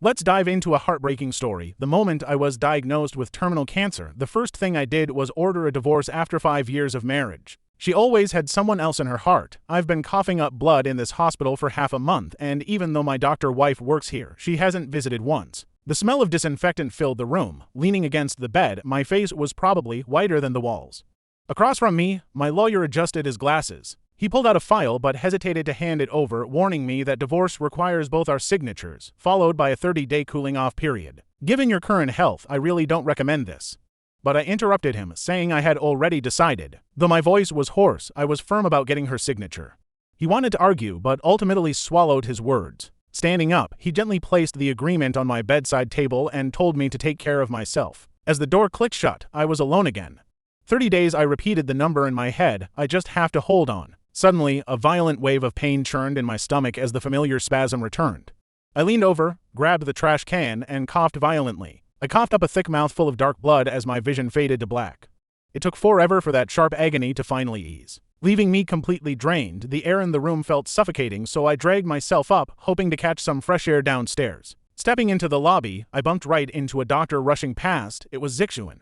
Let's dive into a heartbreaking story. The moment I was diagnosed with terminal cancer, the first thing I did was order a divorce after 5 years of marriage. She always had someone else in her heart. I've been coughing up blood in this hospital for half a month, and even though my doctor wife works here, she hasn't visited once. The smell of disinfectant filled the room. Leaning against the bed, my face was probably whiter than the walls. Across from me, my lawyer adjusted his glasses. He pulled out a file but hesitated to hand it over, warning me that divorce requires both our signatures, followed by a 30-day cooling-off period. Given your current health, I really don't recommend this. But I interrupted him, saying I had already decided. Though my voice was hoarse, I was firm about getting her signature. He wanted to argue, but ultimately swallowed his words. Standing up, he gently placed the agreement on my bedside table and told me to take care of myself. As the door clicked shut, I was alone again. 30 days. I repeated the number in my head. I just have to hold on. Suddenly, a violent wave of pain churned in my stomach as the familiar spasm returned. I leaned over, grabbed the trash can, and coughed violently. I coughed up a thick mouthful of dark blood as my vision faded to black. It took forever for that sharp agony to finally ease. Leaving me completely drained, the air in the room felt suffocating, so I dragged myself up, hoping to catch some fresh air downstairs. Stepping into the lobby, I bumped right into a doctor rushing past. It was Zixuan.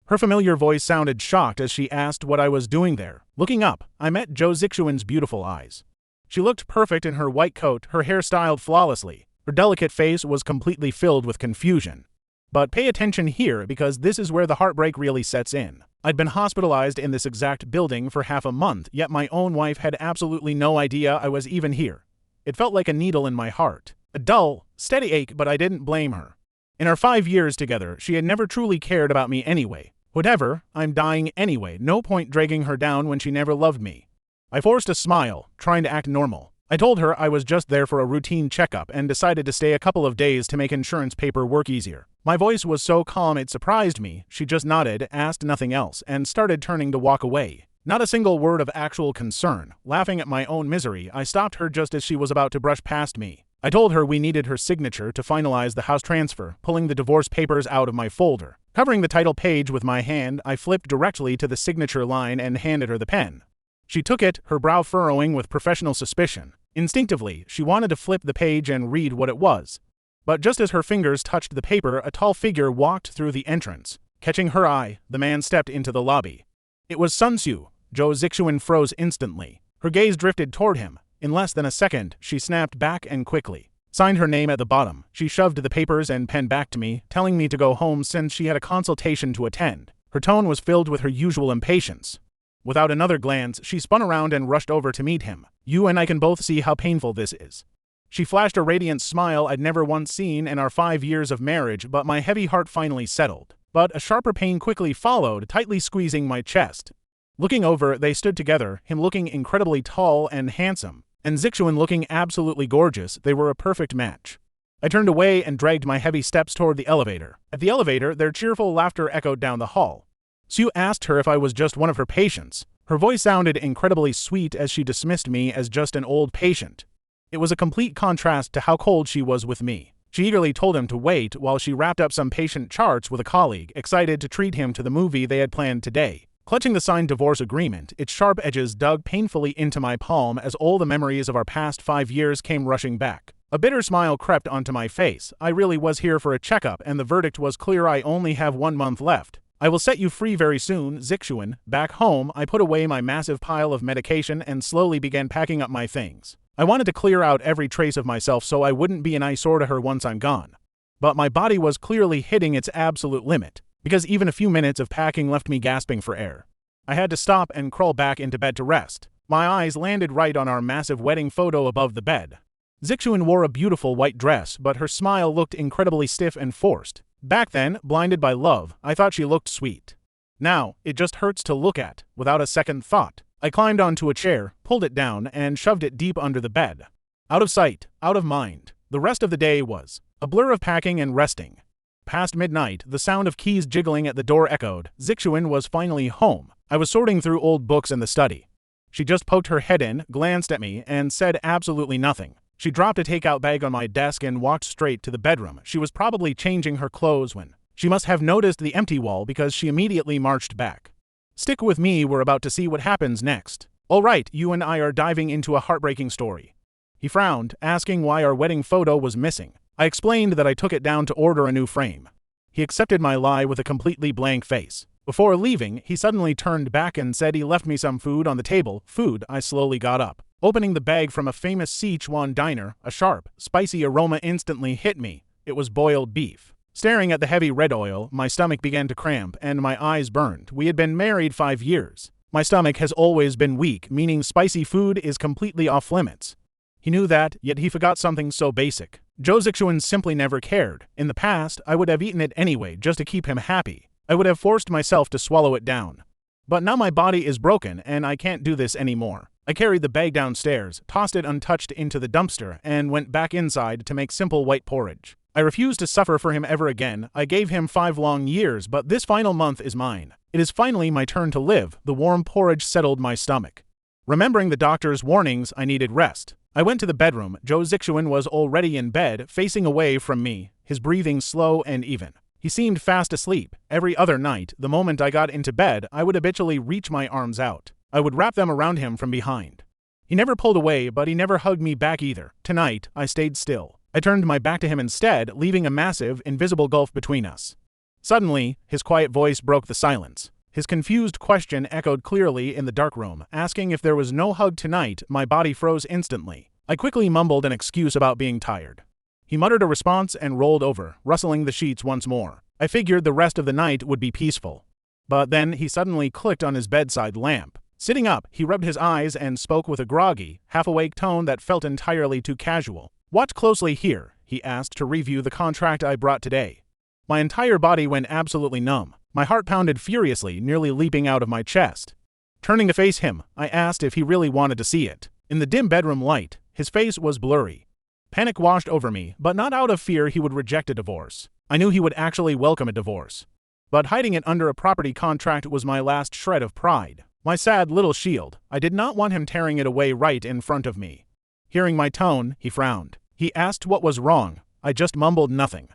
Her familiar voice sounded shocked as she asked what I was doing there. Looking up, I met Jo Zixuan's beautiful eyes. She looked perfect in her white coat, her hair styled flawlessly. Her delicate face was completely filled with confusion. But pay attention here, because this is where the heartbreak really sets in. I'd been hospitalized in this exact building for half a month, yet my own wife had absolutely no idea I was even here. It felt like a needle in my heart. A dull, steady ache, but I didn't blame her. In our 5 years together, she had never truly cared about me anyway. Whatever, I'm dying anyway, no point dragging her down when she never loved me. I forced a smile, trying to act normal. I told her I was just there for a routine checkup and decided to stay a couple of days to make insurance paperwork easier. My voice was so calm it surprised me. She just nodded, asked nothing else, and started turning to walk away. Not a single word of actual concern. Laughing at my own misery, I stopped her just as she was about to brush past me. I told her we needed her signature to finalize the house transfer, pulling the divorce papers out of my folder. Covering the title page with my hand, I flipped directly to the signature line and handed her the pen. She took it, her brow furrowing with professional suspicion. Instinctively, she wanted to flip the page and read what it was. But just as her fingers touched the paper, a tall figure walked through the entrance. Catching her eye, the man stepped into the lobby. It was Sun Tzu. Jo Zixuan froze instantly. Her gaze drifted toward him. In less than a second, she snapped back and quickly signed her name at the bottom. She shoved the papers and pen back to me, telling me to go home since she had a consultation to attend. Her tone was filled with her usual impatience. Without another glance, she spun around and rushed over to meet him. You and I can both see how painful this is. She flashed a radiant smile I'd never once seen in our 5 years of marriage, but my heavy heart finally settled. But a sharper pain quickly followed, tightly squeezing my chest. Looking over, they stood together, him looking incredibly tall and handsome, and Zixuan looking absolutely gorgeous. They were a perfect match. I turned away and dragged my heavy steps toward the elevator. At the elevator, their cheerful laughter echoed down the hall. Sue asked her if I was just one of her patients. Her voice sounded incredibly sweet as she dismissed me as just an old patient. It was a complete contrast to how cold she was with me. She eagerly told him to wait while she wrapped up some patient charts with a colleague, excited to treat him to the movie they had planned today. Clutching the signed divorce agreement, its sharp edges dug painfully into my palm as all the memories of our past 5 years came rushing back. A bitter smile crept onto my face. I really was here for a checkup, and the verdict was clear. I only have 1 month left. I will set you free very soon, Zixuan. Back home, I put away my massive pile of medication and slowly began packing up my things. I wanted to clear out every trace of myself so I wouldn't be an eyesore to her once I'm gone. But my body was clearly hitting its absolute limit, because even a few minutes of packing left me gasping for air. I had to stop and crawl back into bed to rest. My eyes landed right on our massive wedding photo above the bed. Zixuan wore a beautiful white dress, but her smile looked incredibly stiff and forced. Back then, blinded by love, I thought she looked sweet. Now, it just hurts to look at. Without a second thought, I climbed onto a chair, pulled it down, and shoved it deep under the bed. Out of sight, out of mind. The rest of the day was a blur of packing and resting. Past midnight, the sound of keys jiggling at the door echoed. Zixuan was finally home. I was sorting through old books in the study. She just poked her head in, glanced at me, and said absolutely nothing. She dropped a takeout bag on my desk and walked straight to the bedroom. She was probably changing her clothes when she must have noticed the empty wall, because she immediately marched back. Stick with me, we're about to see what happens next. All right, you and I are diving into a heartbreaking story. He frowned, asking why our wedding photo was missing. I explained that I took it down to order a new frame. He accepted my lie with a completely blank face. Before leaving, he suddenly turned back and said he left me some food on the table. Food. I slowly got up. Opening the bag from a famous Sichuan diner, a sharp, spicy aroma instantly hit me. It was boiled beef. Staring at the heavy red oil, my stomach began to cramp and my eyes burned. We had been married 5 years. My stomach has always been weak, meaning spicy food is completely off limits. He knew that, yet he forgot something so basic. Zhou Zixuan simply never cared. In the past, I would have eaten it anyway just to keep him happy. I would have forced myself to swallow it down. But now my body is broken and I can't do this anymore. I carried the bag downstairs, tossed it untouched into the dumpster, and went back inside to make simple white porridge. I refused to suffer for him ever again. I gave him 5 long years, but this final month is mine. It is finally my turn to live. The warm porridge settled my stomach. Remembering the doctor's warnings, I needed rest. I went to the bedroom. Zhou Zixuan was already in bed, facing away from me, his breathing slow and even. He seemed fast asleep. Every other night, the moment I got into bed, I would habitually reach my arms out. I would wrap them around him from behind. He never pulled away, but he never hugged me back either. Tonight, I stayed still. I turned my back to him instead, leaving a massive, invisible gulf between us. Suddenly, his quiet voice broke the silence. His confused question echoed clearly in the dark room, asking if there was no hug tonight. My body froze instantly. I quickly mumbled an excuse about being tired. He muttered a response and rolled over, rustling the sheets once more. I figured the rest of the night would be peaceful. But then he suddenly clicked on his bedside lamp. Sitting up, he rubbed his eyes and spoke with a groggy, half-awake tone that felt entirely too casual. "Watch closely here," he asked to review the contract I brought today. My entire body went absolutely numb. My heart pounded furiously, nearly leaping out of my chest. Turning to face him, I asked if he really wanted to see it. In the dim bedroom light, his face was blurry. Panic washed over me, but not out of fear he would reject a divorce. I knew he would actually welcome a divorce. But hiding it under a property contract was my last shred of pride. My sad little shield. I did not want him tearing it away right in front of me. Hearing my tone, he frowned. He asked what was wrong. I just mumbled nothing.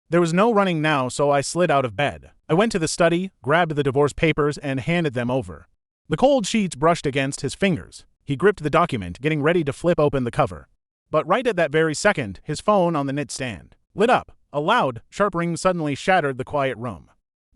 There was no running now, so I slid out of bed. I went to the study, grabbed the divorce papers, and handed them over. The cold sheets brushed against his fingers. He gripped the document, getting ready to flip open the cover. But right at that very second, his phone on the nightstand lit up. A loud, sharp ring suddenly shattered the quiet room.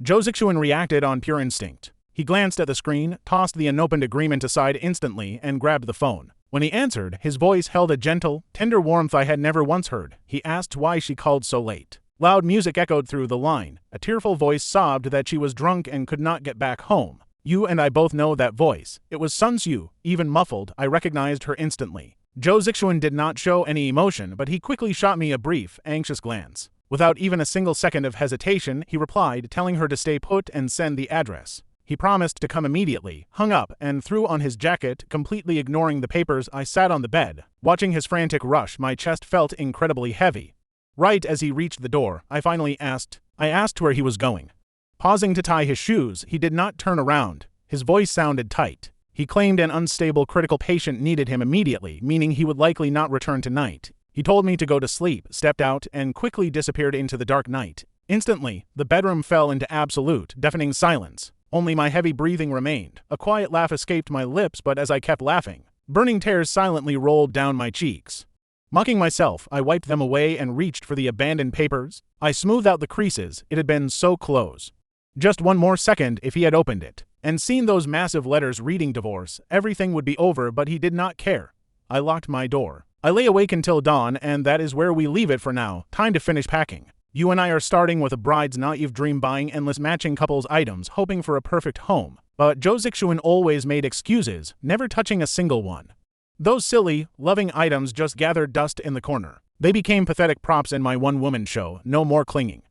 Zhou Zixuan reacted on pure instinct. He glanced at the screen, tossed the unopened agreement aside instantly, and grabbed the phone. When he answered, his voice held a gentle, tender warmth I had never once heard. He asked why she called so late. Loud music echoed through the line. A tearful voice sobbed that she was drunk and could not get back home. You and I both know that voice. It was Sun Tzu. Even muffled, I recognized her instantly. Zhou Zixuan did not show any emotion, but he quickly shot me a brief, anxious glance. Without even a single second of hesitation, he replied, telling her to stay put and send the address. He promised to come immediately, hung up, and threw on his jacket, completely ignoring the papers. I sat on the bed. Watching his frantic rush, my chest felt incredibly heavy. Right as he reached the door, I asked where he was going. Pausing to tie his shoes, he did not turn around. His voice sounded tight. He claimed an unstable critical patient needed him immediately, meaning he would likely not return tonight. He told me to go to sleep, stepped out, and quickly disappeared into the dark night. Instantly, the bedroom fell into absolute, deafening silence. Only my heavy breathing remained. A quiet laugh escaped my lips, but as I kept laughing, burning tears silently rolled down my cheeks. Mocking myself, I wiped them away and reached for the abandoned papers. I smoothed out the creases. It had been so close. Just one more second if he had opened it and seen those massive letters reading divorce, everything would be over, but he did not care. I locked my door. I lay awake until dawn, and that is where we leave it for now. Time to finish packing. You and I are starting with a bride's naive dream, buying endless matching couples items, hoping for a perfect home. But Zhou Zixuan always made excuses, never touching a single one. Those silly, loving items just gathered dust in the corner. They became pathetic props in my one-woman show, no more clinging.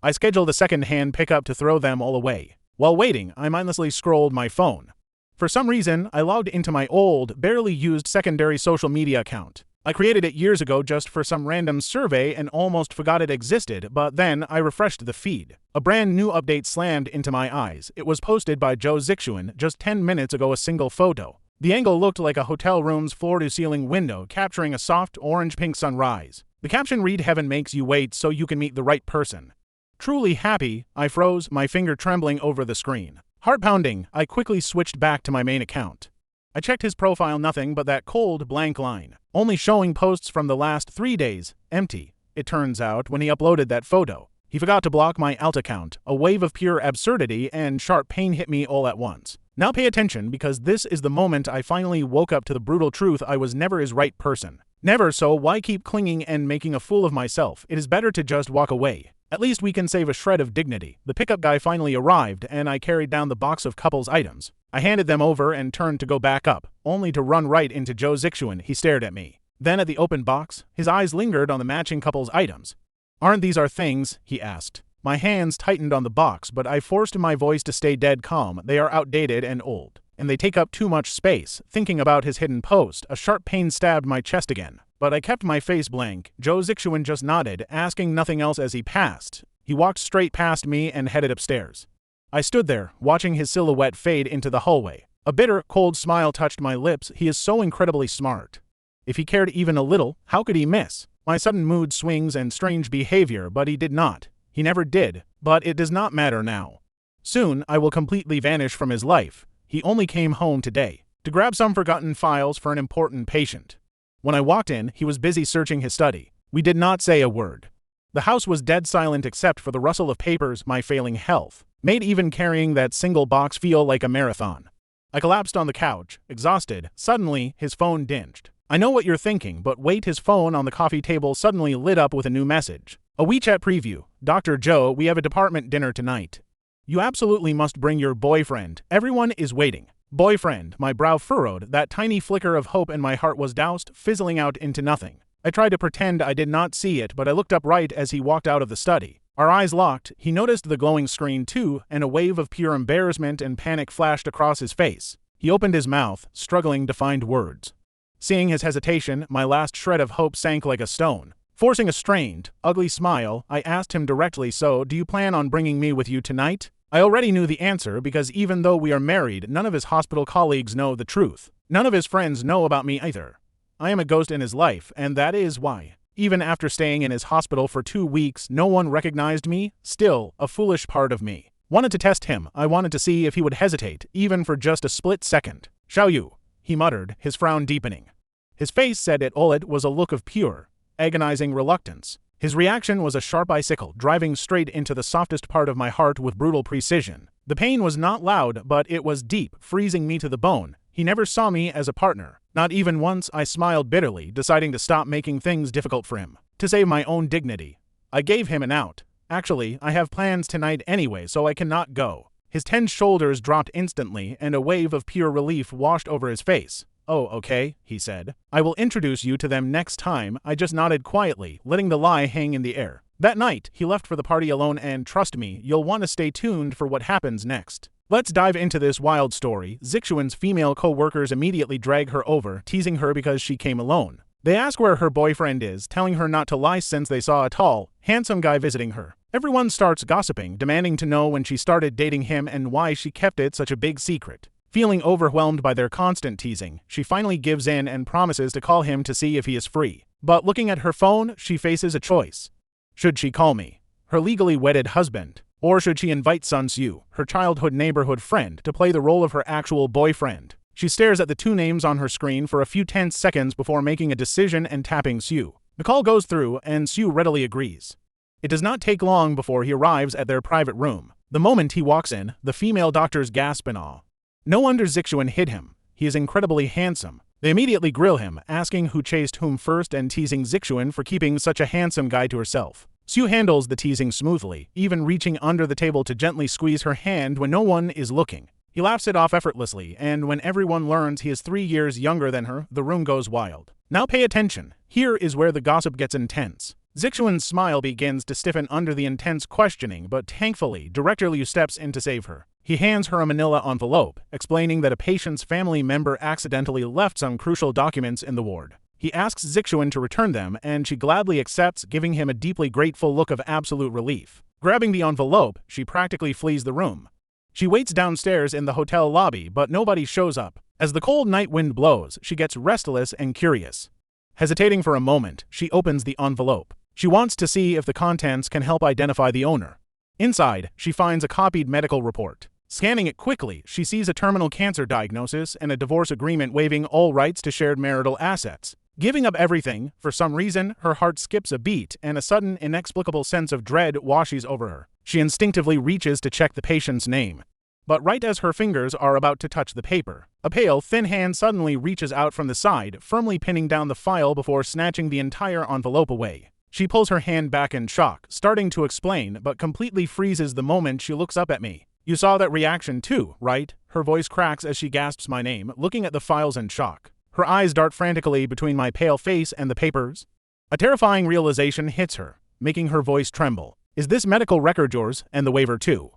I scheduled a second-hand pickup to throw them all away. While waiting, I mindlessly scrolled my phone. For some reason, I logged into my old, barely used secondary social media account. I created it years ago just for some random survey and almost forgot it existed, but then I refreshed the feed. A brand new update slammed into my eyes. It was posted by Zhou Zixuan just 10 minutes ago, a single photo. The angle looked like a hotel room's floor-to-ceiling window capturing a soft orange-pink sunrise. The caption read, "Heaven makes you wait so you can meet the right person." Truly happy, I froze, my finger trembling over the screen. Heart pounding, I quickly switched back to my main account. I checked his profile, nothing but that cold, blank line, only showing posts from the last 3 days, empty. it turns out, when he uploaded that photo. He forgot to block my alt account. A wave of pure absurdity and sharp pain hit me all at once. Now pay attention, because this is the moment I finally woke up to the brutal truth: I was never his right person. Never, so why keep clinging and making a fool of myself? It is better to just walk away. At least we can save a shred of dignity. The pickup guy finally arrived, and I carried down the box of couples items. I handed them over and turned to go back up, only to run right into Joe Zixuan. He stared at me. Then at the open box, his eyes lingered on the matching couples items. "Aren't these our things?" he asked. My hands tightened on the box, but I forced my voice to stay dead calm. "They are outdated and old, and they take up too much space." Thinking about his hidden post, a sharp pain stabbed my chest again. But I kept my face blank. Joe Zixuan just nodded, asking nothing else as he passed. He walked straight past me and headed upstairs. I stood there, watching his silhouette fade into the hallway. A bitter, cold smile touched my lips. He is so incredibly smart. If he cared even a little, how could he miss? My sudden mood swings and strange behavior, but he did not. He never did, but it does not matter now. Soon, I will completely vanish from his life. He only came home today to grab some forgotten files for an important patient. When I walked in, he was busy searching his study. We did not say a word. The house was dead silent except for the rustle of papers. My failing health made even carrying that single box feel like a marathon. I collapsed on the couch, exhausted. Suddenly, his phone dinged. I know what you're thinking, but wait, his phone on the coffee table suddenly lit up with a new message. A WeChat preview. "Dr. Joe, we have a department dinner tonight. You absolutely must bring your boyfriend. Everyone is waiting." Boyfriend. My brow furrowed. That tiny flicker of hope in my heart was doused, fizzling out into nothing. I tried to pretend I did not see it, but I looked up right as he walked out of the study. Our eyes locked. He noticed the glowing screen too, and a wave of pure embarrassment and panic flashed across his face. He opened his mouth, struggling to find words. Seeing his hesitation, my last shred of hope sank like a stone. Forcing a strained, ugly smile, I asked him directly, "So, do you plan on bringing me with you tonight?" I already knew the answer, because even though we are married, none of his hospital colleagues know the truth. None of his friends know about me either. I am a ghost in his life, and that is why. Even after staying in his hospital for 2 weeks, no one recognized me. Still, a foolish part of me wanted to test him. I wanted to see if he would hesitate, even for just a split second. "Shall you?" he muttered, his frown deepening. His face said it all. It was a look of pure, agonizing reluctance. His reaction was a sharp icicle, driving straight into the softest part of my heart with brutal precision. The pain was not loud, but it was deep, freezing me to the bone. He never saw me as a partner. Not even once. I smiled bitterly, deciding to stop making things difficult for him. To save my own dignity, I gave him an out. "Actually, I have plans tonight anyway, so I cannot go." His tense shoulders dropped instantly, and a wave of pure relief washed over his face. "Oh, okay," he said. "I will introduce you to them next time." I just nodded quietly, letting the lie hang in the air. That night, he left for the party alone, and trust me, you'll want to stay tuned for what happens next. Let's dive into this wild story. Zixuan's female co-workers immediately drag her over, teasing her because she came alone. They ask where her boyfriend is, telling her not to lie since they saw a tall, handsome guy visiting her. Everyone starts gossiping, demanding to know when she started dating him and why she kept it such a big secret. Feeling overwhelmed by their constant teasing, she finally gives in and promises to call him to see if he is free. But looking at her phone, she faces a choice. Should she call me, her legally wedded husband, or should she invite Sun Sue, her childhood neighborhood friend, to play the role of her actual boyfriend? She stares at the two names on her screen for a few tense seconds before making a decision and tapping Sue. The call goes through, and Sue readily agrees. It does not take long before he arrives at their private room. The moment he walks in, the female doctors gasp in awe. No wonder Zixuan hid him. He is incredibly handsome. They immediately grill him, asking who chased whom first and teasing Zixuan for keeping such a handsome guy to herself. Sue handles the teasing smoothly, even reaching under the table to gently squeeze her hand when no one is looking. He laughs it off effortlessly, and when everyone learns he is 3 years younger than her, the room goes wild. Now pay attention. Here is where the gossip gets intense. Zixuan's smile begins to stiffen under the intense questioning, but thankfully, Director Liu steps in to save her. He hands her a manila envelope, explaining that a patient's family member accidentally left some crucial documents in the ward. He asks Zixuan to return them, and she gladly accepts, giving him a deeply grateful look of absolute relief. Grabbing the envelope, she practically flees the room. She waits downstairs in the hotel lobby, but nobody shows up. As the cold night wind blows, she gets restless and curious. Hesitating for a moment, she opens the envelope. She wants to see if the contents can help identify the owner. Inside, she finds a copied medical report. Scanning it quickly, she sees a terminal cancer diagnosis and a divorce agreement waiving all rights to shared marital assets. Giving up everything, for some reason, her heart skips a beat and a sudden, inexplicable sense of dread washes over her. She instinctively reaches to check the patient's name. But right as her fingers are about to touch the paper, a pale, thin hand suddenly reaches out from the side, firmly pinning down the file before snatching the entire envelope away. She pulls her hand back in shock, starting to explain, but completely freezes the moment she looks up at me. "You saw that reaction too, right?" Her voice cracks as she gasps my name, looking at the files in shock. Her eyes dart frantically between my pale face and the papers. A terrifying realization hits her, making her voice tremble. "Is this medical record yours, and the waiver too?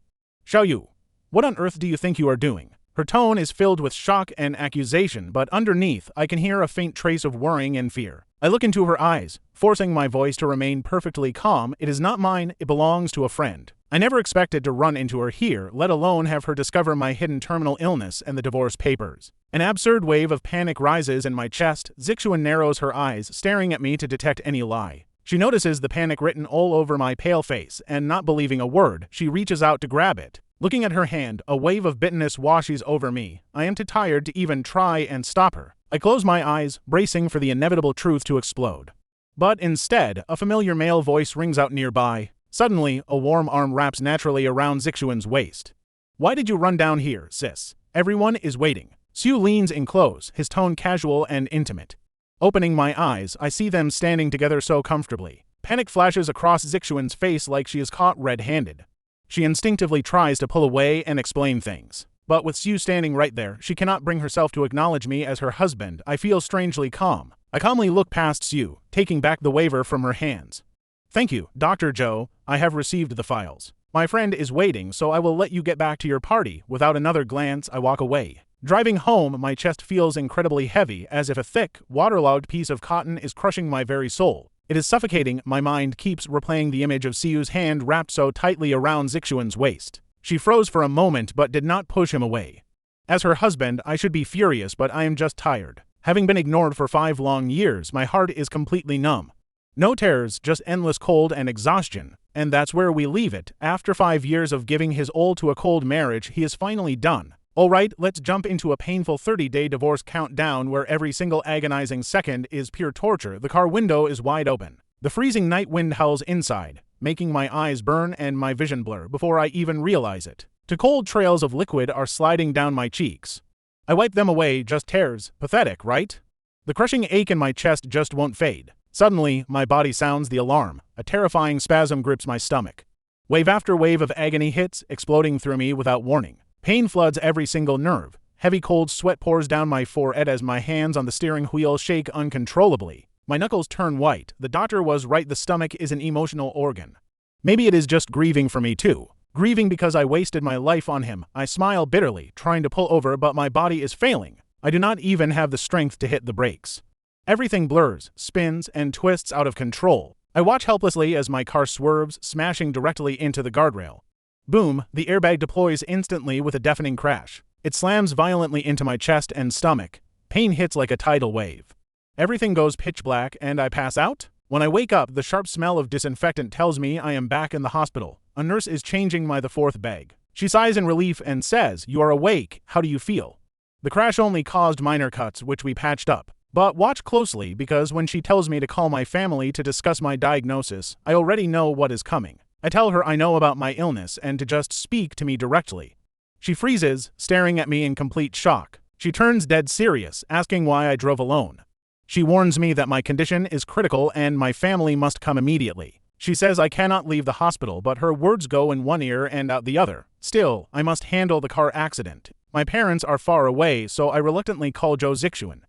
Xiao Yu, what on earth do you think you are doing?" Her tone is filled with shock and accusation, but underneath, I can hear a faint trace of worrying and fear. I look into her eyes, forcing my voice to remain perfectly calm. "It is not mine, it belongs to a friend. I never expected to run into her here, let alone have her discover my hidden terminal illness and the divorce papers." An absurd wave of panic rises in my chest. Zixuan narrows her eyes, staring at me to detect any lie. She notices the panic written all over my pale face, and not believing a word, she reaches out to grab it. Looking at her hand, a wave of bitterness washes over me. I am too tired to even try and stop her. I close my eyes, bracing for the inevitable truth to explode. But instead, a familiar male voice rings out nearby. Suddenly, a warm arm wraps naturally around Zixuan's waist. "Why did you run down here, sis? Everyone is waiting." Siu leans in close, his tone casual and intimate. Opening my eyes, I see them standing together so comfortably. Panic flashes across Zixuan's face like she is caught red-handed. She instinctively tries to pull away and explain things. But with Siu standing right there, she cannot bring herself to acknowledge me as her husband. I feel strangely calm. I calmly look past Siu, taking back the waiver from her hands. "Thank you, Dr. Zhou. I have received the files. My friend is waiting, so I will let you get back to your party." Without another glance, I walk away. Driving home, my chest feels incredibly heavy, as if a thick, waterlogged piece of cotton is crushing my very soul. It is suffocating. My mind keeps replaying the image of Siu's hand wrapped so tightly around Zixuan's waist. She froze for a moment but did not push him away. As her husband, I should be furious, but I am just tired. Having been ignored for 5 long years, my heart is completely numb. No terrors, just endless cold and exhaustion. And that's where we leave it. After 5 years of giving his all to a cold marriage, he is finally done. Alright, let's jump into a painful 30-day divorce countdown where every single agonizing second is pure torture. The car window is wide open. The freezing night wind howls inside, making my eyes burn and my vision blur before I even realize it. Two cold trails of liquid are sliding down my cheeks. I wipe them away, just tears. Pathetic, right? The crushing ache in my chest just won't fade. Suddenly, my body sounds the alarm. A terrifying spasm grips my stomach. Wave after wave of agony hits, exploding through me without warning. Pain floods every single nerve. Heavy cold sweat pours down my forehead as my hands on the steering wheel shake uncontrollably. My knuckles turn white. The doctor was right, the stomach is an emotional organ. Maybe it is just grieving for me too. Grieving because I wasted my life on him. I smile bitterly, trying to pull over, but my body is failing. I do not even have the strength to hit the brakes. Everything blurs, spins, and twists out of control. I watch helplessly as my car swerves, smashing directly into the guardrail. Boom, the airbag deploys instantly with a deafening crash. It slams violently into my chest and stomach. Pain hits like a tidal wave. Everything goes pitch black and I pass out? When I wake up, the sharp smell of disinfectant tells me I am back in the hospital. A nurse is changing the 4th bag. She sighs in relief and says, "You are awake, how do you feel?" The crash only caused minor cuts, which we patched up. But watch closely, because when she tells me to call my family to discuss my diagnosis, I already know what is coming. I tell her I know about my illness and to just speak to me directly. She freezes, staring at me in complete shock. She turns dead serious, asking why I drove alone. She warns me that my condition is critical and my family must come immediately. She says I cannot leave the hospital, but her words go in one ear and out the other. Still, I must handle the car accident. My parents are far away, so I reluctantly call Zhou Zixuan.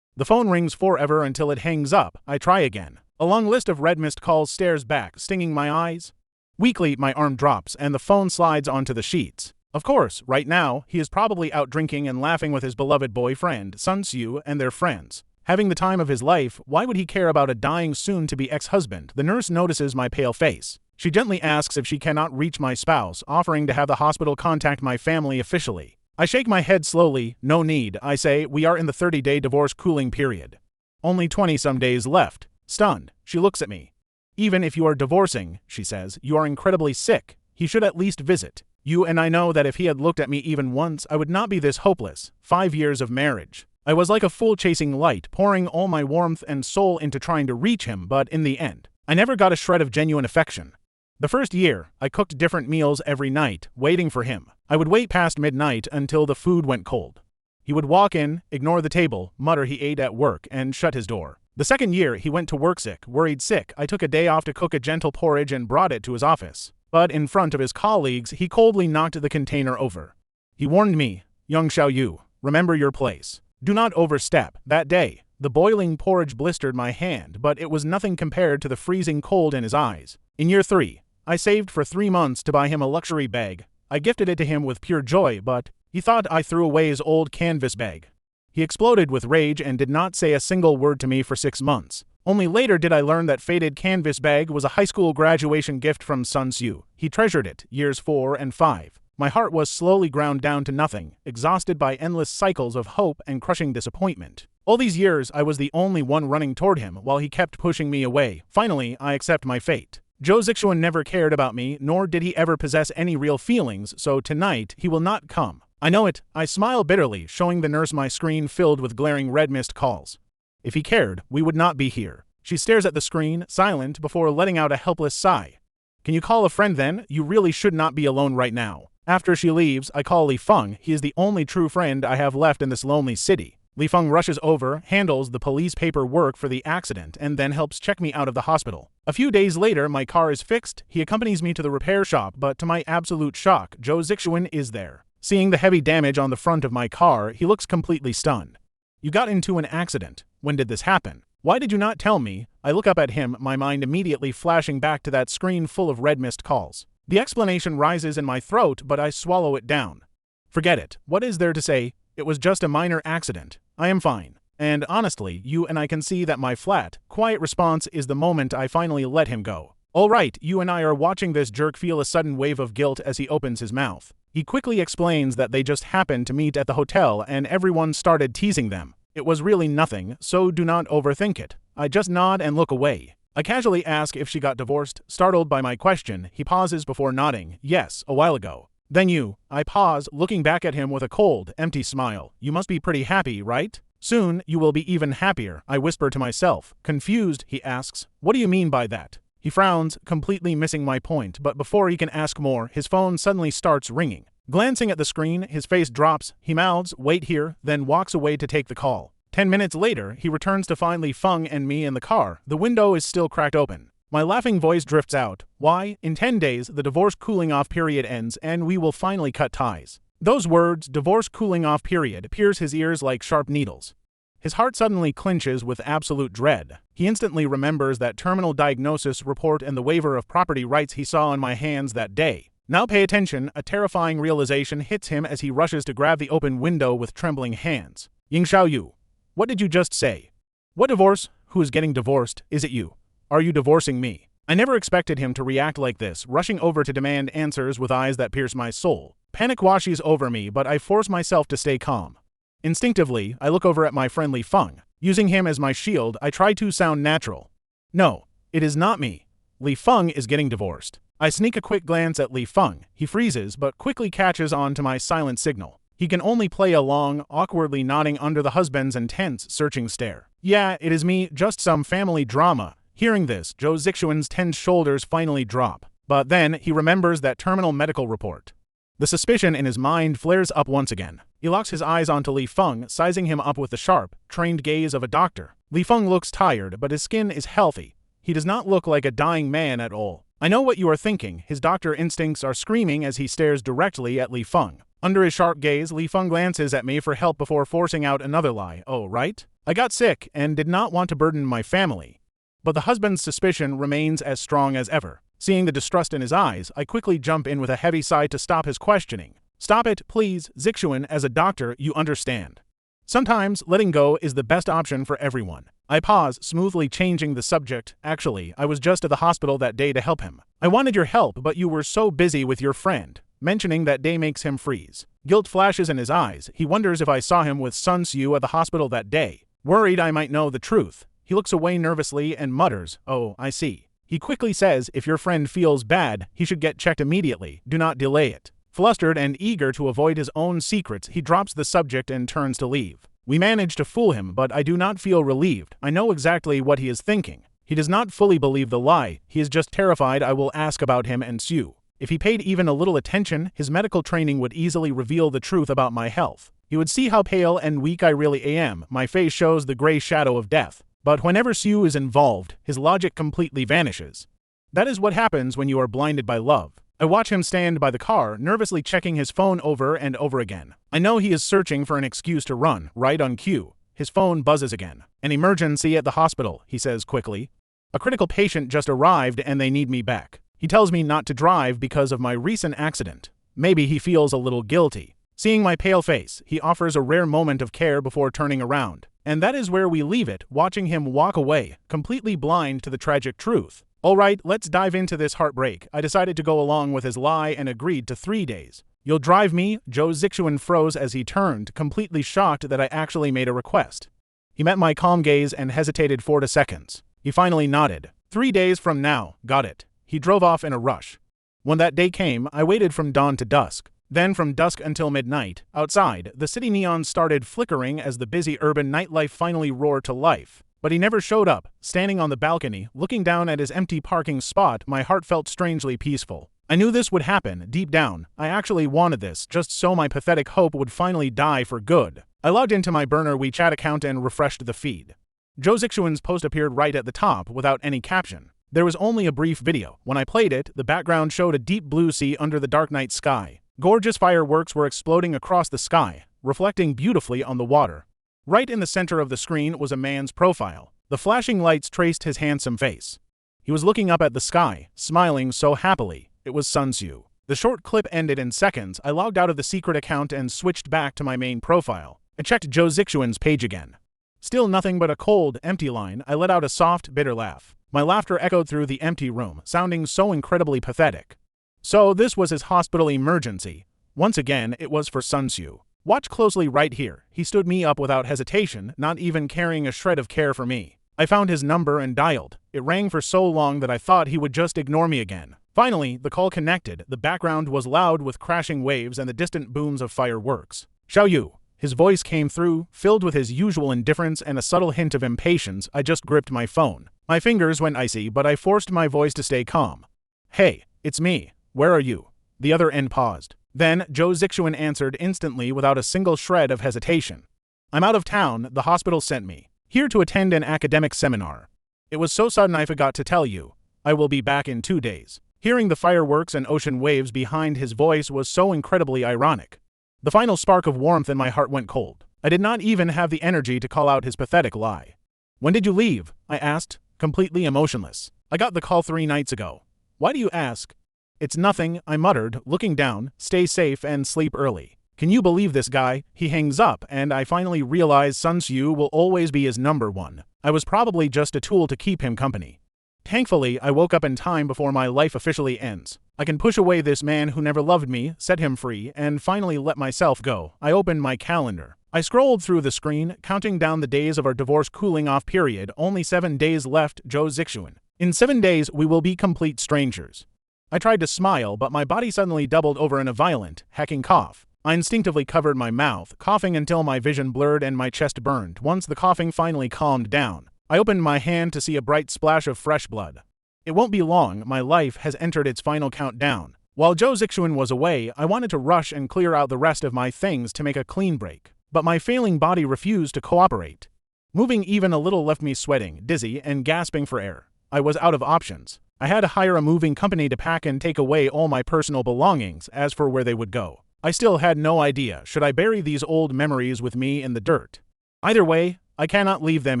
The phone rings forever until it hangs up. I try again. A long list of red missed calls stares back, stinging my eyes. Weakly, my arm drops and the phone slides onto the sheets. Of course, right now, he is probably out drinking and laughing with his beloved boyfriend, Sun Xiu, and their friends. Having the time of his life, why would he care about a dying soon-to-be ex-husband? The nurse notices my pale face. She gently asks if she cannot reach my spouse, offering to have the hospital contact my family officially. I shake my head slowly. "No need," I say. "We are in the 30-day divorce cooling period. Only 20-some days left." Stunned, she looks at me. "Even if you are divorcing," she says, "you are incredibly sick. He should at least visit you." And I know that if he had looked at me even once, I would not be this hopeless. 5 years of marriage. I was like a fool chasing light, pouring all my warmth and soul into trying to reach him, but in the end, I never got a shred of genuine affection. The first year, I cooked different meals every night, waiting for him. I would wait past midnight until the food went cold. He would walk in, ignore the table, mutter he ate at work, and shut his door. The second year, he went to work worried sick. I took a day off to cook a gentle porridge and brought it to his office. But in front of his colleagues, he coldly knocked the container over. He warned me, "Young Xiaoyu, remember your place. Do not overstep." That day, the boiling porridge blistered my hand, but it was nothing compared to the freezing cold in his eyes. In year 3, I saved for 3 months to buy him a luxury bag. I gifted it to him with pure joy, but he thought I threw away his old canvas bag. He exploded with rage and did not say a single word to me for 6 months. Only later did I learn that faded canvas bag was a high school graduation gift from Sun Tzu. He treasured it, years 4 and 5. My heart was slowly ground down to nothing, exhausted by endless cycles of hope and crushing disappointment. All these years, I was the only one running toward him, while he kept pushing me away. Finally, I accept my fate. Zhou Zixuan never cared about me, nor did he ever possess any real feelings, so tonight he will not come. I know it. I smile bitterly, showing the nurse my screen filled with glaring red missed calls. If he cared, we would not be here. She stares at the screen, silent, before letting out a helpless sigh. Can you call a friend then? You really should not be alone right now. After she leaves, I call Li Feng. He is the only true friend I have left in this lonely city. Li Feng rushes over, handles the police paperwork for the accident, and then helps check me out of the hospital. A few days later, my car is fixed. He accompanies me to the repair shop, but to my absolute shock, Zhou Zixuan is there. Seeing the heavy damage on the front of my car, he looks completely stunned. You got into an accident. When did this happen? Why did you not tell me? I look up at him, my mind immediately flashing back to that screen full of red missed calls. The explanation rises in my throat, but I swallow it down. Forget it. What is there to say? It was just a minor accident. I am fine. And honestly, you and I can see that my flat, quiet response is the moment I finally let him go. All right, you and I are watching this jerk feel a sudden wave of guilt as he opens his mouth. He quickly explains that they just happened to meet at the hotel and everyone started teasing them. It was really nothing, so do not overthink it. I just nod and look away. I casually ask if she got divorced. Startled by my question, he pauses before nodding. Yes, a while ago. Then you. I pause, looking back at him with a cold, empty smile. You must be pretty happy, right? Soon, you will be even happier, I whisper to myself. Confused, he asks, what do you mean by that? He frowns, completely missing my point, but before he can ask more, his phone suddenly starts ringing. Glancing at the screen, his face drops. He mouths, "Wait here," then walks away to take the call. 10 minutes later, he returns to find Li Feng and me in the car. The window is still cracked open. My laughing voice drifts out. Why? In 10 days, the divorce cooling-off period ends, and we will finally cut ties. Those words, divorce cooling-off period, pierce his ears like sharp needles. His heart suddenly clinches with absolute dread. He instantly remembers that terminal diagnosis report and the waiver of property rights he saw on my hands that day. Now pay attention, a terrifying realization hits him as he rushes to grab the open window with trembling hands. Ying Xiaoyu, what did you just say? What divorce? Who is getting divorced? Is it you? Are you divorcing me? I never expected him to react like this, rushing over to demand answers with eyes that pierce my soul. Panic washes over me, but I force myself to stay calm. Instinctively, I look over at my friend Li Feng. Using him as my shield, I try to sound natural. No, it is not me. Li Feng is getting divorced. I sneak a quick glance at Li Feng. He freezes, but quickly catches on to my silent signal. He can only play along, awkwardly nodding under the husband's intense, searching stare. Yeah, it is me, just some family drama. Hearing this, Zhou Zixuan's tense shoulders finally drop. But then, he remembers that terminal medical report. The suspicion in his mind flares up once again. He locks his eyes onto Li Feng, sizing him up with the sharp, trained gaze of a doctor. Li Feng looks tired, but his skin is healthy. He does not look like a dying man at all. I know what you are thinking. His doctor instincts are screaming as he stares directly at Li Feng. Under his sharp gaze, Li Feng glances at me for help before forcing out another lie. Oh, right? I got sick and did not want to burden my family. But the husband's suspicion remains as strong as ever. Seeing the distrust in his eyes, I quickly jump in with a heavy sigh to stop his questioning. Stop it, please, Zixuan, as a doctor, you understand. Sometimes, letting go is the best option for everyone. I pause, smoothly changing the subject. Actually, I was just at the hospital that day to help him. I wanted your help, but you were so busy with your friend. Mentioning that day makes him freeze. Guilt flashes in his eyes. He wonders if I saw him with Sun Tzu at the hospital that day. Worried I might know the truth. He looks away nervously and mutters, "Oh, I see." He quickly says if your friend feels bad, he should get checked immediately. Do not delay it. Flustered and eager to avoid his own secrets, he drops the subject and turns to leave. We managed to fool him, but I do not feel relieved. I know exactly what he is thinking. He does not fully believe the lie. He is just terrified I will ask about him and sue. If he paid even a little attention, his medical training would easily reveal the truth about my health. He would see how pale and weak I really am. My face shows the gray shadow of death. But whenever Sue is involved, his logic completely vanishes. That is what happens when you are blinded by love. I watch him stand by the car, nervously checking his phone over and over again. I know he is searching for an excuse to run, right on cue. His phone buzzes again. An emergency at the hospital, he says quickly. A critical patient just arrived and they need me back. He tells me not to drive because of my recent accident. Maybe he feels a little guilty. Seeing my pale face, he offers a rare moment of care before turning around. And that is where we leave it, watching him walk away, completely blind to the tragic truth. Alright, let's dive into this heartbreak. I decided to go along with his lie and agreed to 3 days. You'll drive me? Jo Zixuan froze as he turned, completely shocked that I actually made a request. He met my calm gaze and hesitated 4 seconds. He finally nodded. 3 days from now, got it. He drove off in a rush. When that day came, I waited from dawn to dusk. Then from dusk until midnight, outside, the city neons started flickering as the busy urban nightlife finally roared to life. But he never showed up. Standing on the balcony, looking down at his empty parking spot, my heart felt strangely peaceful. I knew this would happen, deep down. I actually wanted this, just so my pathetic hope would finally die for good. I logged into my burner WeChat account and refreshed the feed. Jo Zixuan's post appeared right at the top, without any caption. There was only a brief video. When I played it, the background showed a deep blue sea under the dark night sky. Gorgeous fireworks were exploding across the sky, reflecting beautifully on the water. Right in the center of the screen was a man's profile. The flashing lights traced his handsome face. He was looking up at the sky, smiling so happily. It was Sun Tzu. The short clip ended in seconds. I logged out of the secret account and switched back to my main profile. I checked Jo Zixuan's page again. Still nothing but a cold, empty line. I let out a soft, bitter laugh. My laughter echoed through the empty room, sounding so incredibly pathetic. So this was his hospital emergency. Once again, it was for Sun Tzu. Watch closely right here. He stood me up without hesitation, not even carrying a shred of care for me. I found his number and dialed. It rang for so long that I thought he would just ignore me again. Finally, the call connected. The background was loud with crashing waves and the distant booms of fireworks. Xiao Yu. His voice came through, filled with his usual indifference and a subtle hint of impatience. I just gripped my phone. My fingers went icy, but I forced my voice to stay calm. Hey, it's me. Where are you? The other end paused. Then, Jo Zixuan answered instantly without a single shred of hesitation. I'm out of town. The hospital sent me. Here to attend an academic seminar. It was so sudden I forgot to tell you. I will be back in 2 days. Hearing the fireworks and ocean waves behind his voice was so incredibly ironic. The final spark of warmth in my heart went cold. I did not even have the energy to call out his pathetic lie. When did you leave? I asked, completely emotionless. I got the call 3 nights ago. Why do you ask? It's nothing, I muttered, looking down. Stay safe and sleep early. Can you believe this guy? He hangs up, and I finally realized Sun Tzu will always be his number one. I was probably just a tool to keep him company. Thankfully, I woke up in time before my life officially ends. I can push away this man who never loved me, set him free, and finally let myself go. I opened my calendar. I scrolled through the screen, counting down the days of our divorce cooling-off period. Only 7 days left, Jo Zixuan. In 7 days, we will be complete strangers. I tried to smile, but my body suddenly doubled over in a violent, hacking cough. I instinctively covered my mouth, coughing until my vision blurred and my chest burned. Once the coughing finally calmed down, I opened my hand to see a bright splash of fresh blood. It won't be long. My life has entered its final countdown. While Jo Zixuan was away, I wanted to rush and clear out the rest of my things to make a clean break. But my failing body refused to cooperate. Moving even a little left me sweating, dizzy, and gasping for air. I was out of options. I had to hire a moving company to pack and take away all my personal belongings. As for where they would go, I still had no idea. Should I bury these old memories with me in the dirt? Either way, I cannot leave them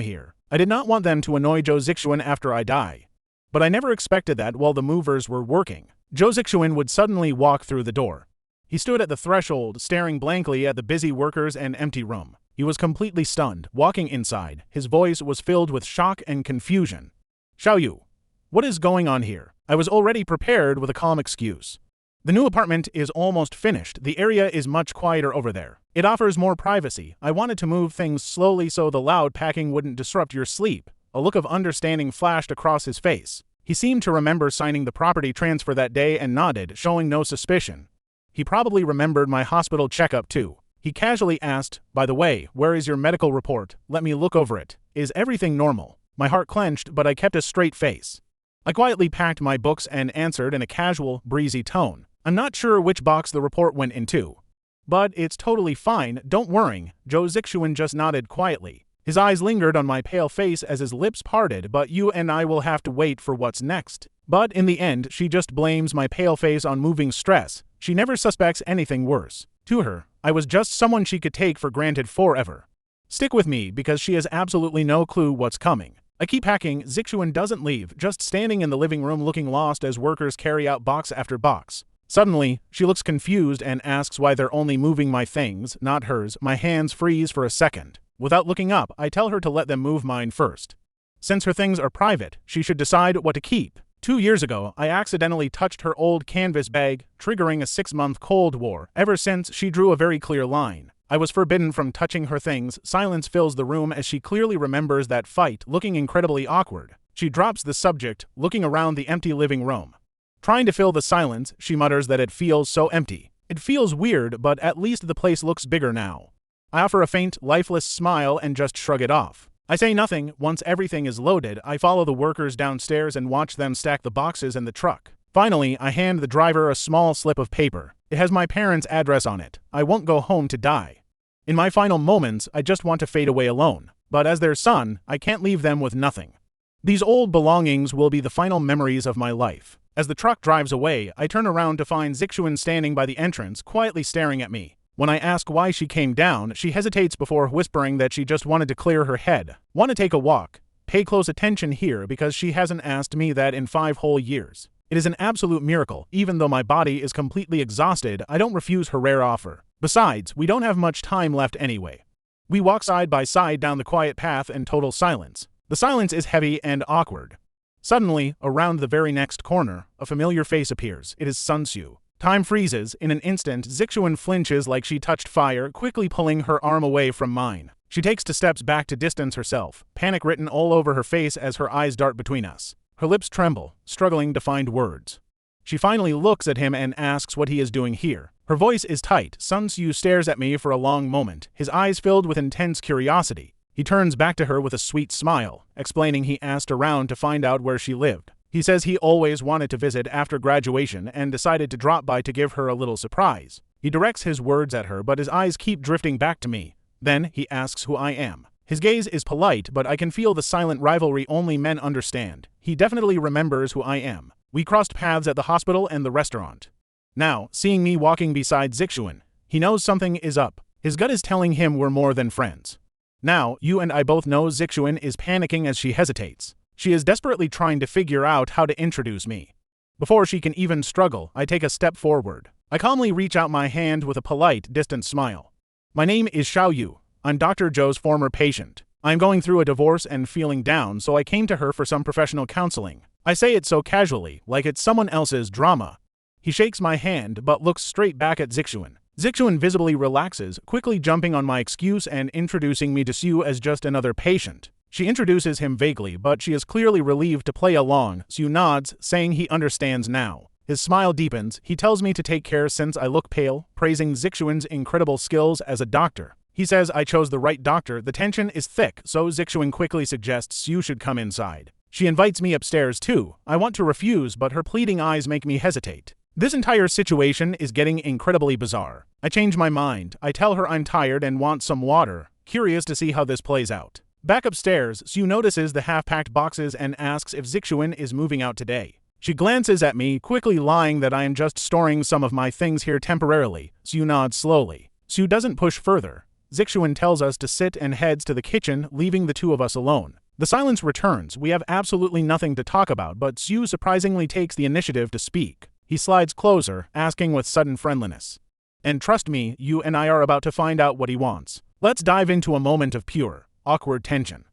here. I did not want them to annoy Jo Zixuan after I die. But I never expected that while the movers were working, Jo Zixuan would suddenly walk through the door. He stood at the threshold, staring blankly at the busy workers and empty room. He was completely stunned. Walking inside, his voice was filled with shock and confusion. Xiao Yu. What is going on here? I was already prepared with a calm excuse. The new apartment is almost finished. The area is much quieter over there. It offers more privacy. I wanted to move things slowly so the loud packing wouldn't disrupt your sleep. A look of understanding flashed across his face. He seemed to remember signing the property transfer that day and nodded, showing no suspicion. He probably remembered my hospital checkup too. He casually asked, "By the way, where is your medical report? Let me look over it. Is everything normal?" My heart clenched, but I kept a straight face. I quietly packed my books and answered in a casual, breezy tone. "I'm not sure which box the report went into. But it's totally fine, don't worry." Joe Zixuan just nodded quietly. His eyes lingered on my pale face as his lips parted. "But you and I will have to wait for what's next." But in the end, she just blames my pale face on moving stress. She never suspects anything worse. To her, I was just someone she could take for granted forever. Stick with me, because she has absolutely no clue what's coming. I keep hacking. Zixuan doesn't leave, just standing in the living room looking lost as workers carry out box after box. Suddenly, she looks confused and asks why they're only moving my things, not hers. My hands freeze for a second. Without looking up, I tell her to let them move mine first. Since her things are private, she should decide what to keep. 2 years ago, I accidentally touched her old canvas bag, triggering a 6-month Cold War. Ever since, she drew a very clear line. I was forbidden from touching her things. Silence fills the room as she clearly remembers that fight, looking incredibly awkward. She drops the subject, looking around the empty living room. Trying to fill the silence, she mutters that it feels so empty. It feels weird, but at least the place looks bigger now. I offer a faint, lifeless smile and just shrug it off. I say nothing. Once everything is loaded, I follow the workers downstairs and watch them stack the boxes in the truck. Finally, I hand the driver a small slip of paper. It has my parents' address on it. I won't go home to die. In my final moments, I just want to fade away alone. But as their son, I can't leave them with nothing. These old belongings will be the final memories of my life. As the truck drives away, I turn around to find Zixuan standing by the entrance, quietly staring at me. When I ask why she came down, she hesitates before whispering that she just wanted to clear her head. Want to take a walk? Pay close attention here, because she hasn't asked me that in 5 whole years. It is an absolute miracle. Even though my body is completely exhausted, I don't refuse her rare offer. Besides, we don't have much time left anyway. We walk side by side down the quiet path in total silence. The silence is heavy and awkward. Suddenly, around the very next corner, a familiar face appears. It is Sun Tzu. Time freezes. In an instant, Zixuan flinches like she touched fire, quickly pulling her arm away from mine. She takes 2 steps back to distance herself, panic written all over her face as her eyes dart between us. Her lips tremble, struggling to find words. She finally looks at him and asks what he is doing here. Her voice is tight. Sun Tzu stares at me for a long moment, his eyes filled with intense curiosity. He turns back to her with a sweet smile, explaining he asked around to find out where she lived. He says he always wanted to visit after graduation and decided to drop by to give her a little surprise. He directs his words at her, but his eyes keep drifting back to me. Then, he asks who I am. His gaze is polite, but I can feel the silent rivalry only men understand. He definitely remembers who I am. We crossed paths at the hospital and the restaurant. Now, seeing me walking beside Zixuan, he knows something is up. His gut is telling him we're more than friends. Now, you and I both know Zixuan is panicking as she hesitates. She is desperately trying to figure out how to introduce me. Before she can even struggle, I take a step forward. I calmly reach out my hand with a polite, distant smile. "My name is Xiao Yu. I'm Dr. Zhou's former patient. I'm going through a divorce and feeling down, so I came to her for some professional counseling." I say it so casually, like it's someone else's drama. He shakes my hand, but looks straight back at Zixuan. Zixuan visibly relaxes, quickly jumping on my excuse and introducing me to Xiu as just another patient. She introduces him vaguely, but she is clearly relieved to play along. Xiu nods, saying he understands now. His smile deepens. He tells me to take care since I look pale, praising Zixuan's incredible skills as a doctor. He says I chose the right doctor. The tension is thick, so Zixuan quickly suggests Xiu should come inside. She invites me upstairs too. I want to refuse, but her pleading eyes make me hesitate. This entire situation is getting incredibly bizarre. I change my mind. I tell her I'm tired and want some water, curious to see how this plays out. Back upstairs, Xiu notices the half-packed boxes and asks if Zixuan is moving out today. She glances at me, quickly lying that I am just storing some of my things here temporarily. Xiu nods slowly. Xiu doesn't push further. Zixuan tells us to sit and heads to the kitchen, leaving the 2 of us alone. The silence returns. We have absolutely nothing to talk about, but Xiu surprisingly takes the initiative to speak. He slides closer, asking with sudden friendliness. "And trust me, you and I are about to find out what he wants. Let's dive into a moment of pure, awkward tension."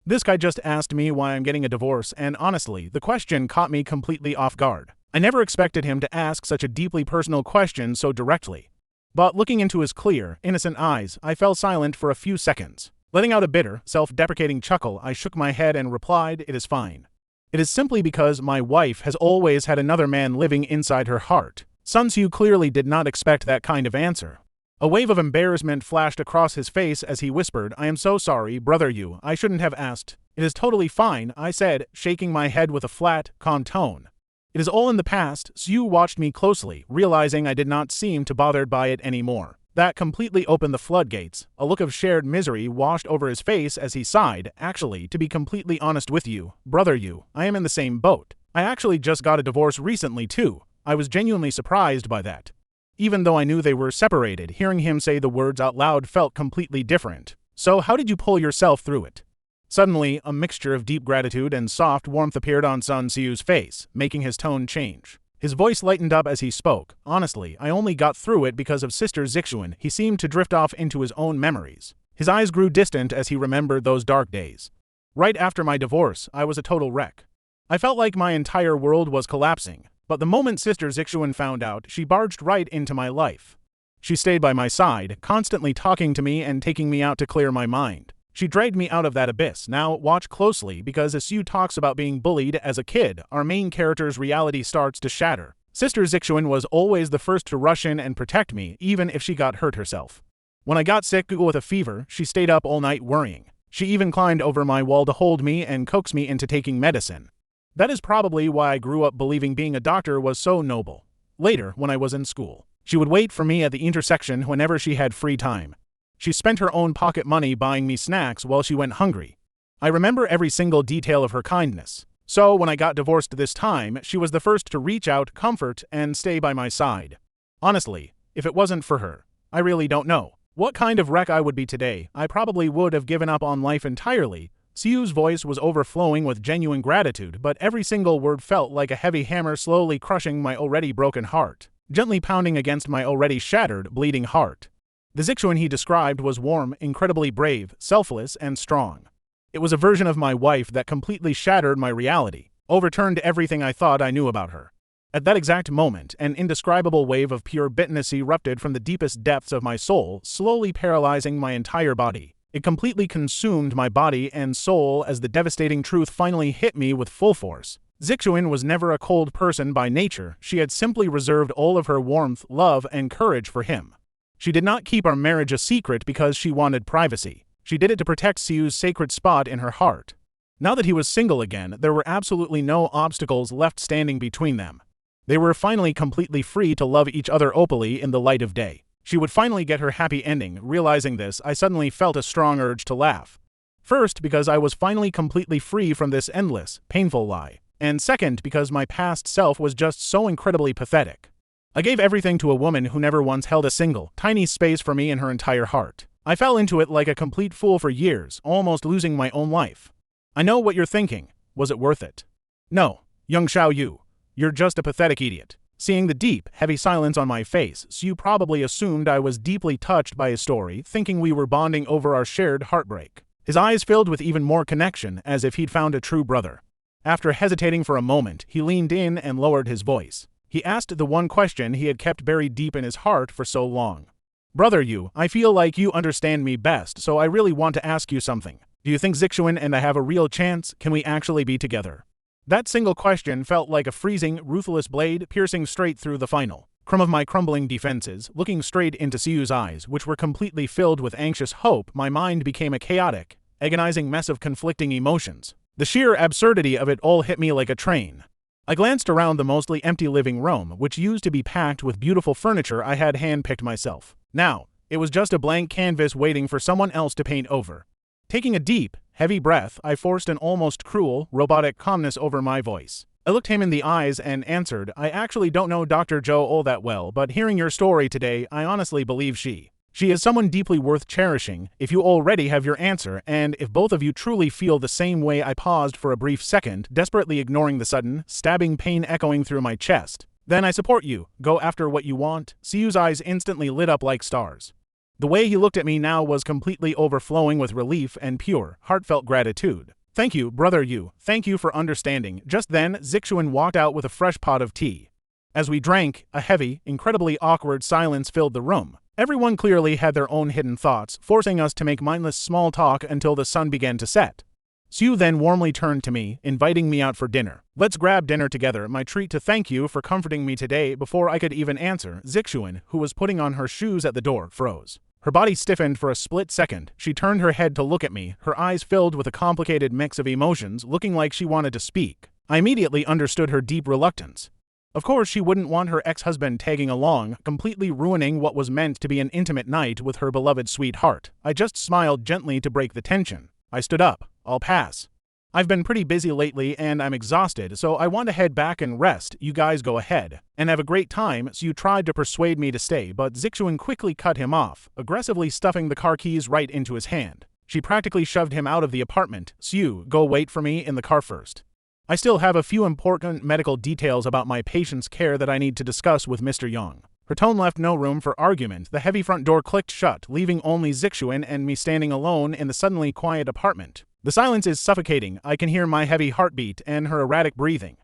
This guy just asked me why I'm getting a divorce, and honestly, the question caught me completely off guard. I never expected him to ask such a deeply personal question so directly. But looking into his clear, innocent eyes, I fell silent for a few seconds. Letting out a bitter, self-deprecating chuckle, I shook my head and replied, "It is fine. It is simply because my wife has always had another man living inside her heart." Sun Tzu clearly did not expect that kind of answer. A wave of embarrassment flashed across his face as he whispered, "I am so sorry, brother Yu. I shouldn't have asked." "It is totally fine," I said, shaking my head with a flat, calm tone. "It is all in the past." Sue watched me closely, realizing I did not seem too bothered by it anymore. That completely opened the floodgates. A look of shared misery washed over his face as he sighed. "Actually, to be completely honest with you, brother Yu, I am in the same boat. I actually just got a divorce recently too." I was genuinely surprised by that. Even though I knew they were separated, hearing him say the words out loud felt completely different. "So how did you pull yourself through it?" Suddenly, a mixture of deep gratitude and soft warmth appeared on Sun Siu's face, making his tone change. His voice lightened up as he spoke. "Honestly, I only got through it because of Sister Zixuan." He seemed to drift off into his own memories. His eyes grew distant as he remembered those dark days. "Right after my divorce, I was a total wreck. I felt like my entire world was collapsing. But the moment Sister Zixuan found out, she barged right into my life. She stayed by my side, constantly talking to me and taking me out to clear my mind. She dragged me out of that abyss. Now, watch closely, because as Sue talks about being bullied as a kid, our main character's reality starts to shatter. Sister Zixuan was always the first to rush in and protect me, even if she got hurt herself. When I got sick with a fever, she stayed up all night worrying. She even climbed over my wall to hold me and coax me into taking medicine. That is probably why I grew up believing being a doctor was so noble. Later, when I was in school, she would wait for me at the intersection whenever she had free time. She spent her own pocket money buying me snacks while she went hungry. I remember every single detail of her kindness. So when I got divorced this time, she was the first to reach out, comfort, and stay by my side. Honestly, if it wasn't for her, I really don't know what kind of wreck I would be today. I probably would have given up on life entirely. Siu's voice was overflowing with genuine gratitude, but every single word felt like a heavy hammer slowly crushing my already broken heart, gently pounding against my already shattered, bleeding heart. The Zixuan he described was warm, incredibly brave, selfless, and strong. It was a version of my wife that completely shattered my reality, overturned everything I thought I knew about her. At that exact moment, an indescribable wave of pure bitterness erupted from the deepest depths of my soul, slowly paralyzing my entire body. It completely consumed my body and soul as the devastating truth finally hit me with full force. Zixuan was never a cold person by nature. She had simply reserved all of her warmth, love, and courage for him. She did not keep our marriage a secret because she wanted privacy. She did it to protect Siu's sacred spot in her heart. Now that he was single again, there were absolutely no obstacles left standing between them. They were finally completely free to love each other openly in the light of day. She would finally get her happy ending. Realizing this, I suddenly felt a strong urge to laugh. First, because I was finally completely free from this endless, painful lie. And second, because my past self was just so incredibly pathetic. I gave everything to a woman who never once held a single, tiny space for me in her entire heart. I fell into it like a complete fool for years, almost losing my own life. I know what you're thinking. Was it worth it? No, young Xiao Yu. You're just a pathetic idiot. Seeing the deep, heavy silence on my face, Sue probably assumed I was deeply touched by his story, thinking we were bonding over our shared heartbreak. His eyes filled with even more connection, as if he'd found a true brother. After hesitating for a moment, he leaned in and lowered his voice. He asked the one question he had kept buried deep in his heart for so long. "Brother Yu, I feel like you understand me best, so I really want to ask you something. Do you think Zixuan and I have a real chance? Can we actually be together?" That single question felt like a freezing, ruthless blade piercing straight through the final crumb of my crumbling defenses. Looking straight into Siu's eyes, which were completely filled with anxious hope, my mind became a chaotic, agonizing mess of conflicting emotions. The sheer absurdity of it all hit me like a train. I glanced around the mostly empty living room, which used to be packed with beautiful furniture I had hand-picked myself. Now, it was just a blank canvas waiting for someone else to paint over. Taking a deep, heavy breath, I forced an almost cruel, robotic calmness over my voice. I looked him in the eyes and answered, "I actually don't know Dr. Zhou all that well, but hearing your story today, I honestly believe she is someone deeply worth cherishing. If you already have your answer, and if both of you truly feel the same way." I paused for a brief second, desperately ignoring the sudden, stabbing pain echoing through my chest. "Then I support you. Go after what you want." Siu's eyes instantly lit up like stars. The way he looked at me now was completely overflowing with relief and pure, heartfelt gratitude. "Thank you, brother Yu. Thank you for understanding." Just then, Zixuan walked out with a fresh pot of tea. As we drank, a heavy, incredibly awkward silence filled the room. Everyone clearly had their own hidden thoughts, forcing us to make mindless small talk until the sun began to set. Sue then warmly turned to me, inviting me out for dinner. Let's grab dinner together, my treat to thank you for comforting me today. Before I could even answer, Zixuan, who was putting on her shoes at the door, froze. Her body stiffened for a split second. She turned her head to look at me, her eyes filled with a complicated mix of emotions, looking like she wanted to speak. I immediately understood her deep reluctance. Of course, she wouldn't want her ex-husband tagging along, completely ruining what was meant to be an intimate night with her beloved sweetheart. I just smiled gently to break the tension. I stood up. I'll pass. I've been pretty busy lately and I'm exhausted, so I want to head back and rest. You guys go ahead and have a great time. Sue tried to persuade me to stay, but Zixuan quickly cut him off, aggressively stuffing the car keys right into his hand. She practically shoved him out of the apartment. Sue, go wait for me in the car first. I still have a few important medical details about my patient's care that I need to discuss with Mr. Young. Her tone left no room for argument. The heavy front door clicked shut, leaving only Zixuan and me standing alone in the suddenly quiet apartment. The silence is suffocating. I can hear my heavy heartbeat and her erratic breathing.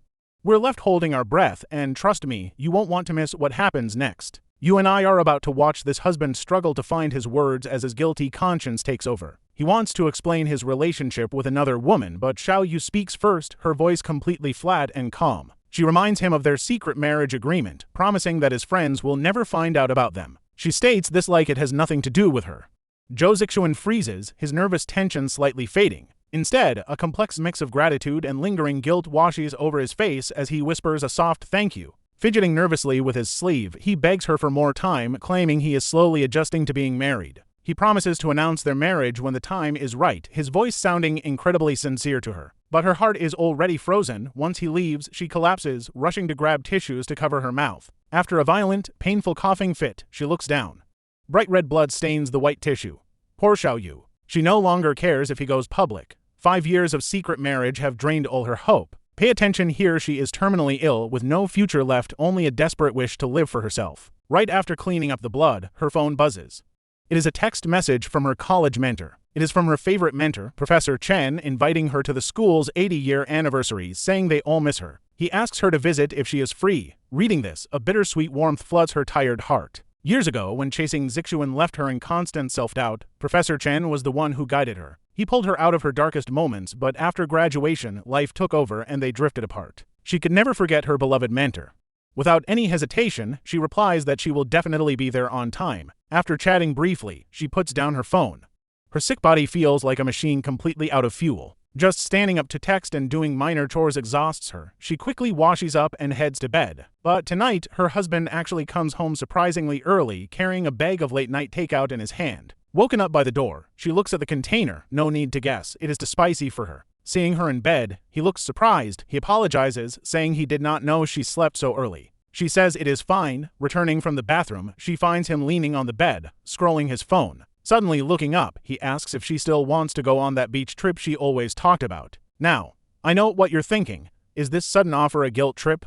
We're left holding our breath, and trust me, you won't want to miss what happens next. You and I are about to watch this husband struggle to find his words as his guilty conscience takes over. He wants to explain his relationship with another woman, but Xiao Yu speaks first, her voice completely flat and calm. She reminds him of their secret marriage agreement, promising that his friends will never find out about them. She states this like it has nothing to do with her. Zhou Zixuan freezes, his nervous tension slightly fading. Instead, a complex mix of gratitude and lingering guilt washes over his face as he whispers a soft thank you. Fidgeting nervously with his sleeve, he begs her for more time, claiming he is slowly adjusting to being married. He promises to announce their marriage when the time is right, his voice sounding incredibly sincere to her. But her heart is already frozen. Once he leaves, she collapses, rushing to grab tissues to cover her mouth. After a violent, painful coughing fit, she looks down. Bright red blood stains the white tissue. Poor Xiao Yu. She no longer cares if he goes public. 5 years of secret marriage have drained all her hope. Pay attention here, she is terminally ill, with no future left, only a desperate wish to live for herself. Right after cleaning up the blood, her phone buzzes. It is a text message from her college mentor. It is from her favorite mentor, Professor Chen, inviting her to the school's 80-year anniversary, saying they all miss her. He asks her to visit if she is free. Reading this, a bittersweet warmth floods her tired heart. Years ago, when chasing Zixuan left her in constant self-doubt, Professor Chen was the one who guided her. He pulled her out of her darkest moments, but after graduation, life took over and they drifted apart. She could never forget her beloved mentor. Without any hesitation, she replies that she will definitely be there on time. After chatting briefly, she puts down her phone. Her sick body feels like a machine completely out of fuel. Just standing up to text and doing minor chores exhausts her. She quickly washes up and heads to bed. But tonight, her husband actually comes home surprisingly early, carrying a bag of late-night takeout in his hand. Woken up by the door, she looks at the container. No need to guess, it is too spicy for her. Seeing her in bed, he looks surprised. He apologizes, saying he did not know she slept so early. She says it is fine. Returning from the bathroom, she finds him leaning on the bed, scrolling his phone. Suddenly looking up, he asks if she still wants to go on that beach trip she always talked about. Now, I know what you're thinking. Is this sudden offer a guilt trip?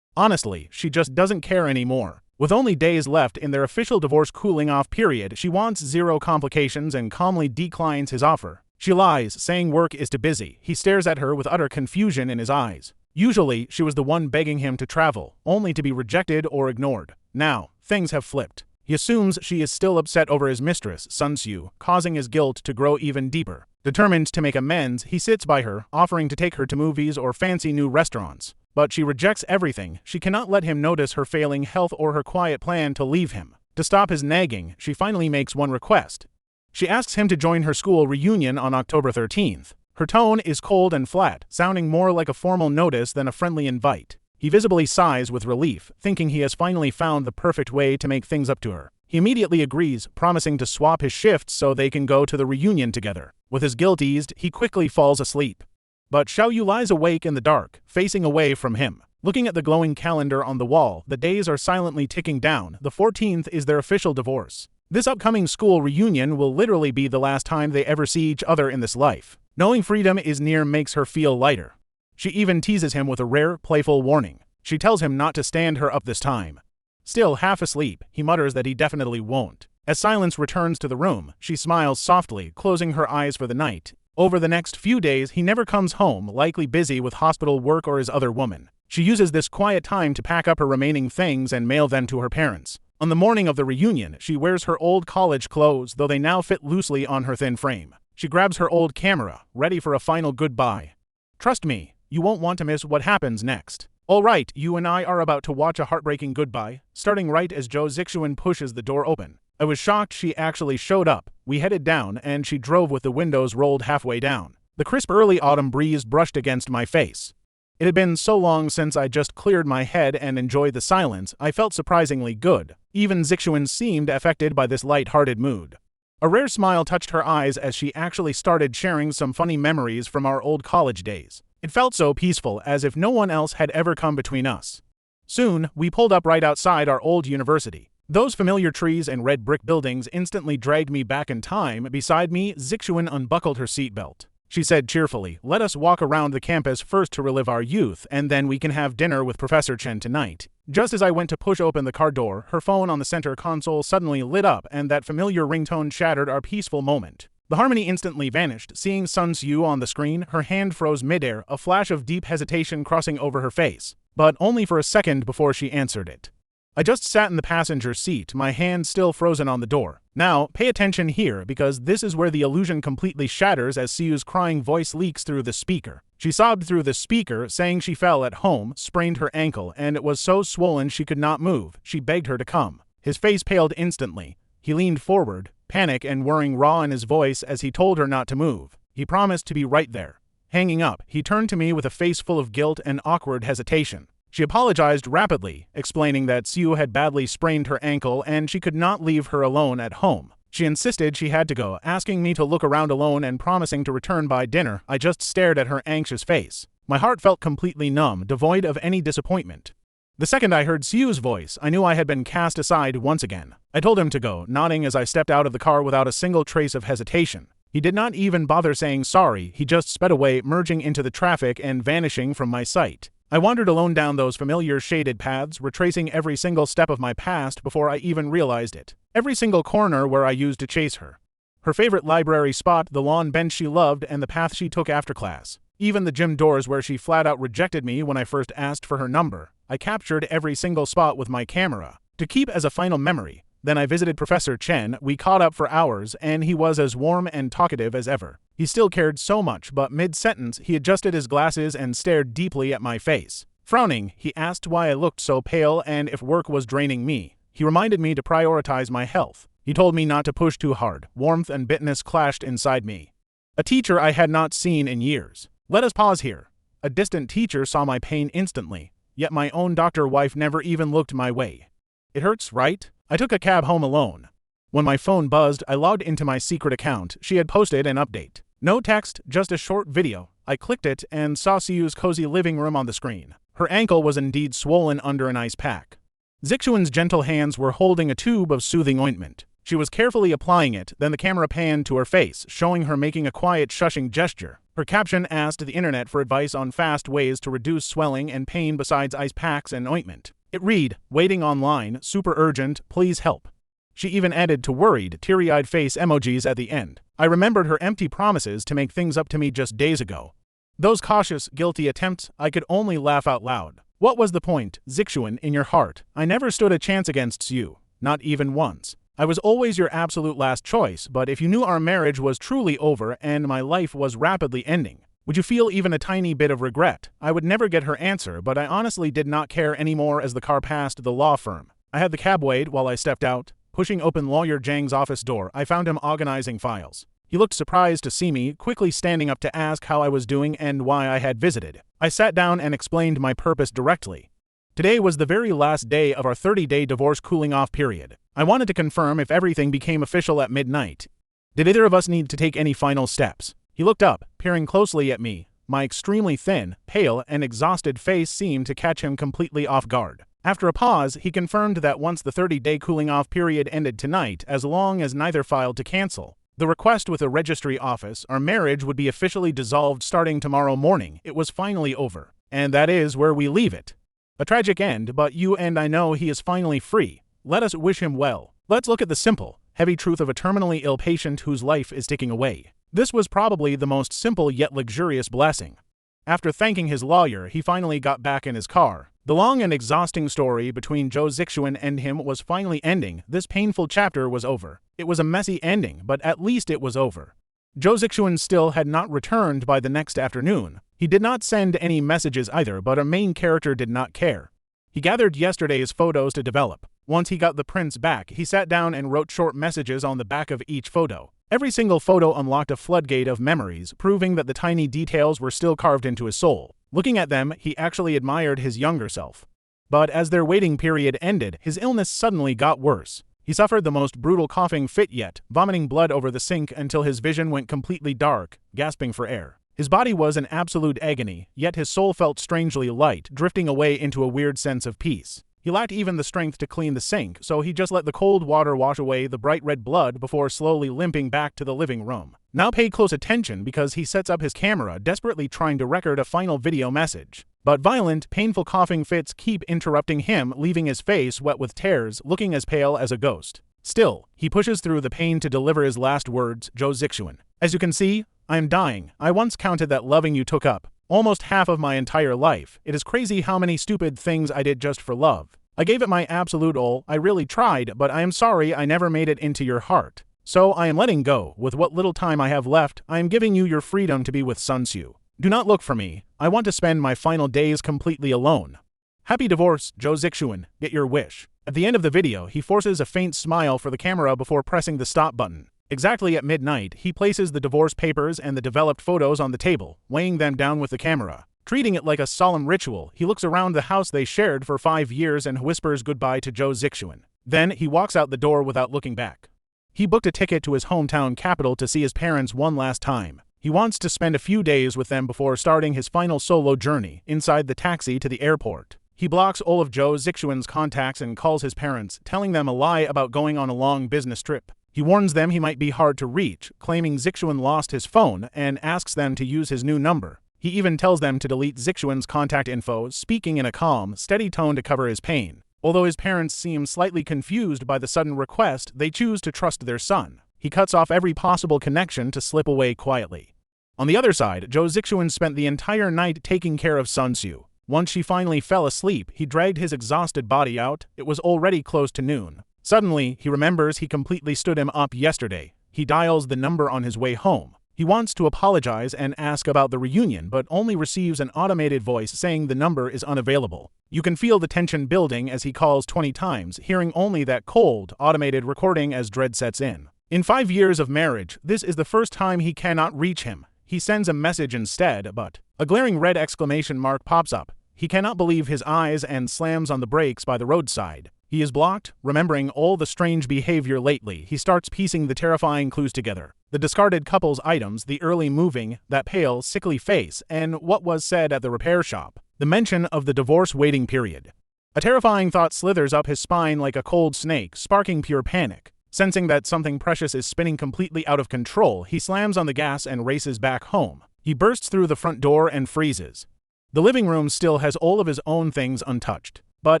Honestly, she just doesn't care anymore. With only days left in their official divorce cooling-off period, she wants zero complications and calmly declines his offer. She lies, saying work is too busy. He stares at her with utter confusion in his eyes. Usually, she was the one begging him to travel, only to be rejected or ignored. Now, things have flipped. He assumes she is still upset over his mistress, Sun Xiu, causing his guilt to grow even deeper. Determined to make amends, he sits by her, offering to take her to movies or fancy new restaurants. But she rejects everything. She cannot let him notice her failing health or her quiet plan to leave him. To stop his nagging, she finally makes one request. She asks him to join her school reunion on October 13th. Her tone is cold and flat, sounding more like a formal notice than a friendly invite. He visibly sighs with relief, thinking he has finally found the perfect way to make things up to her. He immediately agrees, promising to swap his shifts so they can go to the reunion together. With his guilt eased, he quickly falls asleep. But Xiao Yu lies awake in the dark, facing away from him. Looking at the glowing calendar on the wall, the days are silently ticking down. The 14th is their official divorce. This upcoming school reunion will literally be the last time they ever see each other in this life. Knowing freedom is near makes her feel lighter. She even teases him with a rare, playful warning. She tells him not to stand her up this time. Still half asleep, he mutters that he definitely won't. As silence returns to the room, she smiles softly, closing her eyes for the night. Over the next few days, he never comes home, likely busy with hospital work or his other woman. She uses this quiet time to pack up her remaining things and mail them to her parents. On the morning of the reunion, she wears her old college clothes, though they now fit loosely on her thin frame. She grabs her old camera, ready for a final goodbye. Trust me, you won't want to miss what happens next. Alright, you and I are about to watch a heartbreaking goodbye, starting right as Jo Zixuan pushes the door open. I was shocked she actually showed up. We headed down, and she drove with the windows rolled halfway down. The crisp early autumn breeze brushed against my face. It had been so long since I just cleared my head and enjoyed the silence, I felt surprisingly good. Even Zixuan seemed affected by this light-hearted mood. A rare smile touched her eyes as she actually started sharing some funny memories from our old college days. It felt so peaceful, as if no one else had ever come between us. Soon, we pulled up right outside our old university. Those familiar trees and red brick buildings instantly dragged me back in time. Beside me, Zixuan unbuckled her seatbelt. She said cheerfully, "Let us walk around the campus first to relive our youth, and then we can have dinner with Professor Chen tonight." Just as I went to push open the car door, her phone on the center console suddenly lit up, and that familiar ringtone shattered our peaceful moment. The harmony instantly vanished. Seeing Sun Tzu on the screen, her hand froze midair, a flash of deep hesitation crossing over her face. But only for a second before she answered it. I just sat in the passenger seat, my hand still frozen on the door. Now, pay attention here, because this is where the illusion completely shatters as Siu's crying voice leaks through the speaker. She sobbed through the speaker, saying she fell at home, sprained her ankle, and it was so swollen she could not move. She begged her to come. His face paled instantly. He leaned forward, panic and worrying raw in his voice as he told her not to move. He promised to be right there. Hanging up, he turned to me with a face full of guilt and awkward hesitation. She apologized rapidly, explaining that Siu had badly sprained her ankle and she could not leave her alone at home. She insisted she had to go, asking me to look around alone and promising to return by dinner. I just stared at her anxious face. My heart felt completely numb, devoid of any disappointment. The second I heard Siu's voice, I knew I had been cast aside once again. I told him to go, nodding as I stepped out of the car without a single trace of hesitation. He did not even bother saying sorry, he just sped away, merging into the traffic and vanishing from my sight. I wandered alone down those familiar shaded paths, retracing every single step of my past before I even realized it. Every single corner where I used to chase her. Her favorite library spot, the lawn bench she loved, and the path she took after class. Even the gym doors where she flat out rejected me when I first asked for her number. I captured every single spot with my camera, to keep as a final memory. Then I visited Professor Chen, we caught up for hours, and he was as warm and talkative as ever. He still cared so much, but mid-sentence he adjusted his glasses and stared deeply at my face. Frowning, he asked why I looked so pale and if work was draining me. He reminded me to prioritize my health. He told me not to push too hard. Warmth and bitterness clashed inside me. A teacher I had not seen in years. Let us pause here. A distant teacher saw my pain instantly, yet my own doctor wife never even looked my way. It hurts, right? I took a cab home alone. When my phone buzzed, I logged into my secret account. She had posted an update. No text, just a short video. I clicked it and saw Siu's cozy living room on the screen. Her ankle was indeed swollen under an ice pack. Zixuan's gentle hands were holding a tube of soothing ointment. She was carefully applying it, then the camera panned to her face, showing her making a quiet shushing gesture. Her caption asked the internet for advice on fast ways to reduce swelling and pain besides ice packs and ointment. It read, "Waiting online, super urgent, please help." She even added to worried, teary-eyed face emojis at the end. I remembered her empty promises to make things up to me just days ago. Those cautious, guilty attempts, I could only laugh out loud. What was the point, Zixuan, in your heart? I never stood a chance against you, not even once. I was always your absolute last choice, but if you knew our marriage was truly over and my life was rapidly ending, would you feel even a tiny bit of regret? I would never get her answer, but I honestly did not care anymore as the car passed the law firm. I had the cab wait while I stepped out. Pushing open Lawyer Zhang's office door, I found him organizing files. He looked surprised to see me, quickly standing up to ask how I was doing and why I had visited. I sat down and explained my purpose directly. Today was the very last day of our 30-day divorce cooling-off period. I wanted to confirm if everything became official at midnight. Did either of us need to take any final steps? He looked up, peering closely at me. My extremely thin, pale, and exhausted face seemed to catch him completely off guard. After a pause, he confirmed that once the 30-day cooling-off period ended tonight, as long as neither filed to cancel the request with the registry office, our marriage would be officially dissolved starting tomorrow morning. It was finally over. And that is where we leave it. A tragic end, but you and I know he is finally free. Let us wish him well. Let's look at the simple, heavy truth of a terminally ill patient whose life is ticking away. This was probably the most simple yet luxurious blessing. After thanking his lawyer, he finally got back in his car. The long and exhausting story between Jo Zixuan and him was finally ending. This painful chapter was over. It was a messy ending, but at least it was over. Jo Zixuan still had not returned by the next afternoon. He did not send any messages either, but our main character did not care. He gathered yesterday's photos to develop. Once he got the prints back, he sat down and wrote short messages on the back of each photo. Every single photo unlocked a floodgate of memories, proving that the tiny details were still carved into his soul. Looking at them, he actually admired his younger self. But as their waiting period ended, his illness suddenly got worse. He suffered the most brutal coughing fit yet, vomiting blood over the sink until his vision went completely dark, gasping for air. His body was in absolute agony, yet his soul felt strangely light, drifting away into a weird sense of peace. He lacked even the strength to clean the sink, so he just let the cold water wash away the bright red blood before slowly limping back to the living room. Now pay close attention because he sets up his camera, desperately trying to record a final video message. But violent, painful coughing fits keep interrupting him, leaving his face wet with tears, looking as pale as a ghost. Still, he pushes through the pain to deliver his last words, Jo Zixuan. As you can see, I am dying. I once counted that loving you took up almost half of my entire life. It is crazy how many stupid things I did just for love. I gave it my absolute all, I really tried, but I am sorry I never made it into your heart. So I am letting go. With what little time I have left, I am giving you your freedom to be with Sunsu. Do not look for me. I want to spend my final days completely alone. Happy divorce, Jo Zixuan. Get your wish. At the end of the video, he forces a faint smile for the camera before pressing the stop button. Exactly at midnight, he places the divorce papers and the developed photos on the table, weighing them down with the camera. Treating it like a solemn ritual, he looks around the house they shared for 5 years and whispers goodbye to Jo Zixuan. Then, he walks out the door without looking back. He booked a ticket to his hometown capital to see his parents one last time. He wants to spend a few days with them before starting his final solo journey inside the taxi to the airport. He blocks all of Jo Zixuan's contacts and calls his parents, telling them a lie about going on a long business trip. He warns them he might be hard to reach, claiming Zixuan lost his phone, and asks them to use his new number. He even tells them to delete Zixuan's contact info, speaking in a calm, steady tone to cover his pain. Although his parents seem slightly confused by the sudden request, they choose to trust their son. He cuts off every possible connection to slip away quietly. On the other side, Jo Zixuan spent the entire night taking care of Sunsu. Once she finally fell asleep, he dragged his exhausted body out. It was already close to noon. Suddenly, he remembers he completely stood him up yesterday. He dials the number on his way home. He wants to apologize and ask about the reunion, but only receives an automated voice saying the number is unavailable. You can feel the tension building as he calls 20 times, hearing only that cold, automated recording as dread sets in. In 5 years of marriage, this is the first time he cannot reach him. He sends a message instead, but a glaring red exclamation mark pops up. He cannot believe his eyes and slams on the brakes by the roadside. He is blocked, remembering all the strange behavior lately. He starts piecing the terrifying clues together. The discarded couple's items, the early moving, that pale, sickly face, and what was said at the repair shop. The mention of the divorce waiting period. A terrifying thought slithers up his spine like a cold snake, sparking pure panic. Sensing that something precious is spinning completely out of control, he slams on the gas and races back home. He bursts through the front door and freezes. The living room still has all of his own things untouched. But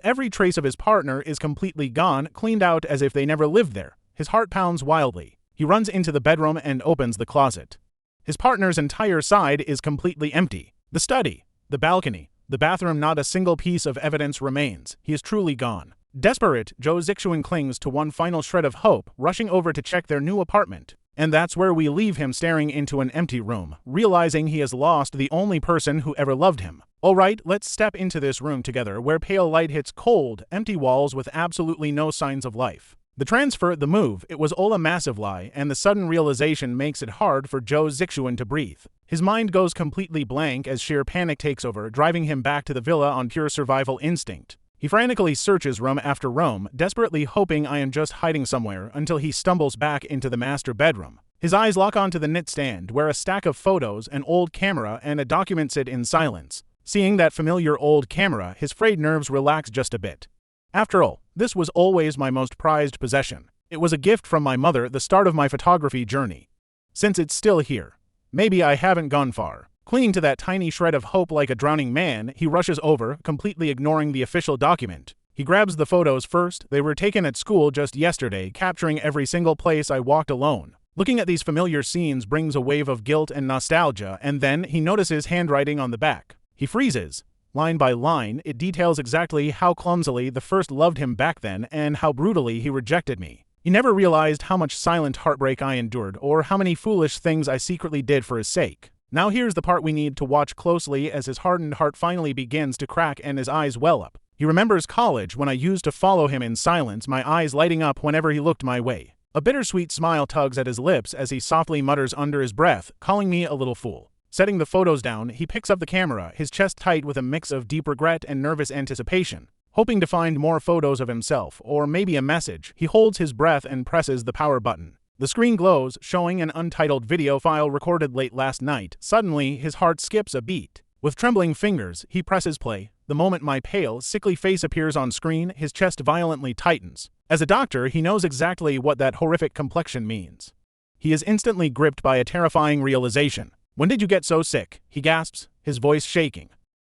every trace of his partner is completely gone, cleaned out as if they never lived there. His heart pounds wildly. He runs into the bedroom and opens the closet. His partner's entire side is completely empty. The study, the balcony, the bathroom, not a single piece of evidence remains. He is truly gone. Desperate, Jo Zixuan clings to one final shred of hope, rushing over to check their new apartment. And that's where we leave him staring into an empty room, realizing he has lost the only person who ever loved him. Alright, let's step into this room together where pale light hits cold, empty walls with absolutely no signs of life. The transfer, the move, it was all a massive lie, and the sudden realization makes it hard for Jo Zixuan to breathe. His mind goes completely blank as sheer panic takes over, driving him back to the villa on pure survival instinct. He frantically searches room after room, desperately hoping I am just hiding somewhere, until he stumbles back into the master bedroom. His eyes lock onto the nightstand, where a stack of photos, an old camera, and a document sit in silence. Seeing that familiar old camera, his frayed nerves relax just a bit. After all, this was always my most prized possession. It was a gift from my mother, the start of my photography journey. Since it's still here, maybe I haven't gone far. Clinging to that tiny shred of hope like a drowning man, he rushes over, completely ignoring the official document. He grabs the photos first. They were taken at school just yesterday, capturing every single place I walked alone. Looking at these familiar scenes brings a wave of guilt and nostalgia, and then he notices handwriting on the back. He freezes. Line by line, it details exactly how clumsily the first loved him back then and how brutally he rejected me. He never realized how much silent heartbreak I endured or how many foolish things I secretly did for his sake. Now here's the part we need to watch closely as his hardened heart finally begins to crack and his eyes well up. He remembers college when I used to follow him in silence, my eyes lighting up whenever he looked my way. A bittersweet smile tugs at his lips as he softly mutters under his breath, calling me a little fool. Setting the photos down, he picks up the camera, his chest tight with a mix of deep regret and nervous anticipation. Hoping to find more photos of himself, or maybe a message, he holds his breath and presses the power button. The screen glows, showing an untitled video file recorded late last night. Suddenly, his heart skips a beat. With trembling fingers, he presses play. The moment my pale, sickly face appears on screen, his chest violently tightens. As a doctor, he knows exactly what that horrific complexion means. He is instantly gripped by a terrifying realization. "When did you get so sick?" he gasps, his voice shaking.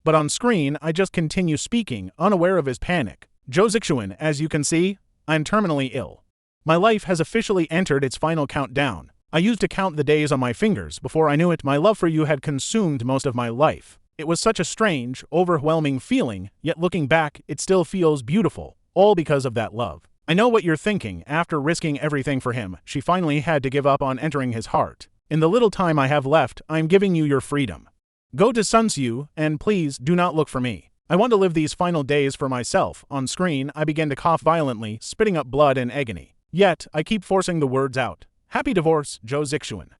But on screen, I just continue speaking, unaware of his panic. "Joe Zixuan, as you can see, I'm terminally ill. My life has officially entered its final countdown. I used to count the days on my fingers. Before I knew it, my love for you had consumed most of my life. It was such a strange, overwhelming feeling, yet looking back, it still feels beautiful, all because of that love. I know what you're thinking. After risking everything for him, she finally had to give up on entering his heart. In the little time I have left, I'm giving you your freedom. Go to Sunsu, and please do not look for me. I want to live these final days for myself." On screen, I begin to cough violently, spitting up blood in agony. Yet, I keep forcing the words out. "Happy divorce, Joe Zixuan.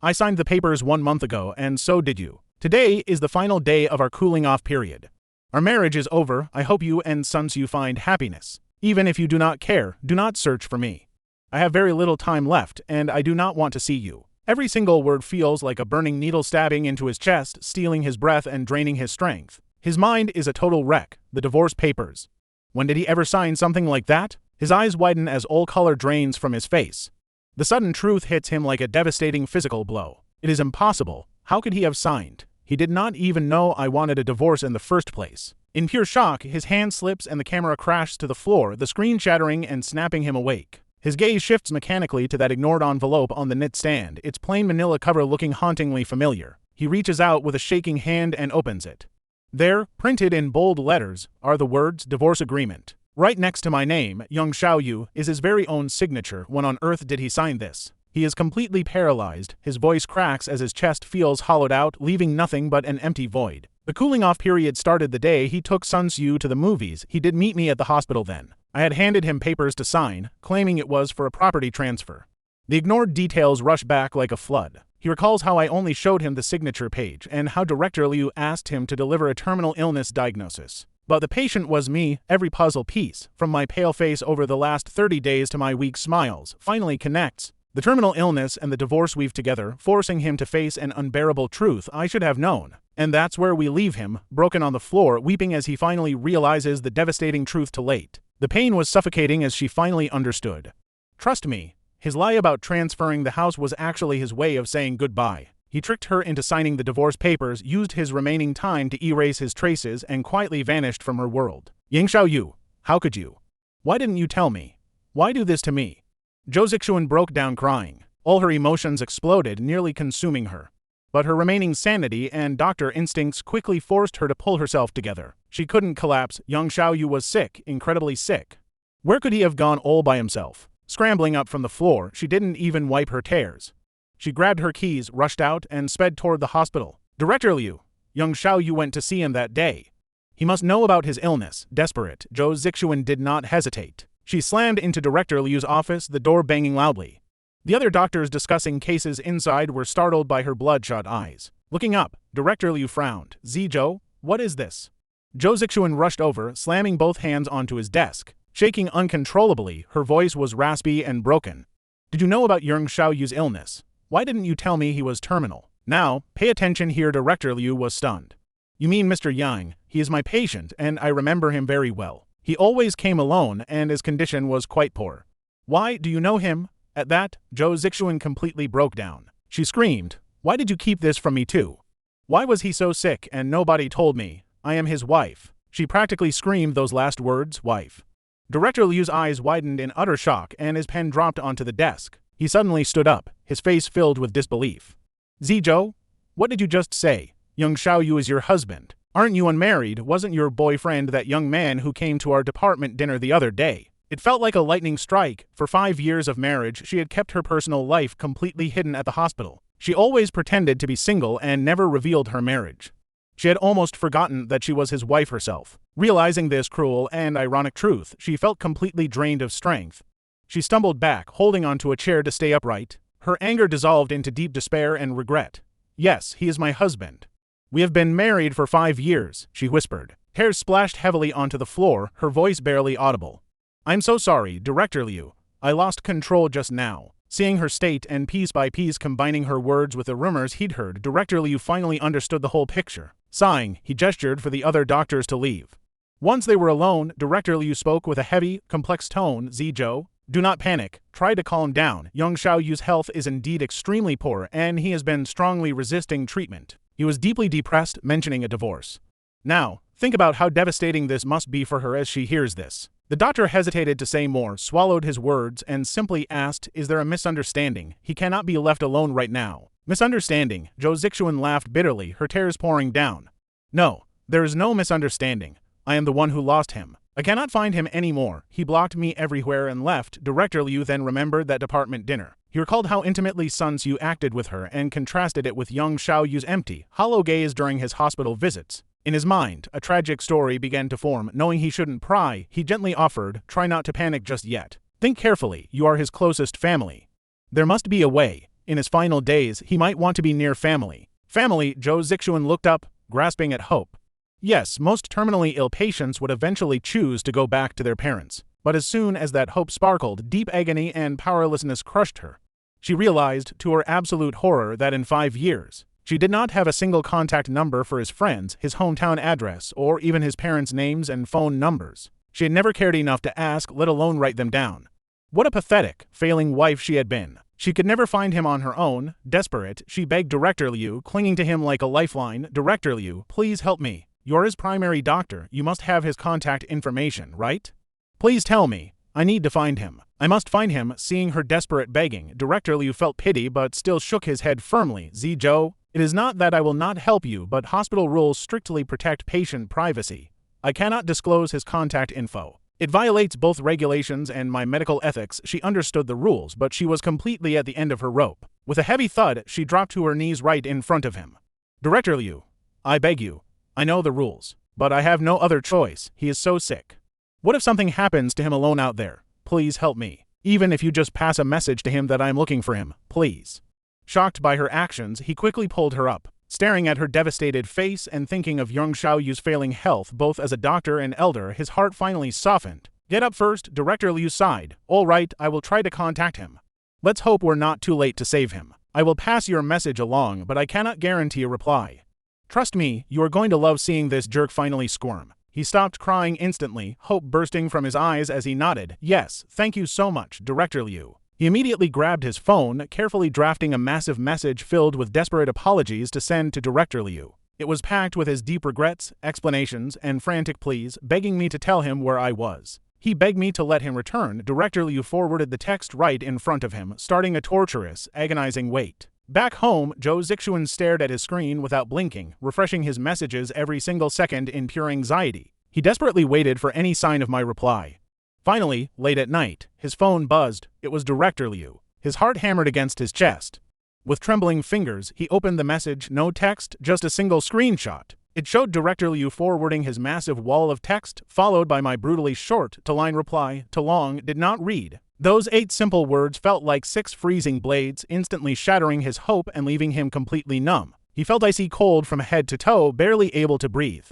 I signed the papers 1 month ago, and so did you. Today is the final day of our cooling-off period. Our marriage is over. I hope you and Sunsu find happiness. Even if you do not care, do not search for me. I have very little time left, and I do not want to see you." Every single word feels like a burning needle stabbing into his chest, stealing his breath and draining his strength. His mind is a total wreck. The divorce papers. When did he ever sign something like that? His eyes widen as all color drains from his face. The sudden truth hits him like a devastating physical blow. It is impossible. How could he have signed? He did not even know I wanted a divorce in the first place. In pure shock, his hand slips and the camera crashes to the floor, the screen shattering and snapping him awake. His gaze shifts mechanically to that ignored envelope on the knit stand, its plain manila cover looking hauntingly familiar. He reaches out with a shaking hand and opens it. There, printed in bold letters, are the words "Divorce Agreement." Right next to my name, Young Xiaoyu, is his very own signature. When on earth did he sign this? He is completely paralyzed. His voice cracks as his chest feels hollowed out, leaving nothing but an empty void. The cooling-off period started the day he took Sunsu to the movies. He did meet me at the hospital then. I had handed him papers to sign, claiming it was for a property transfer. The ignored details rush back like a flood. He recalls how I only showed him the signature page and how Director Liu asked him to deliver a terminal illness diagnosis. But the patient was me. Every puzzle piece, from my pale face over the last 30 days to my weak smiles, finally connects. The terminal illness and the divorce weave together, forcing him to face an unbearable truth I should have known. And that's where we leave him, broken on the floor, weeping as he finally realizes the devastating truth too late. The pain was suffocating as she finally understood. Trust me, his lie about transferring the house was actually his way of saying goodbye. He tricked her into signing the divorce papers, used his remaining time to erase his traces, and quietly vanished from her world. Yang Xiaoyu, how could you? Why didn't you tell me? Why do this to me? Joe Zixuan broke down crying. All her emotions exploded, nearly consuming her. But her remaining sanity and doctor instincts quickly forced her to pull herself together. She couldn't collapse. Young Xiaoyu was sick, incredibly sick. Where could he have gone all by himself? Scrambling up from the floor, she didn't even wipe her tears. She grabbed her keys, rushed out, and sped toward the hospital. Director Liu, Young Xiaoyu went to see him that day. He must know about his illness. Desperate, Joe Zixuan did not hesitate. She slammed into Director Liu's office, the door banging loudly. The other doctors discussing cases inside were startled by her bloodshot eyes. Looking up, Director Liu frowned. Zhou, what is this? Joe Zixuan rushed over, slamming both hands onto his desk. Shaking uncontrollably, her voice was raspy and broken. Did you know about Yang Xiaoyu's illness? Why didn't you tell me he was terminal? Now, pay attention here. Director Liu was stunned. You mean Mr. Yang? He is my patient, and I remember him very well. He always came alone, and his condition was quite poor. Why, do you know him? At that, Joe Zixuan completely broke down. She screamed, why did you keep this from me too? Why was he so sick and nobody told me? I am his wife. She practically screamed those last words, wife. Director Liu's eyes widened in utter shock and his pen dropped onto the desk. He suddenly stood up, his face filled with disbelief. Zhou, what did you just say? Young Xiaoyu is your husband. Aren't you unmarried? Wasn't your boyfriend that young man who came to our department dinner the other day? It felt like a lightning strike. For 5 years of marriage, she had kept her personal life completely hidden at the hospital. She always pretended to be single and never revealed her marriage. She had almost forgotten that she was his wife herself. Realizing this cruel and ironic truth, she felt completely drained of strength. She stumbled back, holding onto a chair to stay upright. Her anger dissolved into deep despair and regret. "Yes, he is my husband. We have been married for 5 years," she whispered. Hairs splashed heavily onto the floor, her voice barely audible. "I'm so sorry, Director Liu. I lost control just now." Seeing her state and piece by piece combining her words with the rumors he'd heard, Director Liu finally understood the whole picture. Sighing, he gestured for the other doctors to leave. Once they were alone, Director Liu spoke with a heavy, complex tone. "Zhou, do not panic. Try to calm down. Young Xiaoyu's health is indeed extremely poor, and he has been strongly resisting treatment. He was deeply depressed, mentioning a divorce. Now, think about how devastating this must be for her as she hears this." The doctor hesitated to say more, swallowed his words, and simply asked, "Is there a misunderstanding? He cannot be left alone right now." "Misunderstanding?" Zhou Zixuan laughed bitterly, her tears pouring down. "No, there is no misunderstanding. I am the one who lost him. I cannot find him anymore. He blocked me everywhere and left." Director Liu then remembered that department dinner. He recalled how intimately Sun Tzu acted with her and contrasted it with young Xiaoyu's empty, hollow gaze during his hospital visits. In his mind, a tragic story began to form. Knowing he shouldn't pry, he gently offered, "Try not to panic just yet. Think carefully, you are his closest family. There must be a way. In his final days, he might want to be near family." Family? Zhou Zixuan looked up, grasping at hope. Yes, most terminally ill patients would eventually choose to go back to their parents. But as soon as that hope sparkled, deep agony and powerlessness crushed her. She realized, to her absolute horror, that in 5 years, she did not have a single contact number for his friends, his hometown address, or even his parents' names and phone numbers. She had never cared enough to ask, let alone write them down. What a pathetic, failing wife she had been. She could never find him on her own. Desperate, she begged Director Liu, clinging to him like a lifeline. "Director Liu, please help me. You're his primary doctor. You must have his contact information, right? Please tell me. I need to find him. I must find him." Seeing her desperate begging, Director Liu felt pity but still shook his head firmly. "Zhou, it is not that I will not help you, but hospital rules strictly protect patient privacy. I cannot disclose his contact info. It violates both regulations and my medical ethics." She understood the rules, but she was completely at the end of her rope. With a heavy thud, she dropped to her knees right in front of him. "Director Liu, I beg you. I know the rules, but I have no other choice. He is so sick. What if something happens to him alone out there? Please help me. Even if you just pass a message to him that I am looking for him, please." Shocked by her actions, he quickly pulled her up. Staring at her devastated face and thinking of young Xiaoyu's failing health both as a doctor and elder, his heart finally softened. "Get up first," Director Liu sighed. "All right, I will try to contact him. Let's hope we're not too late to save him. I will pass your message along, but I cannot guarantee a reply. Trust me, you are going to love seeing this jerk finally squirm." He stopped crying instantly, hope bursting from his eyes as he nodded. "Yes, thank you so much, Director Liu." He immediately grabbed his phone, carefully drafting a massive message filled with desperate apologies to send to Director Liu. It was packed with his deep regrets, explanations, and frantic pleas, begging me to tell him where I was. He begged me to let him return. Director Liu forwarded the text right in front of him, starting a torturous, agonizing wait. Back home, Zhou Zixuan stared at his screen without blinking, refreshing his messages every single second in pure anxiety. He desperately waited for any sign of my reply. Finally, late at night, his phone buzzed. It was Director Liu. His heart hammered against his chest. With trembling fingers, he opened the message. No text, just a single screenshot. It showed Director Liu forwarding his massive wall of text, followed by my brutally short-to-line reply. "Too long, did not read." Those 8 simple words felt like 6 freezing blades, instantly shattering his hope and leaving him completely numb. He felt icy cold from head to toe, barely able to breathe.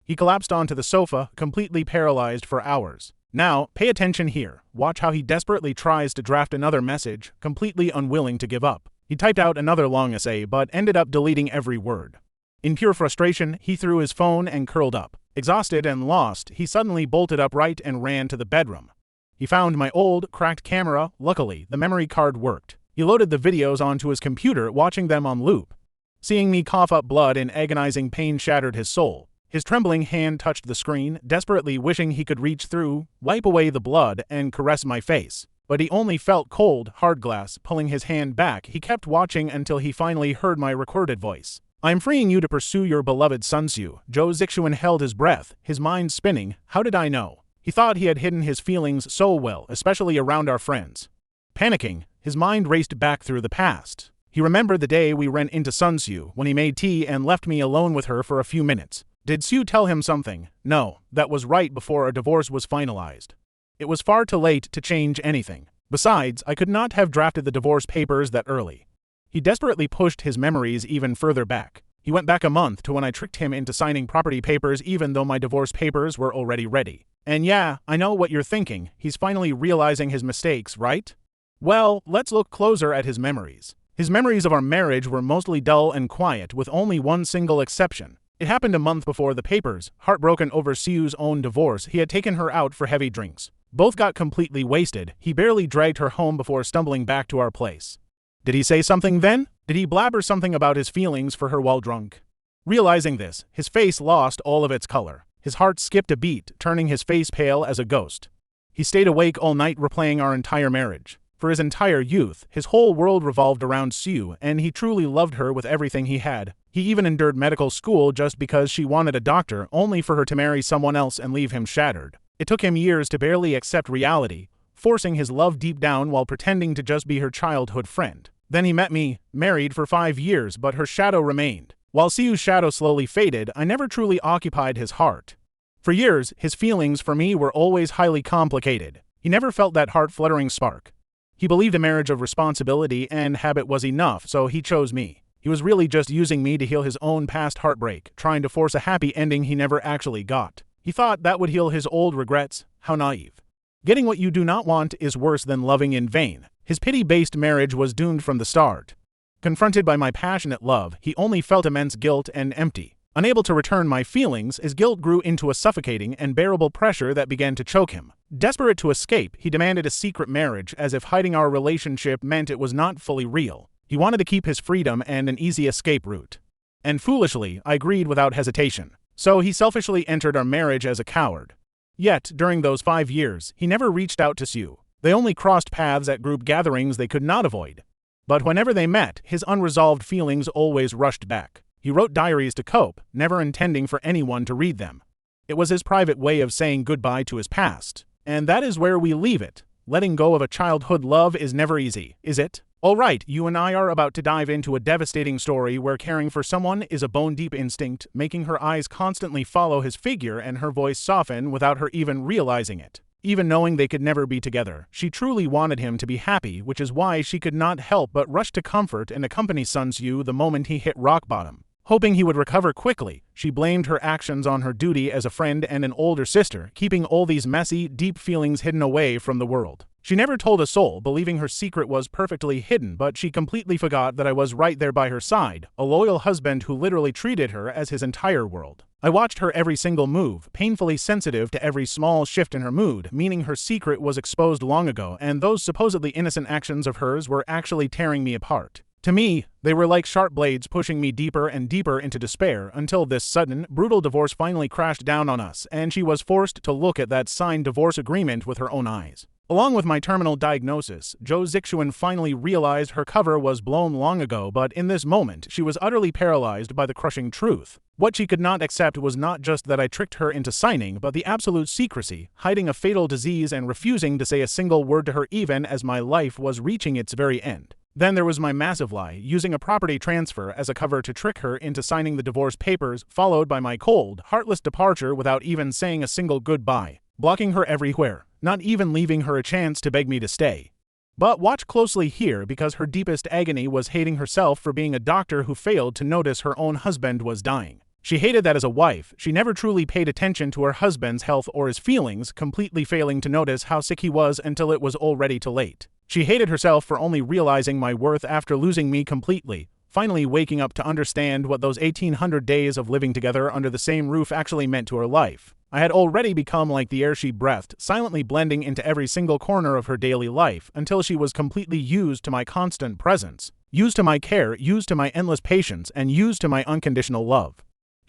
He collapsed onto the sofa, completely paralyzed for hours. Now, pay attention here. Watch how he desperately tries to draft another message, completely unwilling to give up. He typed out another long essay, but ended up deleting every word. In pure frustration, he threw his phone and curled up. Exhausted and lost, he suddenly bolted upright and ran to the bedroom. He found my old, cracked camera. Luckily, the memory card worked. He loaded the videos onto his computer, watching them on loop. Seeing me cough up blood in agonizing pain shattered his soul. His trembling hand touched the screen, desperately wishing he could reach through, wipe away the blood, and caress my face. But he only felt cold, hard glass. Pulling his hand back, he kept watching until he finally heard my recorded voice. "I am freeing you to pursue your beloved Sun Tzu." Zhou Zixuan held his breath, his mind spinning. How did I know? He thought he had hidden his feelings so well, especially around our friends. Panicking, his mind raced back through the past. He remembered the day we ran into Sun Tzu when he made tea and left me alone with her for a few minutes. Did Tzu tell him something? No, that was right before a divorce was finalized. It was far too late to change anything. Besides, I could not have drafted the divorce papers that early. He desperately pushed his memories even further back. He went back a month to when I tricked him into signing property papers even though my divorce papers were already ready. And yeah, I know what you're thinking. He's finally realizing his mistakes, right? Well, let's look closer at his memories. His memories of our marriage were mostly dull and quiet, with only one single exception. It happened a month before the papers. Heartbroken over Sue's own divorce, he had taken her out for heavy drinks. Both got completely wasted. He barely dragged her home before stumbling back to our place. Did he say something then? Did he blabber something about his feelings for her while drunk? Realizing this, his face lost all of its color. His heart skipped a beat, turning his face pale as a ghost. He stayed awake all night replaying our entire marriage. For his entire youth, his whole world revolved around Sue, and he truly loved her with everything he had. He even endured medical school just because she wanted a doctor, only for her to marry someone else and leave him shattered. It took him years to barely accept reality, forcing his love deep down while pretending to just be her childhood friend. Then he met me, married for 5 years, but her shadow remained. While Sue's shadow slowly faded, I never truly occupied his heart. For years, his feelings for me were always highly complicated. He never felt that heart-fluttering spark. He believed a marriage of responsibility and habit was enough, so he chose me. He was really just using me to heal his own past heartbreak, trying to force a happy ending he never actually got. He thought that would heal his old regrets. How naive. Getting what you do not want is worse than loving in vain. His pity-based marriage was doomed from the start. Confronted by my passionate love, he only felt immense guilt and empty. Unable to return my feelings, his guilt grew into a suffocating and bearable pressure that began to choke him. Desperate to escape, he demanded a secret marriage, as if hiding our relationship meant it was not fully real. He wanted to keep his freedom and an easy escape route. And foolishly, I agreed without hesitation. So he selfishly entered our marriage as a coward. Yet, during those 5 years, he never reached out to Sue. They only crossed paths at group gatherings they could not avoid. But whenever they met, his unresolved feelings always rushed back. He wrote diaries to cope, never intending for anyone to read them. It was his private way of saying goodbye to his past. And that is where we leave it. Letting go of a childhood love is never easy, is it? Alright, you and I are about to dive into a devastating story where caring for someone is a bone-deep instinct, making her eyes constantly follow his figure and her voice soften without her even realizing it. Even knowing they could never be together, she truly wanted him to be happy, which is why she could not help but rush to comfort and accompany Sun Tzu the moment he hit rock bottom. Hoping he would recover quickly, she blamed her actions on her duty as a friend and an older sister, keeping all these messy, deep feelings hidden away from the world. She never told a soul, believing her secret was perfectly hidden, but she completely forgot that I was right there by her side, a loyal husband who literally treated her as his entire world. I watched her every single move, painfully sensitive to every small shift in her mood, meaning her secret was exposed long ago, and those supposedly innocent actions of hers were actually tearing me apart. To me, they were like sharp blades pushing me deeper and deeper into despair until this sudden, brutal divorce finally crashed down on us, and she was forced to look at that signed divorce agreement with her own eyes. Along with my terminal diagnosis, Jo Zixuan finally realized her cover was blown long ago, but in this moment, she was utterly paralyzed by the crushing truth. What she could not accept was not just that I tricked her into signing, but the absolute secrecy, hiding a fatal disease and refusing to say a single word to her even as my life was reaching its very end. Then there was my massive lie, using a property transfer as a cover to trick her into signing the divorce papers, followed by my cold, heartless departure without even saying a single goodbye, blocking her everywhere, not even leaving her a chance to beg me to stay. But watch closely here, because her deepest agony was hating herself for being a doctor who failed to notice her own husband was dying. She hated that as a wife, she never truly paid attention to her husband's health or his feelings, completely failing to notice how sick he was until it was already too late. She hated herself for only realizing my worth after losing me completely, finally waking up to understand what those 1800 days of living together under the same roof actually meant to her life. I had already become like the air she breathed, silently blending into every single corner of her daily life until she was completely used to my constant presence, used to my care, used to my endless patience, and used to my unconditional love.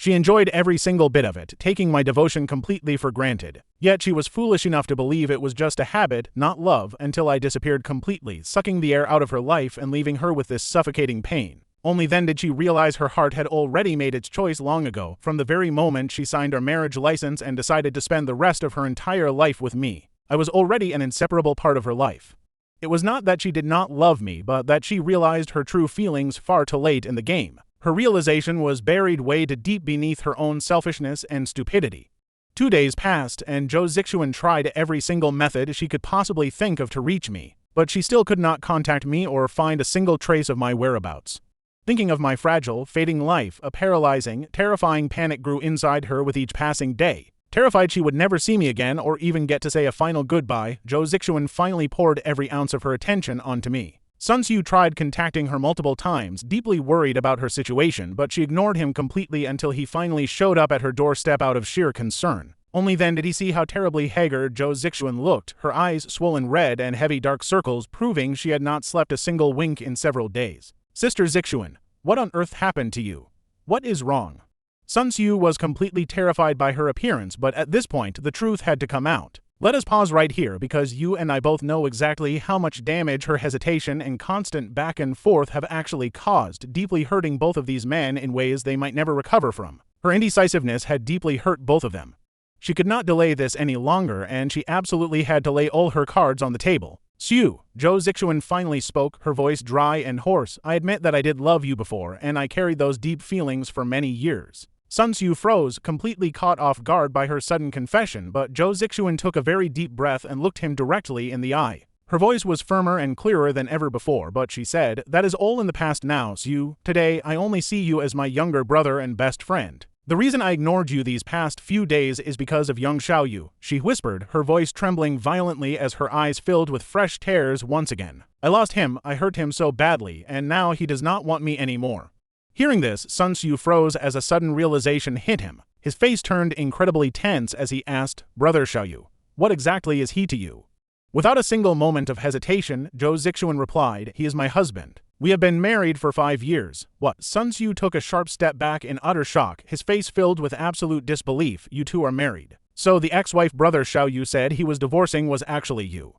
She enjoyed every single bit of it, taking my devotion completely for granted. Yet she was foolish enough to believe it was just a habit, not love, until I disappeared completely, sucking the air out of her life and leaving her with this suffocating pain. Only then did she realize her heart had already made its choice long ago, from the very moment she signed our marriage license and decided to spend the rest of her entire life with me. I was already an inseparable part of her life. It was not that she did not love me, but that she realized her true feelings far too late in the game. Her realization was buried way too deep beneath her own selfishness and stupidity. 2 days passed, and Jo Zixuan tried every single method she could possibly think of to reach me, but she still could not contact me or find a single trace of my whereabouts. Thinking of my fragile, fading life, a paralyzing, terrifying panic grew inside her with each passing day. Terrified she would never see me again or even get to say a final goodbye, Jo Zixuan finally poured every ounce of her attention onto me. Sun Tzu tried contacting her multiple times, deeply worried about her situation, but she ignored him completely until he finally showed up at her doorstep out of sheer concern. Only then did he see how terribly haggard Jo Zixuan looked, her eyes swollen red and heavy dark circles, proving she had not slept a single wink in several days. Sister Zixuan, what on earth happened to you? What is wrong? Sun Tzu was completely terrified by her appearance, but at this point, the truth had to come out. Let us pause right here because you and I both know exactly how much damage her hesitation and constant back and forth have actually caused, deeply hurting both of these men in ways they might never recover from. Her indecisiveness had deeply hurt both of them. She could not delay this any longer, and she absolutely had to lay all her cards on the table. Siu, Jo Zixuan finally spoke, her voice dry and hoarse. I admit that I did love you before, and I carried those deep feelings for many years. Sun Tzu froze, completely caught off guard by her sudden confession, but Jo Zixuan took a very deep breath and looked him directly in the eye. Her voice was firmer and clearer than ever before, but she said, "That is all in the past now, Siu. Today, I only see you as my younger brother and best friend. The reason I ignored you these past few days is because of young Xiaoyu," she whispered, her voice trembling violently as her eyes filled with fresh tears once again. "I lost him, I hurt him so badly, and now he does not want me anymore." Hearing this, Sun Tzu froze as a sudden realization hit him. His face turned incredibly tense as he asked, "Brother Xiaoyu, what exactly is he to you?" Without a single moment of hesitation, Jo Zixuan replied, "He is my husband. We have been married for 5 years. What?" Sun Tzu took a sharp step back in utter shock, his face filled with absolute disbelief. "You two are married. So the ex-wife brother Xiaoyu said he was divorcing was actually you."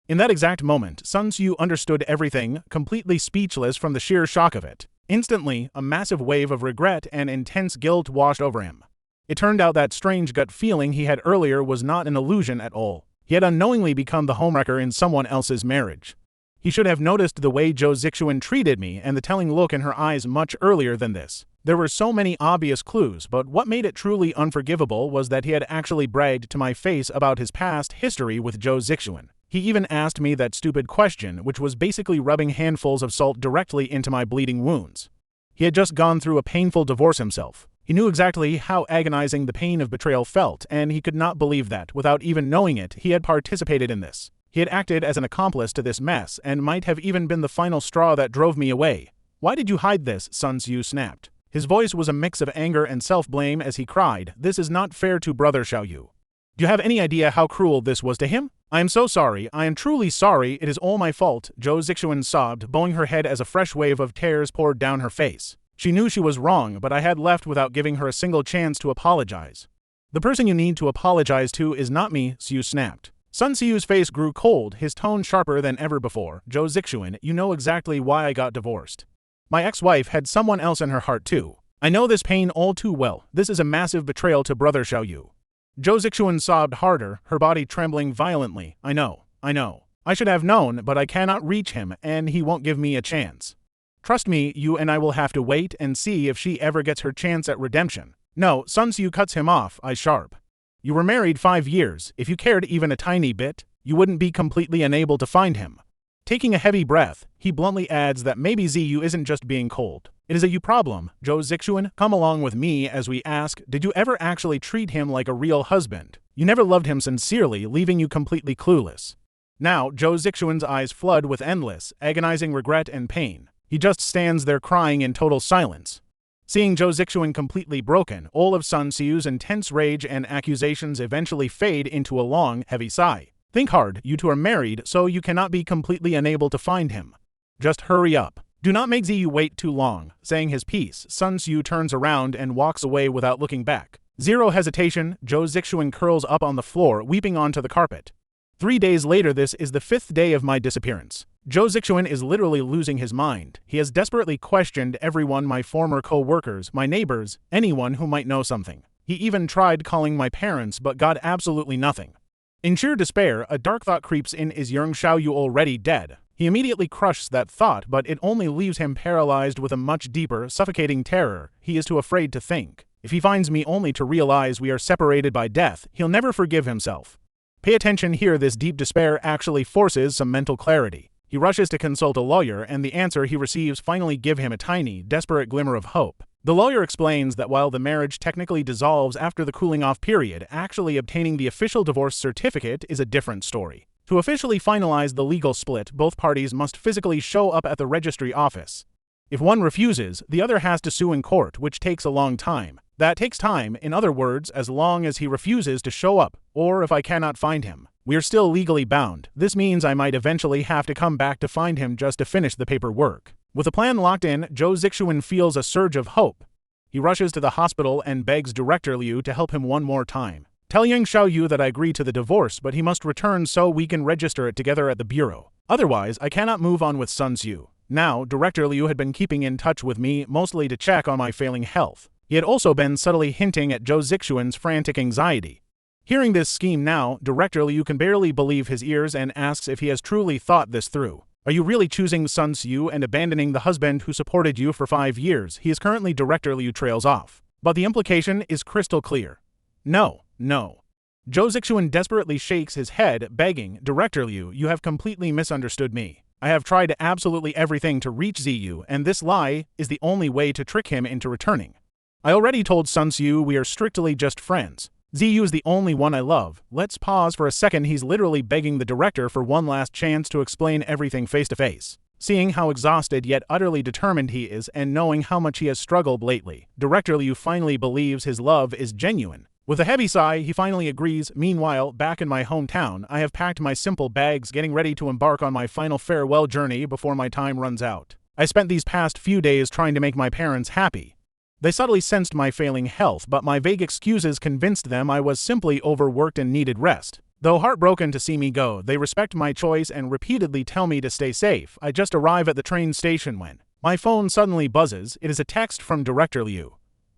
In that exact moment, Sun Tzu understood everything, completely speechless from the sheer shock of it. Instantly, a massive wave of regret and intense guilt washed over him. It turned out that strange gut feeling he had earlier was not an illusion at all. He had unknowingly become the homewrecker in someone else's marriage. He should have noticed the way Jo Zixuan treated me and the telling look in her eyes much earlier than this. There were so many obvious clues, but what made it truly unforgivable was that he had actually bragged to my face about his past history with Jo Zixuan. He even asked me that stupid question, which was basically rubbing handfuls of salt directly into my bleeding wounds. He had just gone through a painful divorce himself. He knew exactly how agonizing the pain of betrayal felt, and he could not believe that, without even knowing it, he had participated in this. He had acted as an accomplice to this mess, and might have even been the final straw that drove me away. "Why did you hide this?" Sun Tzu snapped. His voice was a mix of anger and self-blame as he cried, "This is not fair to brother Xiaoyu. Do you have any idea how cruel this was to him? I am so sorry, I am truly sorry, it is all my fault," Jo Zixuan sobbed, bowing her head as a fresh wave of tears poured down her face. She knew she was wrong, but I had left without giving her a single chance to apologize. "The person you need to apologize to is not me," Siu snapped. Sun Tzu's face grew cold, his tone sharper than ever before. "Jo Zixuan, you know exactly why I got divorced. My ex-wife had someone else in her heart too. I know this pain all too well. This is a massive betrayal to brother Xiaoyu." Jo Zixuan sobbed harder, her body trembling violently. I know. I should have known, but I cannot reach him, and he won't give me a chance. Trust me, you and I will have to wait and see if she ever gets her chance at redemption." "No," Sun Tzu cuts him off, eyes sharp. "You were married 5 years. If you cared even a tiny bit, you wouldn't be completely unable to find him." Taking a heavy breath, he bluntly adds that maybe Ziyu isn't just being cold. It is a you problem. "Jo Zixuan, come along with me as we ask, did you ever actually treat him like a real husband? You never loved him sincerely, leaving you completely clueless." Now, Jo Zixuan's eyes flood with endless, agonizing regret and pain. He just stands there crying in total silence. Seeing Jo Zixuan completely broken, all of Sun Tzu's intense rage and accusations eventually fade into a long, heavy sigh. "Think hard, you two are married, so you cannot be completely unable to find him. Just hurry up. Do not make Ziyu wait too long." Saying his piece, Sun Tzu turns around and walks away without looking back. Zero hesitation, Jo Zixuan curls up on the floor, weeping onto the carpet. 3 days later, this is the 5th day of my disappearance. Zhou Zixuan is literally losing his mind. He has desperately questioned everyone, my former co-workers, my neighbors, anyone who might know something. He even tried calling my parents but got absolutely nothing. In sheer despair, a dark thought creeps in. Is Yang Xiaoyu already dead? He immediately crushes that thought, but it only leaves him paralyzed with a much deeper, suffocating terror. He is too afraid to think. If he finds me only to realize we are separated by death, he'll never forgive himself. Pay attention here. This deep despair actually forces some mental clarity. He rushes to consult a lawyer, and the answer he receives finally give him a tiny, desperate glimmer of hope. The lawyer explains that while the marriage technically dissolves after the cooling-off period, actually obtaining the official divorce certificate is a different story. To officially finalize the legal split, both parties must physically show up at the registry office. If one refuses, the other has to sue in court, which takes a long time. That takes time, in other words, as long as he refuses to show up, or if I cannot find him. We're still legally bound. This means I might eventually have to come back to find him just to finish the paperwork. With the plan locked in, Zhou Zixuan feels a surge of hope. He rushes to the hospital and begs Director Liu to help him one more time. Tell Yang Xiaoyu that I agree to the divorce, but he must return so we can register it together at the bureau. Otherwise, I cannot move on with Sun Xiu. Now, Director Liu had been keeping in touch with me, mostly to check on my failing health. He had also been subtly hinting at Zhou Zixuan's frantic anxiety. Hearing this scheme now, Director Liu can barely believe his ears and asks if he has truly thought this through. Are you really choosing Sun Xiu and abandoning the husband who supported you for 5 years? He is currently Director Liu trails off. But the implication is crystal clear. No. Zhou Zixuan desperately shakes his head, begging, Director Liu, you have completely misunderstood me. I have tried absolutely everything to reach Ziyu, and this lie is the only way to trick him into returning. I already told Sun Xiu we are strictly just friends. Ziyu is the only one I love. Let's pause for a second. He's literally begging the director for one last chance to explain everything face to face. Seeing how exhausted yet utterly determined he is and knowing how much he has struggled lately, Director Liu finally believes his love is genuine. With a heavy sigh, he finally agrees. Meanwhile, back in my hometown, I have packed my simple bags, getting ready to embark on my final farewell journey before my time runs out. I spent these past few days trying to make my parents happy. They subtly sensed my failing health, but my vague excuses convinced them I was simply overworked and needed rest. Though heartbroken to see me go, they respect my choice and repeatedly tell me to stay safe. I just arrive at the train station when my phone suddenly buzzes. It is a text from Director Liu.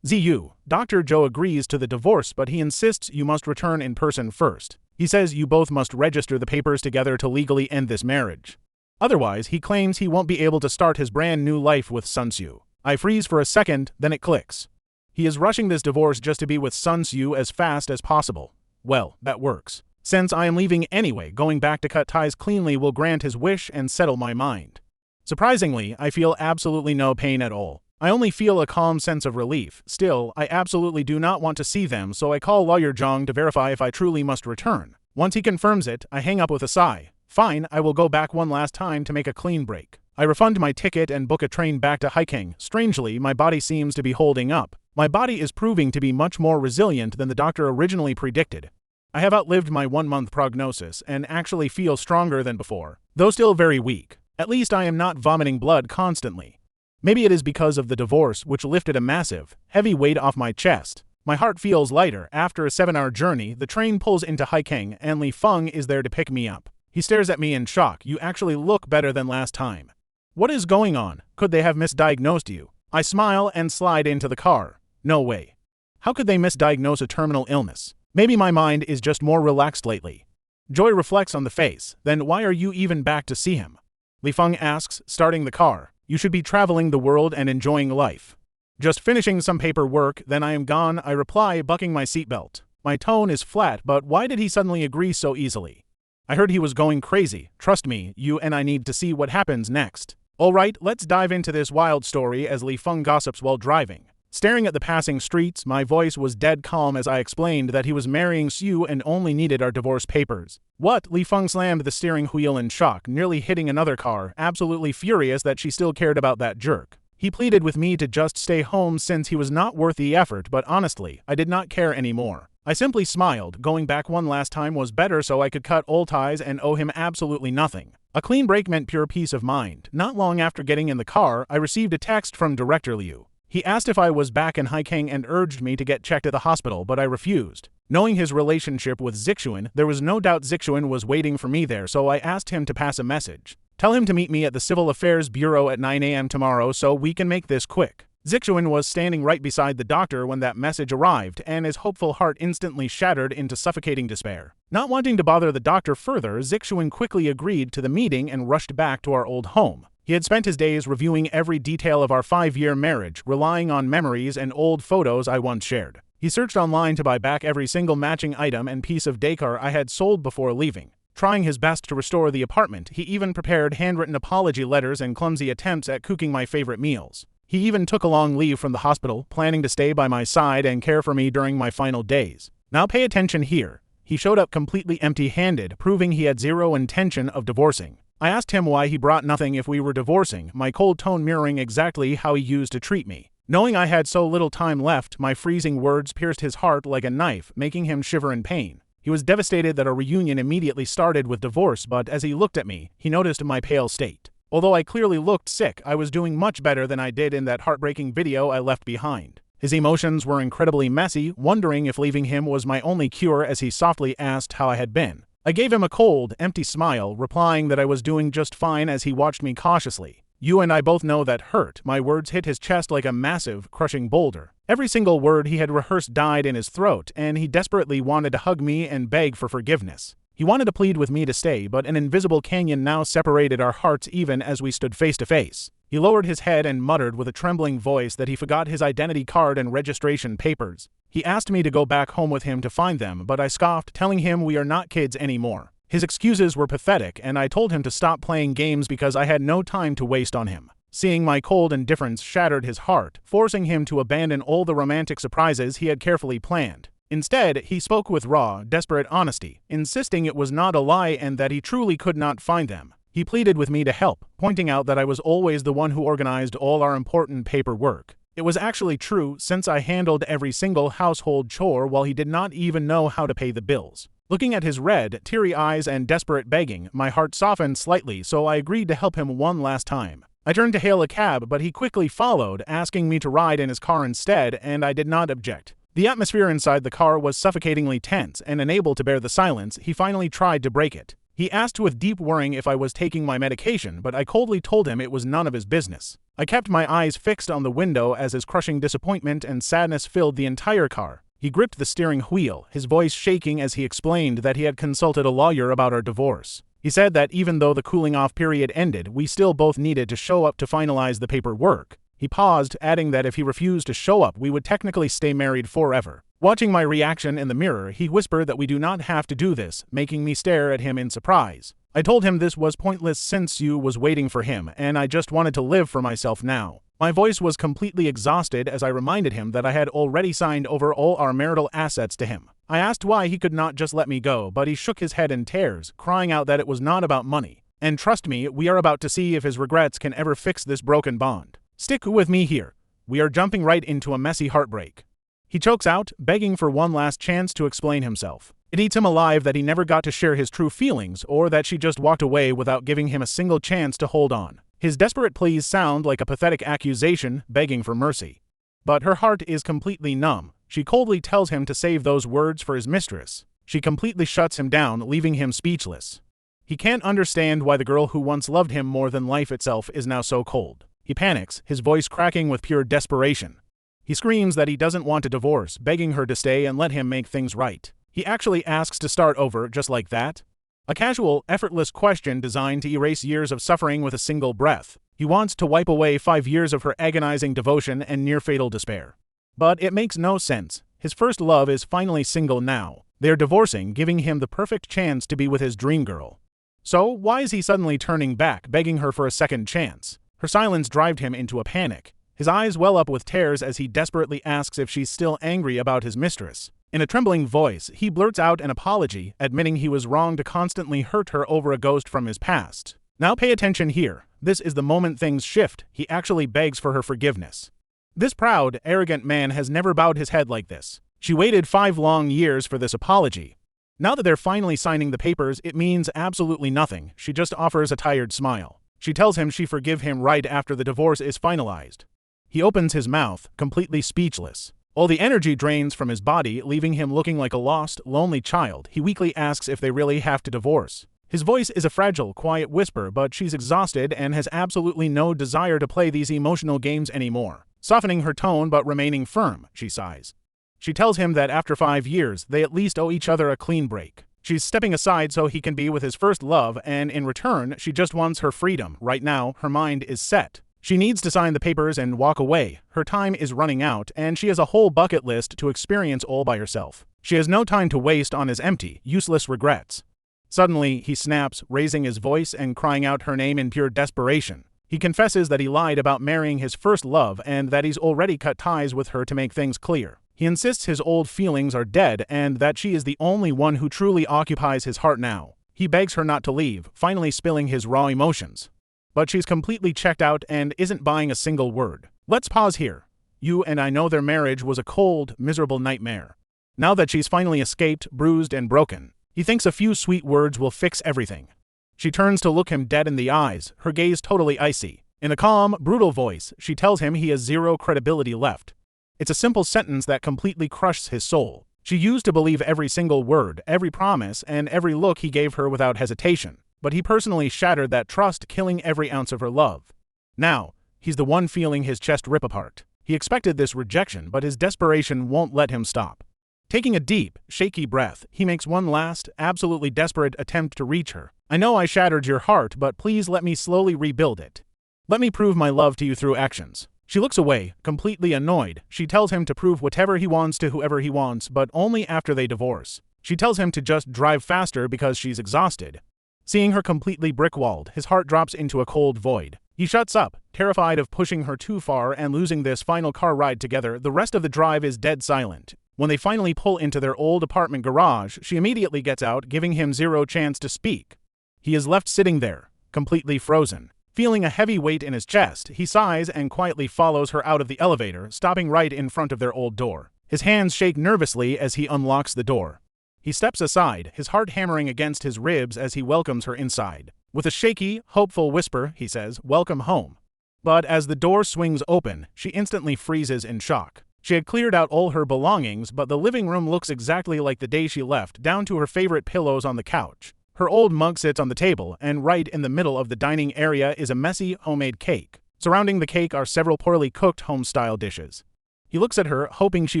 Ziyu, Dr. Zhou agrees to the divorce, but he insists you must return in person first. He says you both must register the papers together to legally end this marriage. Otherwise, he claims he won't be able to start his brand new life with Sun Xiu. I freeze for a second, then it clicks. He is rushing this divorce just to be with Sun Xiu as fast as possible. Well, that works. Since I am leaving anyway, going back to cut ties cleanly will grant his wish and settle my mind. Surprisingly, I feel absolutely no pain at all. I only feel a calm sense of relief. Still, I absolutely do not want to see them, so I call Lawyer Zhang to verify if I truly must return. Once he confirms it, I hang up with a sigh. Fine, I will go back one last time to make a clean break. I refund my ticket and book a train back to Haiking. Strangely, my body seems to be holding up. My body is proving to be much more resilient than the doctor originally predicted. I have outlived my 1-month prognosis and actually feel stronger than before, though still very weak. At least I am not vomiting blood constantly. Maybe it is because of the divorce, which lifted a massive, heavy weight off my chest. My heart feels lighter. After a 7-hour journey, the train pulls into Haiking and Li Feng is there to pick me up. He stares at me in shock. You actually look better than last time. What is going on? Could they have misdiagnosed you? I smile and slide into the car. No way. How could they misdiagnose a terminal illness? Maybe my mind is just more relaxed lately. Joy reflects on the face. Then why are you even back to see him? Li Feng asks, starting the car. You should be traveling the world and enjoying life. Just finishing some paperwork, then I am gone, I reply, bucking my seatbelt. My tone is flat, but why did he suddenly agree so easily? I heard he was going crazy. Trust me, you and I need to see what happens next. Alright, let's dive into this wild story as Li Feng gossips while driving. Staring at the passing streets, my voice was dead calm as I explained that he was marrying Xiu and only needed our divorce papers. What? Li Feng slammed the steering wheel in shock, nearly hitting another car, absolutely furious that she still cared about that jerk. He pleaded with me to just stay home since he was not worth the effort, but honestly, I did not care anymore. I simply smiled. Going back one last time was better so I could cut old ties and owe him absolutely nothing. A clean break meant pure peace of mind. Not long after getting in the car, I received a text from Director Liu. He asked if I was back in Haiking and urged me to get checked at the hospital, but I refused. Knowing his relationship with Zixuan, there was no doubt Zixuan was waiting for me there, so I asked him to pass a message. Tell him to meet me at the Civil Affairs Bureau at 9 a.m. tomorrow so we can make this quick. Zixuan was standing right beside the doctor when that message arrived, and his hopeful heart instantly shattered into suffocating despair. Not wanting to bother the doctor further, Zixuan quickly agreed to the meeting and rushed back to our old home. He had spent his days reviewing every detail of our 5-year marriage, relying on memories and old photos I once shared. He searched online to buy back every single matching item and piece of decor I had sold before leaving. Trying his best to restore the apartment, he even prepared handwritten apology letters and clumsy attempts at cooking my favorite meals. He even took a long leave from the hospital, planning to stay by my side and care for me during my final days. Now pay attention here. He showed up completely empty-handed, proving he had zero intention of divorcing. I asked him why he brought nothing if we were divorcing, my cold tone mirroring exactly how he used to treat me. Knowing I had so little time left, my freezing words pierced his heart like a knife, making him shiver in pain. He was devastated that our reunion immediately started with divorce, but as he looked at me, he noticed my pale state. Although I clearly looked sick, I was doing much better than I did in that heartbreaking video I left behind. His emotions were incredibly messy, wondering if leaving him was my only cure as he softly asked how I had been. I gave him a cold, empty smile, replying that I was doing just fine as he watched me cautiously. You and I both know that hurt. My words hit his chest like a massive, crushing boulder. Every single word he had rehearsed died in his throat, and he desperately wanted to hug me and beg for forgiveness. He wanted to plead with me to stay, but an invisible canyon now separated our hearts even as we stood face to face. He lowered his head and muttered with a trembling voice that he forgot his identity card and registration papers. He asked me to go back home with him to find them, but I scoffed, telling him we are not kids anymore. His excuses were pathetic, and I told him to stop playing games because I had no time to waste on him. Seeing my cold indifference shattered his heart, forcing him to abandon all the romantic surprises he had carefully planned. Instead, he spoke with raw, desperate honesty, insisting it was not a lie and that he truly could not find them. He pleaded with me to help, pointing out that I was always the one who organized all our important paperwork. It was actually true, since I handled every single household chore while he did not even know how to pay the bills. Looking at his red, teary eyes and desperate begging, my heart softened slightly, so I agreed to help him one last time. I turned to hail a cab, but he quickly followed, asking me to ride in his car instead, and I did not object. The atmosphere inside the car was suffocatingly tense, and unable to bear the silence, he finally tried to break it. He asked with deep worrying if I was taking my medication, but I coldly told him it was none of his business. I kept my eyes fixed on the window as his crushing disappointment and sadness filled the entire car. He gripped the steering wheel, his voice shaking as he explained that he had consulted a lawyer about our divorce. He said that even though the cooling-off period ended, we still both needed to show up to finalize the paperwork. He paused, adding that if he refused to show up, we would technically stay married forever. Watching my reaction in the mirror, he whispered that we do not have to do this, making me stare at him in surprise. I told him this was pointless since you was waiting for him, and I just wanted to live for myself now. My voice was completely exhausted as I reminded him that I had already signed over all our marital assets to him. I asked why he could not just let me go, but he shook his head in tears, crying out that it was not about money. And trust me, we are about to see if his regrets can ever fix this broken bond. Stick with me here. We are jumping right into a messy heartbreak. He chokes out, begging for one last chance to explain himself. It eats him alive that he never got to share his true feelings, or that she just walked away without giving him a single chance to hold on. His desperate pleas sound like a pathetic accusation, begging for mercy. But her heart is completely numb. She coldly tells him to save those words for his mistress. She completely shuts him down, leaving him speechless. He can't understand why the girl who once loved him more than life itself is now so cold. He panics, his voice cracking with pure desperation. He screams that he doesn't want a divorce, begging her to stay and let him make things right. He actually asks to start over just like that. A casual, effortless question designed to erase years of suffering with a single breath. He wants to wipe away 5 years of her agonizing devotion and near-fatal despair. But it makes no sense. His first love is finally single now. They are divorcing, giving him the perfect chance to be with his dream girl. So why is he suddenly turning back, begging her for a second chance? Her silence drives him into a panic. His eyes well up with tears as he desperately asks if she's still angry about his mistress. In a trembling voice, he blurts out an apology, admitting he was wrong to constantly hurt her over a ghost from his past. Now pay attention here. This is the moment things shift. He actually begs for her forgiveness. This proud, arrogant man has never bowed his head like this. She waited 5 long years for this apology. Now that they're finally signing the papers, it means absolutely nothing. She just offers a tired smile. She tells him she forgive him right after the divorce is finalized. He opens his mouth, completely speechless. All the energy drains from his body, leaving him looking like a lost, lonely child. He weakly asks if they really have to divorce. His voice is a fragile, quiet whisper, but she's exhausted and has absolutely no desire to play these emotional games anymore. Softening her tone but remaining firm, she sighs. She tells him that after 5 years, they at least owe each other a clean break. She's stepping aside so he can be with his first love, and in return, she just wants her freedom. Right now, her mind is set. She needs to sign the papers and walk away. Her time is running out, and she has a whole bucket list to experience all by herself. She has no time to waste on his empty, useless regrets. Suddenly, he snaps, raising his voice and crying out her name in pure desperation. He confesses that he lied about marrying his first love and that he's already cut ties with her to make things clear. He insists his old feelings are dead and that she is the only one who truly occupies his heart now. He begs her not to leave, finally spilling his raw emotions. But she's completely checked out and isn't buying a single word. Let's pause here. You and I know their marriage was a cold, miserable nightmare. Now that she's finally escaped, bruised and broken, he thinks a few sweet words will fix everything. She turns to look him dead in the eyes, her gaze totally icy. In a calm, brutal voice, she tells him he has zero credibility left. It's a simple sentence that completely crushes his soul. She used to believe every single word, every promise, and every look he gave her without hesitation. But he personally shattered that trust, killing every ounce of her love. Now, he's the one feeling his chest rip apart. He expected this rejection, but his desperation won't let him stop. Taking a deep, shaky breath, he makes one last, absolutely desperate attempt to reach her. I know I shattered your heart, but please let me slowly rebuild it. Let me prove my love to you through actions. She looks away, completely annoyed. She tells him to prove whatever he wants to whoever he wants, but only after they divorce. She tells him to just drive faster because she's exhausted. Seeing her completely brick-walled, his heart drops into a cold void. He shuts up, terrified of pushing her too far and losing this final car ride together. The rest of the drive is dead silent. When they finally pull into their old apartment garage, she immediately gets out, giving him zero chance to speak. He is left sitting there, completely frozen. Feeling a heavy weight in his chest, he sighs and quietly follows her out of the elevator, stopping right in front of their old door. His hands shake nervously as he unlocks the door. He steps aside, his heart hammering against his ribs as he welcomes her inside. With a shaky, hopeful whisper, he says, "Welcome home." But as the door swings open, she instantly freezes in shock. She had cleared out all her belongings, but the living room looks exactly like the day she left, down to her favorite pillows on the couch. Her old mug sits on the table, and right in the middle of the dining area is a messy, homemade cake. Surrounding the cake are several poorly cooked home-style dishes. He looks at her, hoping she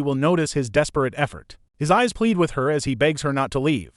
will notice his desperate effort. His eyes plead with her as he begs her not to leave.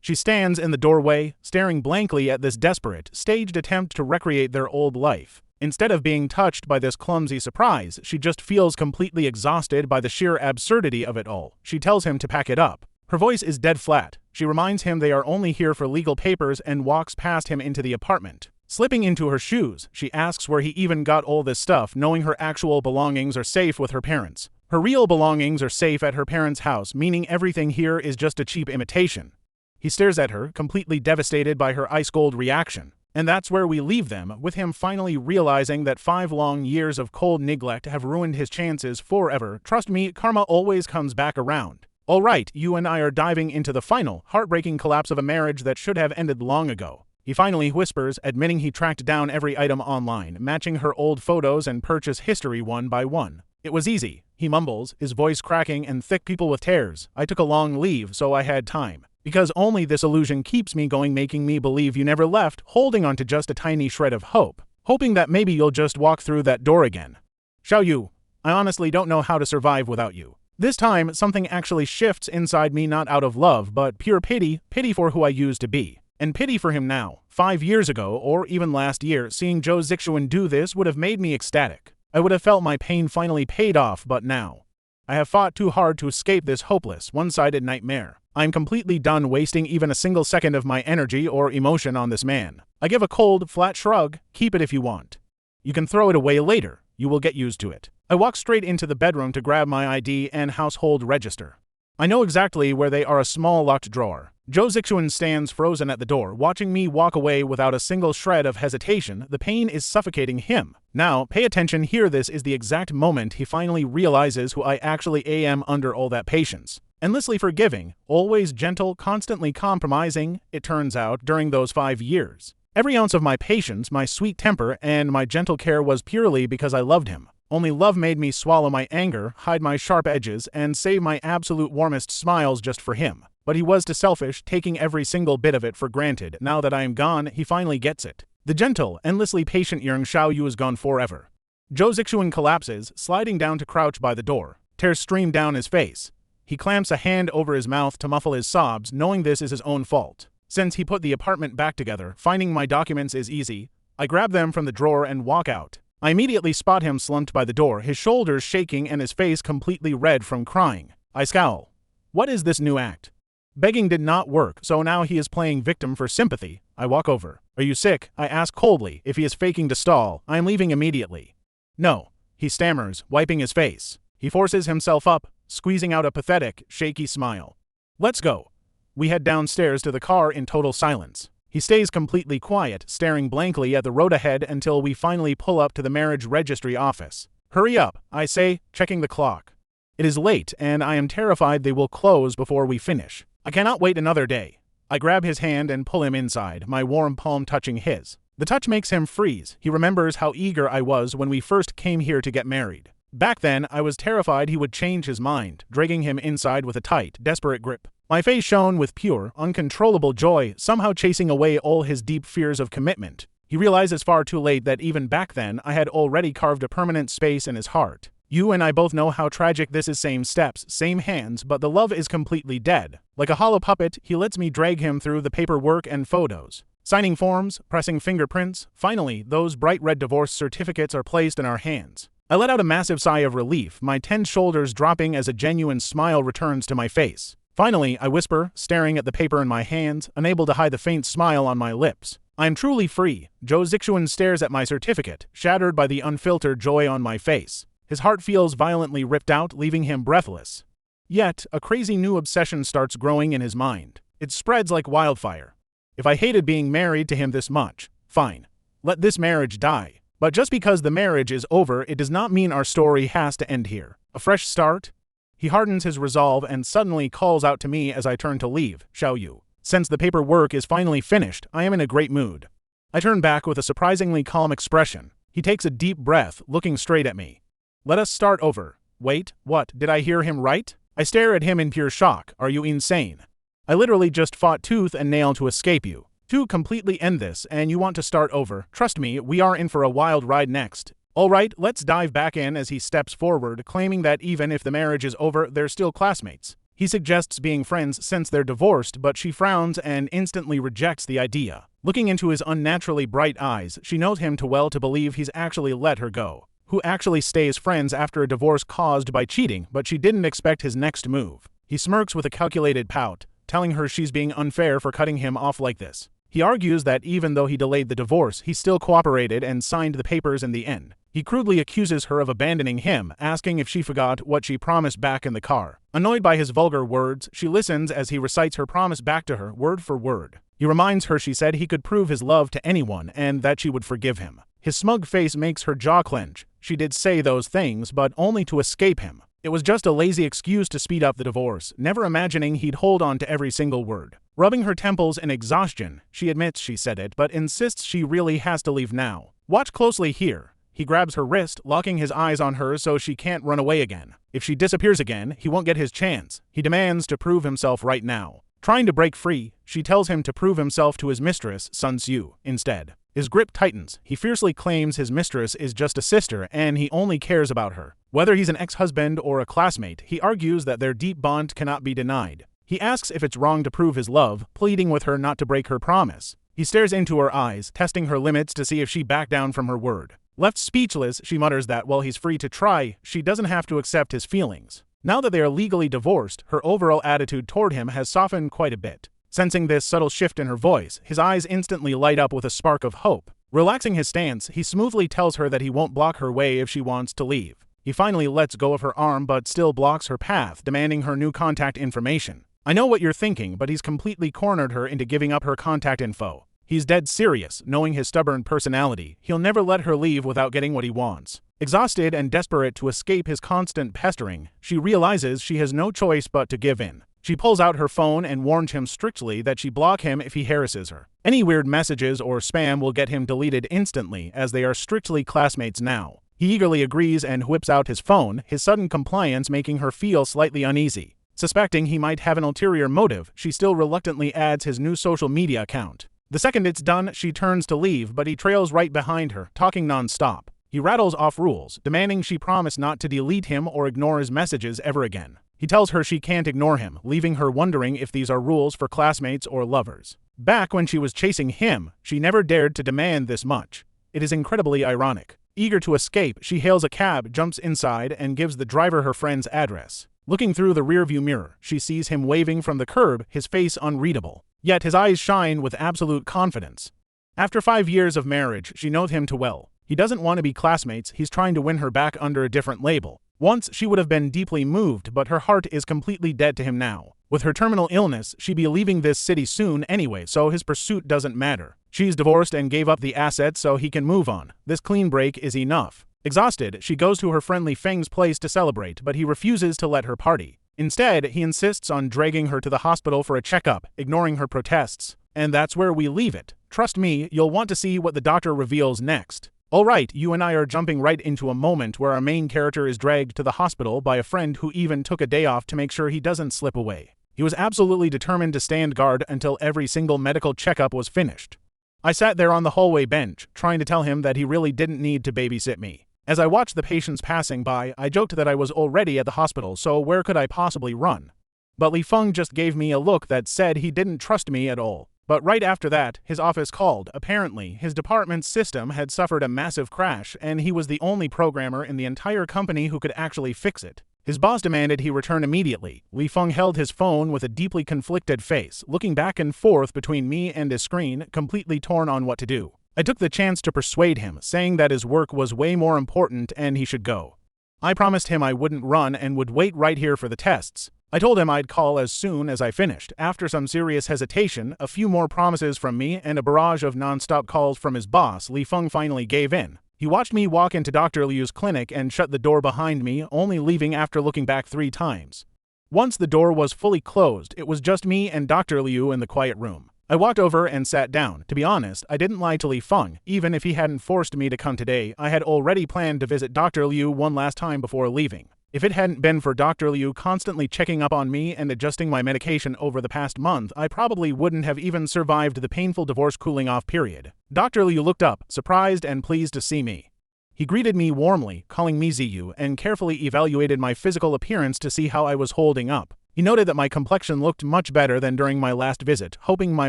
She stands in the doorway, staring blankly at this desperate, staged attempt to recreate their old life. Instead of being touched by this clumsy surprise, she just feels completely exhausted by the sheer absurdity of it all. She tells him to pack it up. Her voice is dead flat. She reminds him they are only here for legal papers and walks past him into the apartment. Slipping into her shoes, she asks where he even got all this stuff, knowing her actual belongings are safe with her parents. Her real belongings are safe at her parents' house, meaning everything here is just a cheap imitation. He stares at her, completely devastated by her ice-cold reaction. And that's where we leave them, with him finally realizing that 5 long years of cold neglect have ruined his chances forever. Trust me, karma always comes back around. Alright, you and I are diving into the final, heartbreaking collapse of a marriage that should have ended long ago. He finally whispers, admitting he tracked down every item online, matching her old photos and purchase history one by one. It was easy, he mumbles, his voice cracking and thick. People with tears. I took a long leave, so I had time. Because only this illusion keeps me going, making me believe you never left, holding on to just a tiny shred of hope. Hoping that maybe you'll just walk through that door again. Xiao Yu, I honestly don't know how to survive without you. This time, something actually shifts inside me, not out of love, but pure pity, pity for who I used to be. And pity for him now. 5 years ago, or even last year, seeing Zhou Zixuan do this would have made me ecstatic. I would have felt my pain finally paid off, but now. I have fought too hard to escape this hopeless, one-sided nightmare. I'm completely done wasting even a single second of my energy or emotion on this man. I give a cold, flat shrug. Keep it if you want. You can throw it away later. You will get used to it. I walk straight into the bedroom to grab my ID and household register. I know exactly where they are, a small locked drawer. Zhou Zixuan stands frozen at the door, watching me walk away without a single shred of hesitation. The pain is suffocating him. Now, pay attention here. This is the exact moment he finally realizes who I actually am under all that patience. Endlessly forgiving, always gentle, constantly compromising, it turns out, during those 5 years. Every ounce of my patience, my sweet temper, and my gentle care was purely because I loved him. Only love made me swallow my anger, hide my sharp edges, and save my absolute warmest smiles just for him. But he was too selfish, taking every single bit of it for granted. Now that I am gone, he finally gets it. The gentle, endlessly patient Yang Xiaoyu is gone forever. Zhou Zixuan collapses, sliding down to crouch by the door. Tears stream down his face. He clamps a hand over his mouth to muffle his sobs, knowing this is his own fault. Since he put the apartment back together, finding my documents is easy. I grab them from the drawer and walk out. I immediately spot him slumped by the door, his shoulders shaking and his face completely red from crying. I scowl. What is this new act? Begging did not work, so now he is playing victim for sympathy. I walk over. Are you sick? I ask coldly. If he is faking to stall, I am leaving immediately. No, he stammers, wiping his face. He forces himself up, squeezing out a pathetic, shaky smile. Let's go. We head downstairs to the car in total silence. He stays completely quiet, staring blankly at the road ahead until we finally pull up to the marriage registry office. Hurry up, I say, checking the clock. It is late, and I am terrified they will close before we finish. I cannot wait another day. I grab his hand and pull him inside, my warm palm touching his. The touch makes him freeze. He remembers how eager I was when we first came here to get married. Back then, I was terrified he would change his mind, dragging him inside with a tight, desperate grip. My face shone with pure, uncontrollable joy, somehow chasing away all his deep fears of commitment. He realizes far too late that even back then, I had already carved a permanent space in his heart. You and I both know how tragic this is. Same steps, same hands, but the love is completely dead. Like a hollow puppet, he lets me drag him through the paperwork and photos. Signing forms, pressing fingerprints. Finally, those bright red divorce certificates are placed in our hands. I let out a massive sigh of relief, my tense shoulders dropping as a genuine smile returns to my face. Finally, I whisper, staring at the paper in my hands, unable to hide the faint smile on my lips. I am truly free. Zhou Zixuan stares at my certificate, shattered by the unfiltered joy on my face. His heart feels violently ripped out, leaving him breathless. Yet, a crazy new obsession starts growing in his mind. It spreads like wildfire. If I hated being married to him this much, fine. Let this marriage die. But just because the marriage is over, it does not mean our story has to end here. A fresh start? He hardens his resolve and suddenly calls out to me as I turn to leave, Xiaoyu. Since the paperwork is finally finished, I am in a great mood. I turn back with a surprisingly calm expression. He takes a deep breath, looking straight at me. Let us start over. Wait, what, did I hear him right? I stare at him in pure shock. Are you insane? I literally just fought tooth and nail to escape you. To completely end this, and you want to start over. Trust me, we are in for a wild ride next. Alright, let's dive back in as he steps forward, claiming that even if the marriage is over, they're still classmates. He suggests being friends since they're divorced, but she frowns and instantly rejects the idea. Looking into his unnaturally bright eyes, she knows him too well to believe he's actually let her go. Who actually stays friends after a divorce caused by cheating, but she didn't expect his next move. He smirks with a calculated pout, telling her she's being unfair for cutting him off like this. He argues that even though he delayed the divorce, he still cooperated and signed the papers in the end. He crudely accuses her of abandoning him, asking if she forgot what she promised back in the car. Annoyed by his vulgar words, she listens as he recites her promise back to her, word for word. He reminds her she said he could prove his love to anyone and that she would forgive him. His smug face makes her jaw clench. She did say those things, but only to escape him. It was just a lazy excuse to speed up the divorce, never imagining he'd hold on to every single word. Rubbing her temples in exhaustion, she admits she said it, but insists she really has to leave now. Watch closely here. He grabs her wrist, locking his eyes on her so she can't run away again. If she disappears again, he won't get his chance. He demands to prove himself right now. Trying to break free, she tells him to prove himself to his mistress, Sun Xiu, instead. His grip tightens. He fiercely claims his mistress is just a sister and he only cares about her. Whether he's an ex-husband or a classmate, he argues that their deep bond cannot be denied. He asks if it's wrong to prove his love, pleading with her not to break her promise. He stares into her eyes, testing her limits to see if she back down from her word. Left speechless, she mutters that while he's free to try, she doesn't have to accept his feelings. Now that they are legally divorced, her overall attitude toward him has softened quite a bit. Sensing this subtle shift in her voice, his eyes instantly light up with a spark of hope. Relaxing his stance, he smoothly tells her that he won't block her way if she wants to leave. He finally lets go of her arm but still blocks her path, demanding her new contact information. I know what you're thinking, but he's completely cornered her into giving up her contact info. He's dead serious, knowing his stubborn personality. He'll never let her leave without getting what he wants. Exhausted and desperate to escape his constant pestering, she realizes she has no choice but to give in. She pulls out her phone and warns him strictly that she block him if he harasses her. Any weird messages or spam will get him deleted instantly, as they are strictly classmates now. He eagerly agrees and whips out his phone, his sudden compliance making her feel slightly uneasy. Suspecting he might have an ulterior motive, she still reluctantly adds his new social media account. The second it's done, she turns to leave, but he trails right behind her, talking non-stop. He rattles off rules, demanding she promise not to delete him or ignore his messages ever again. He tells her she can't ignore him, leaving her wondering if these are rules for classmates or lovers. Back when she was chasing him, she never dared to demand this much. It is incredibly ironic. Eager to escape, she hails a cab, jumps inside, and gives the driver her friend's address. Looking through the rearview mirror, she sees him waving from the curb, his face unreadable. Yet his eyes shine with absolute confidence. After 5 years of marriage, she knows him too well. He doesn't want to be classmates, he's trying to win her back under a different label. Once she would have been deeply moved, but her heart is completely dead to him now. With her terminal illness, she'd be leaving this city soon anyway, so his pursuit doesn't matter. She's divorced and gave up the assets so he can move on. This clean break is enough. Exhausted, she goes to her friendly Feng's place to celebrate, but he refuses to let her party. Instead, he insists on dragging her to the hospital for a checkup, ignoring her protests. And that's where we leave it. Trust me, you'll want to see what the doctor reveals next. Alright, you and I are jumping right into a moment where our main character is dragged to the hospital by a friend who even took a day off to make sure he doesn't slip away. He was absolutely determined to stand guard until every single medical checkup was finished. I sat there on the hallway bench, trying to tell him that he really didn't need to babysit me. As I watched the patients passing by, I joked that I was already at the hospital, so where could I possibly run? But Li Feng just gave me a look that said he didn't trust me at all. But right after that, his office called. Apparently, his department's system had suffered a massive crash, and he was the only programmer in the entire company who could actually fix it. His boss demanded he return immediately. Li Feng held his phone with a deeply conflicted face, looking back and forth between me and his screen, completely torn on what to do. I took the chance to persuade him, saying that his work was way more important and he should go. I promised him I wouldn't run and would wait right here for the tests. I told him I'd call as soon as I finished. After some serious hesitation, a few more promises from me, and a barrage of non-stop calls from his boss, Li Feng finally gave in. He watched me walk into Dr. Liu's clinic and shut the door behind me, only leaving after looking back 3 times. Once the door was fully closed, it was just me and Dr. Liu in the quiet room. I walked over and sat down. To be honest, I didn't lie to Li Feng. Even if he hadn't forced me to come today, I had already planned to visit Dr. Liu one last time before leaving. If it hadn't been for Dr. Liu constantly checking up on me and adjusting my medication over the past month, I probably wouldn't have even survived the painful divorce cooling-off period. Dr. Liu looked up, surprised and pleased to see me. He greeted me warmly, calling me Ziyu, and carefully evaluated my physical appearance to see how I was holding up. He noted that my complexion looked much better than during my last visit, hoping my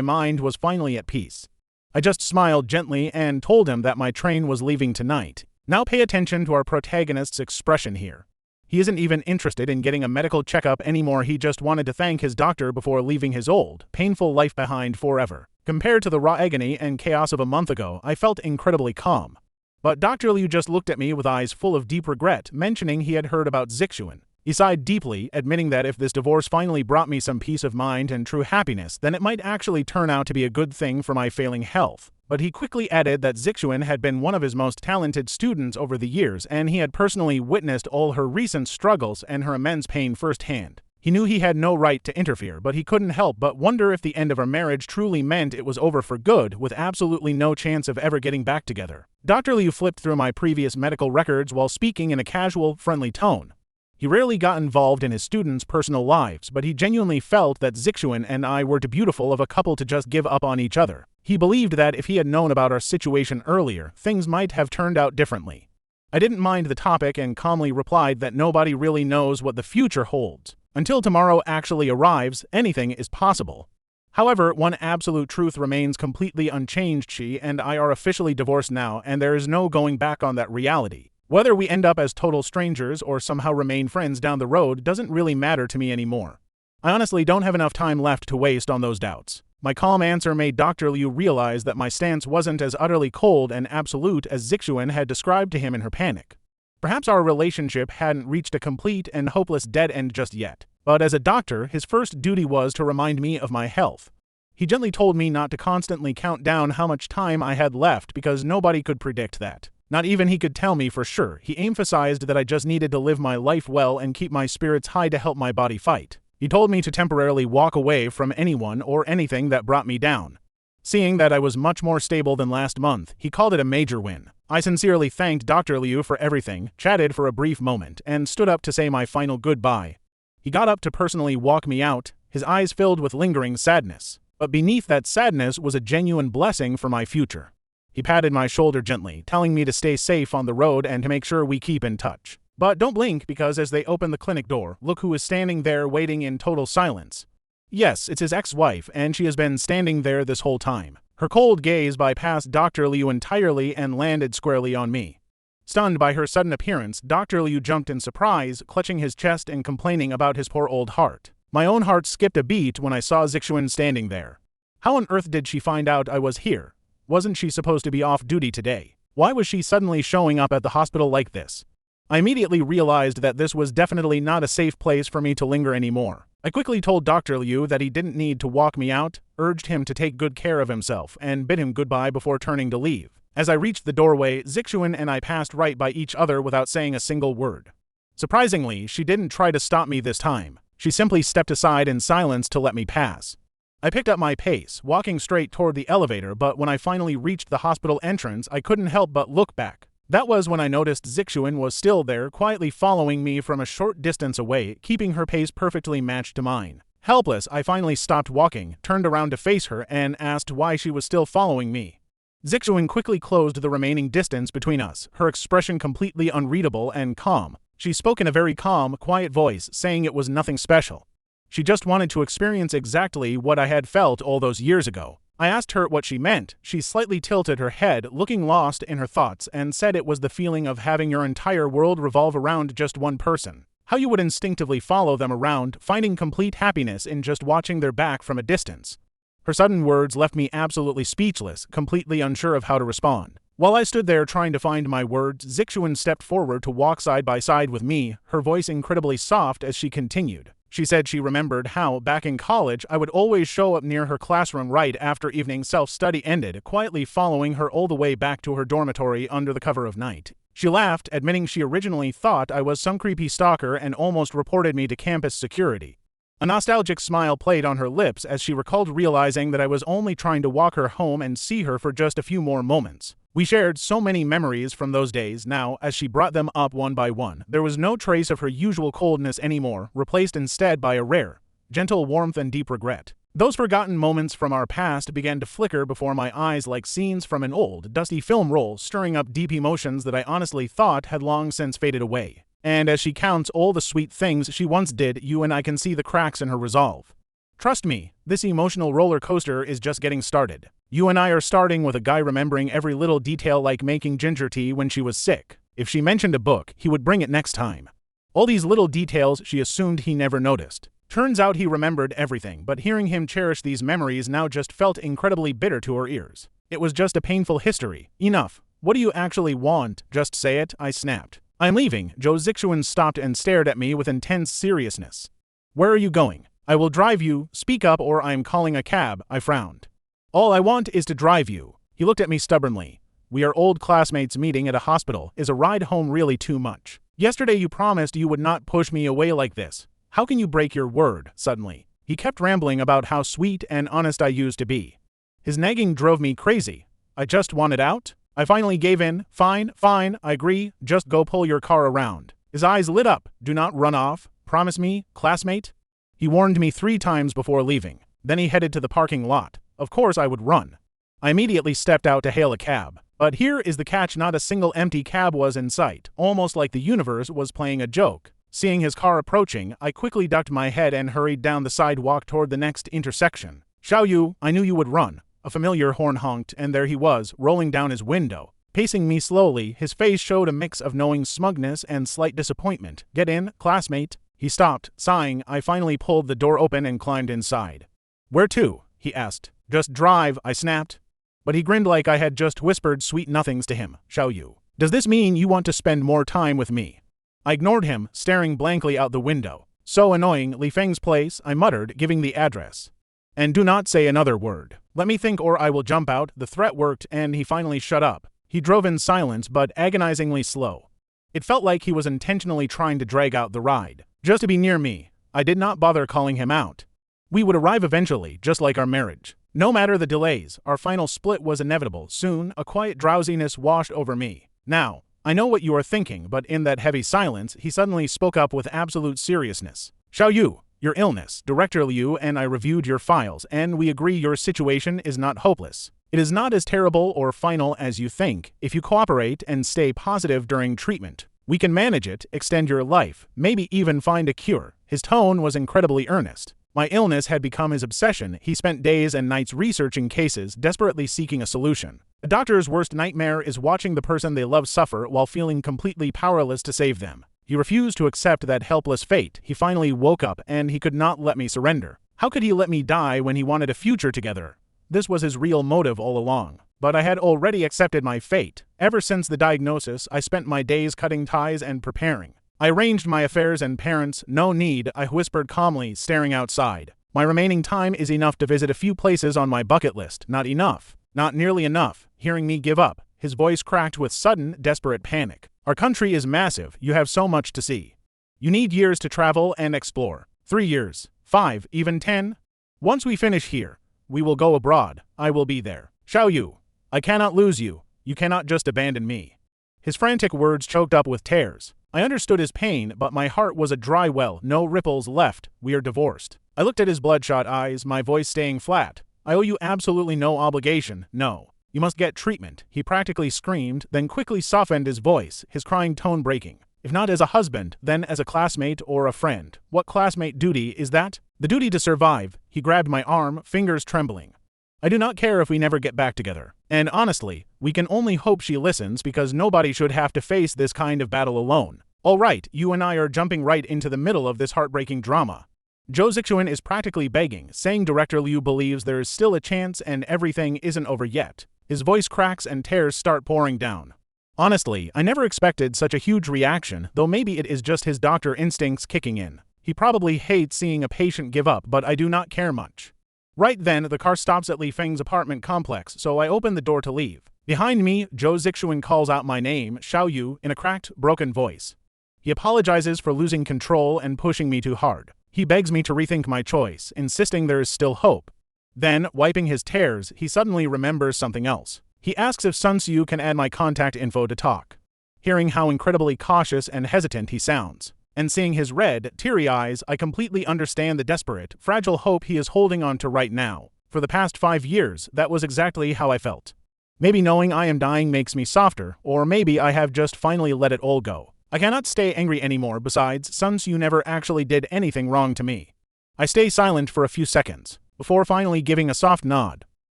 mind was finally at peace. I just smiled gently and told him that my train was leaving tonight. Now pay attention to our protagonist's expression here. He isn't even interested in getting a medical checkup anymore, he just wanted to thank his doctor before leaving his old, painful life behind forever. Compared to the raw agony and chaos of a month ago, I felt incredibly calm. But Dr. Liu just looked at me with eyes full of deep regret, mentioning he had heard about Zixuan. He sighed deeply, admitting that if this divorce finally brought me some peace of mind and true happiness, then it might actually turn out to be a good thing for my failing health. But he quickly added that Zixuan had been one of his most talented students over the years, and he had personally witnessed all her recent struggles and her immense pain firsthand. He knew he had no right to interfere, but he couldn't help but wonder if the end of our marriage truly meant it was over for good, with absolutely no chance of ever getting back together. Dr. Liu flipped through my previous medical records while speaking in a casual, friendly tone. He rarely got involved in his students' personal lives, but he genuinely felt that Zixuan and I were too beautiful of a couple to just give up on each other. He believed that if he had known about our situation earlier, things might have turned out differently. I didn't mind the topic and calmly replied that nobody really knows what the future holds. Until tomorrow actually arrives, anything is possible. However, one absolute truth remains completely unchanged. She and I are officially divorced now, and there is no going back on that reality. Whether we end up as total strangers or somehow remain friends down the road doesn't really matter to me anymore. I honestly don't have enough time left to waste on those doubts. My calm answer made Dr. Liu realize that my stance wasn't as utterly cold and absolute as Zixuan had described to him in her panic. Perhaps our relationship hadn't reached a complete and hopeless dead end just yet, but as a doctor, his first duty was to remind me of my health. He gently told me not to constantly count down how much time I had left because nobody could predict that. Not even he could tell me for sure. He emphasized that I just needed to live my life well and keep my spirits high to help my body fight. He told me to temporarily walk away from anyone or anything that brought me down. Seeing that I was much more stable than last month, he called it a major win. I sincerely thanked Dr. Liu for everything, chatted for a brief moment, and stood up to say my final goodbye. He got up to personally walk me out, his eyes filled with lingering sadness. But beneath that sadness was a genuine blessing for my future. He patted my shoulder gently, telling me to stay safe on the road and to make sure we keep in touch. But don't blink, because as they open the clinic door, look who is standing there waiting in total silence. Yes, it's his ex-wife, and she has been standing there this whole time. Her cold gaze bypassed Dr. Liu entirely and landed squarely on me. Stunned by her sudden appearance, Dr. Liu jumped in surprise, clutching his chest and complaining about his poor old heart. My own heart skipped a beat when I saw Zixuan standing there. How on earth did she find out I was here? Wasn't she supposed to be off duty today? Why was she suddenly showing up at the hospital like this? I immediately realized that this was definitely not a safe place for me to linger anymore. I quickly told Dr. Liu that he didn't need to walk me out, urged him to take good care of himself, and bid him goodbye before turning to leave. As I reached the doorway, Zixuan and I passed right by each other without saying a single word. Surprisingly, she didn't try to stop me this time. She simply stepped aside in silence to let me pass. I picked up my pace, walking straight toward the elevator, but when I finally reached the hospital entrance, I couldn't help but look back. That was when I noticed Zixuan was still there, quietly following me from a short distance away, keeping her pace perfectly matched to mine. Helpless, I finally stopped walking, turned around to face her, and asked why she was still following me. Zixuan quickly closed the remaining distance between us, her expression completely unreadable and calm. She spoke in a very calm, quiet voice, saying it was nothing special. She just wanted to experience exactly what I had felt all those years ago. I asked her what she meant. She slightly tilted her head, looking lost in her thoughts, and said it was the feeling of having your entire world revolve around just one person. How you would instinctively follow them around, finding complete happiness in just watching their back from a distance. Her sudden words left me absolutely speechless, completely unsure of how to respond. While I stood there trying to find my words, Zixuan stepped forward to walk side by side with me, her voice incredibly soft as she continued. She said she remembered how, back in college, I would always show up near her classroom right after evening self-study ended, quietly following her all the way back to her dormitory under the cover of night. She laughed, admitting she originally thought I was some creepy stalker and almost reported me to campus security. A nostalgic smile played on her lips as she recalled realizing that I was only trying to walk her home and see her for just a few more moments. We shared so many memories from those days now. As she brought them up one by one, there was no trace of her usual coldness anymore, replaced instead by a rare, gentle warmth and deep regret. Those forgotten moments from our past began to flicker before my eyes like scenes from an old, dusty film roll, stirring up deep emotions that I honestly thought had long since faded away. And as she counts all the sweet things she once did, you and I can see the cracks in her resolve. Trust me, this emotional roller coaster is just getting started. You and I are starting with a guy remembering every little detail, like making ginger tea when she was sick. If she mentioned a book, he would bring it next time. All these little details she assumed he never noticed. Turns out he remembered everything, but hearing him cherish these memories now just felt incredibly bitter to her ears. It was just a painful history. Enough. What do you actually want? Just say it, I snapped. I'm leaving. Joe. Zixuan stopped and stared at me with intense seriousness. Where are you going? I will drive you. Speak up or I'm calling a cab, I frowned. All I want is to drive you. He looked at me stubbornly. We are old classmates meeting at a hospital. Is a ride home really too much? Yesterday you promised you would not push me away like this. How can you break your word, suddenly? He kept rambling about how sweet and honest I used to be. His nagging drove me crazy. I just wanted out. I finally gave in. Fine, I agree. Just go pull your car around. His eyes lit up. Do not run off. Promise me, classmate. He warned me 3 times before leaving. Then he headed to the parking lot. Of course I would run. I immediately stepped out to hail a cab. But here is the catch: not a single empty cab was in sight, almost like the universe was playing a joke. Seeing his car approaching, I quickly ducked my head and hurried down the sidewalk toward the next intersection. Xiao Yu, I knew you would run. A familiar horn honked, and there he was, rolling down his window. Pacing me slowly, his face showed a mix of knowing smugness and slight disappointment. Get in, classmate. He stopped, sighing. I finally pulled the door open and climbed inside. Where to? He asked. Just drive, I snapped. But he grinned like I had just whispered sweet nothings to him. Xiao Yu, does this mean you want to spend more time with me? I ignored him, staring blankly out the window. So annoying. Li Feng's place, I muttered, giving the address. And do not say another word. Let me think or I will jump out. The threat worked and he finally shut up. He drove in silence but agonizingly slow. It felt like he was intentionally trying to drag out the ride, just to be near me. I did not bother calling him out. We would arrive eventually, just like our marriage. No matter the delays, our final split was inevitable. Soon, a quiet drowsiness washed over me. Now, I know what you are thinking, but in that heavy silence, he suddenly spoke up with absolute seriousness. Xiao Yu, your illness. Director Liu and I reviewed your files, and we agree your situation is not hopeless. It is not as terrible or final as you think. If you cooperate and stay positive during treatment, we can manage it, extend your life, maybe even find a cure. His tone was incredibly earnest. My illness had become his obsession. He spent days and nights researching cases, desperately seeking a solution. A doctor's worst nightmare is watching the person they love suffer while feeling completely powerless to save them. He refused to accept that helpless fate. He finally woke up, and he could not let me surrender. How could he let me die when he wanted a future together? This was his real motive all along. But I had already accepted my fate. Ever since the diagnosis, I spent my days cutting ties and preparing. I arranged my affairs and parents. No need, I whispered calmly, staring outside. My remaining time is enough to visit a few places on my bucket list. Not enough. Not nearly enough. Hearing me give up, his voice cracked with sudden, desperate panic. Our country is massive. You have so much to see. You need years to travel and explore. 3 years. 5, even 10. Once we finish here, we will go abroad. I will be there. Xiao Yu, I cannot lose you. You cannot just abandon me. His frantic words choked up with tears. I understood his pain, but my heart was a dry well, no ripples left. We are divorced. I looked at his bloodshot eyes, my voice staying flat. I owe you absolutely no obligation, no. You must get treatment, he practically screamed, then quickly softened his voice, his crying tone breaking. If not as a husband, then as a classmate or a friend. What classmate duty is that? The duty to survive. He grabbed my arm, fingers trembling. I do not care if we never get back together. And honestly, we can only hope she listens because nobody should have to face this kind of battle alone. All right, you and I are jumping right into the middle of this heartbreaking drama. Zhou Zixuan is practically begging, saying Director Liu believes there is still a chance and everything isn't over yet. His voice cracks and tears start pouring down. Honestly, I never expected such a huge reaction, though maybe it is just his doctor instincts kicking in. He probably hates seeing a patient give up, but I do not care much. Right then, the car stops at Li Feng's apartment complex, so I open the door to leave. Behind me, Zhou Zixuan calls out my name, Xiao Yu, in a cracked, broken voice. He apologizes for losing control and pushing me too hard. He begs me to rethink my choice, insisting there is still hope. Then, wiping his tears, he suddenly remembers something else. He asks if Sun Xiu can add my contact info to talk. Hearing how incredibly cautious and hesitant he sounds, and seeing his red, teary eyes, I completely understand the desperate, fragile hope he is holding on to right now. For the past 5 years, that was exactly how I felt. Maybe knowing I am dying makes me softer, or maybe I have just finally let it all go. I cannot stay angry anymore. Besides, Sun Xiu never actually did anything wrong to me. I stay silent for a few seconds, before finally giving a soft nod.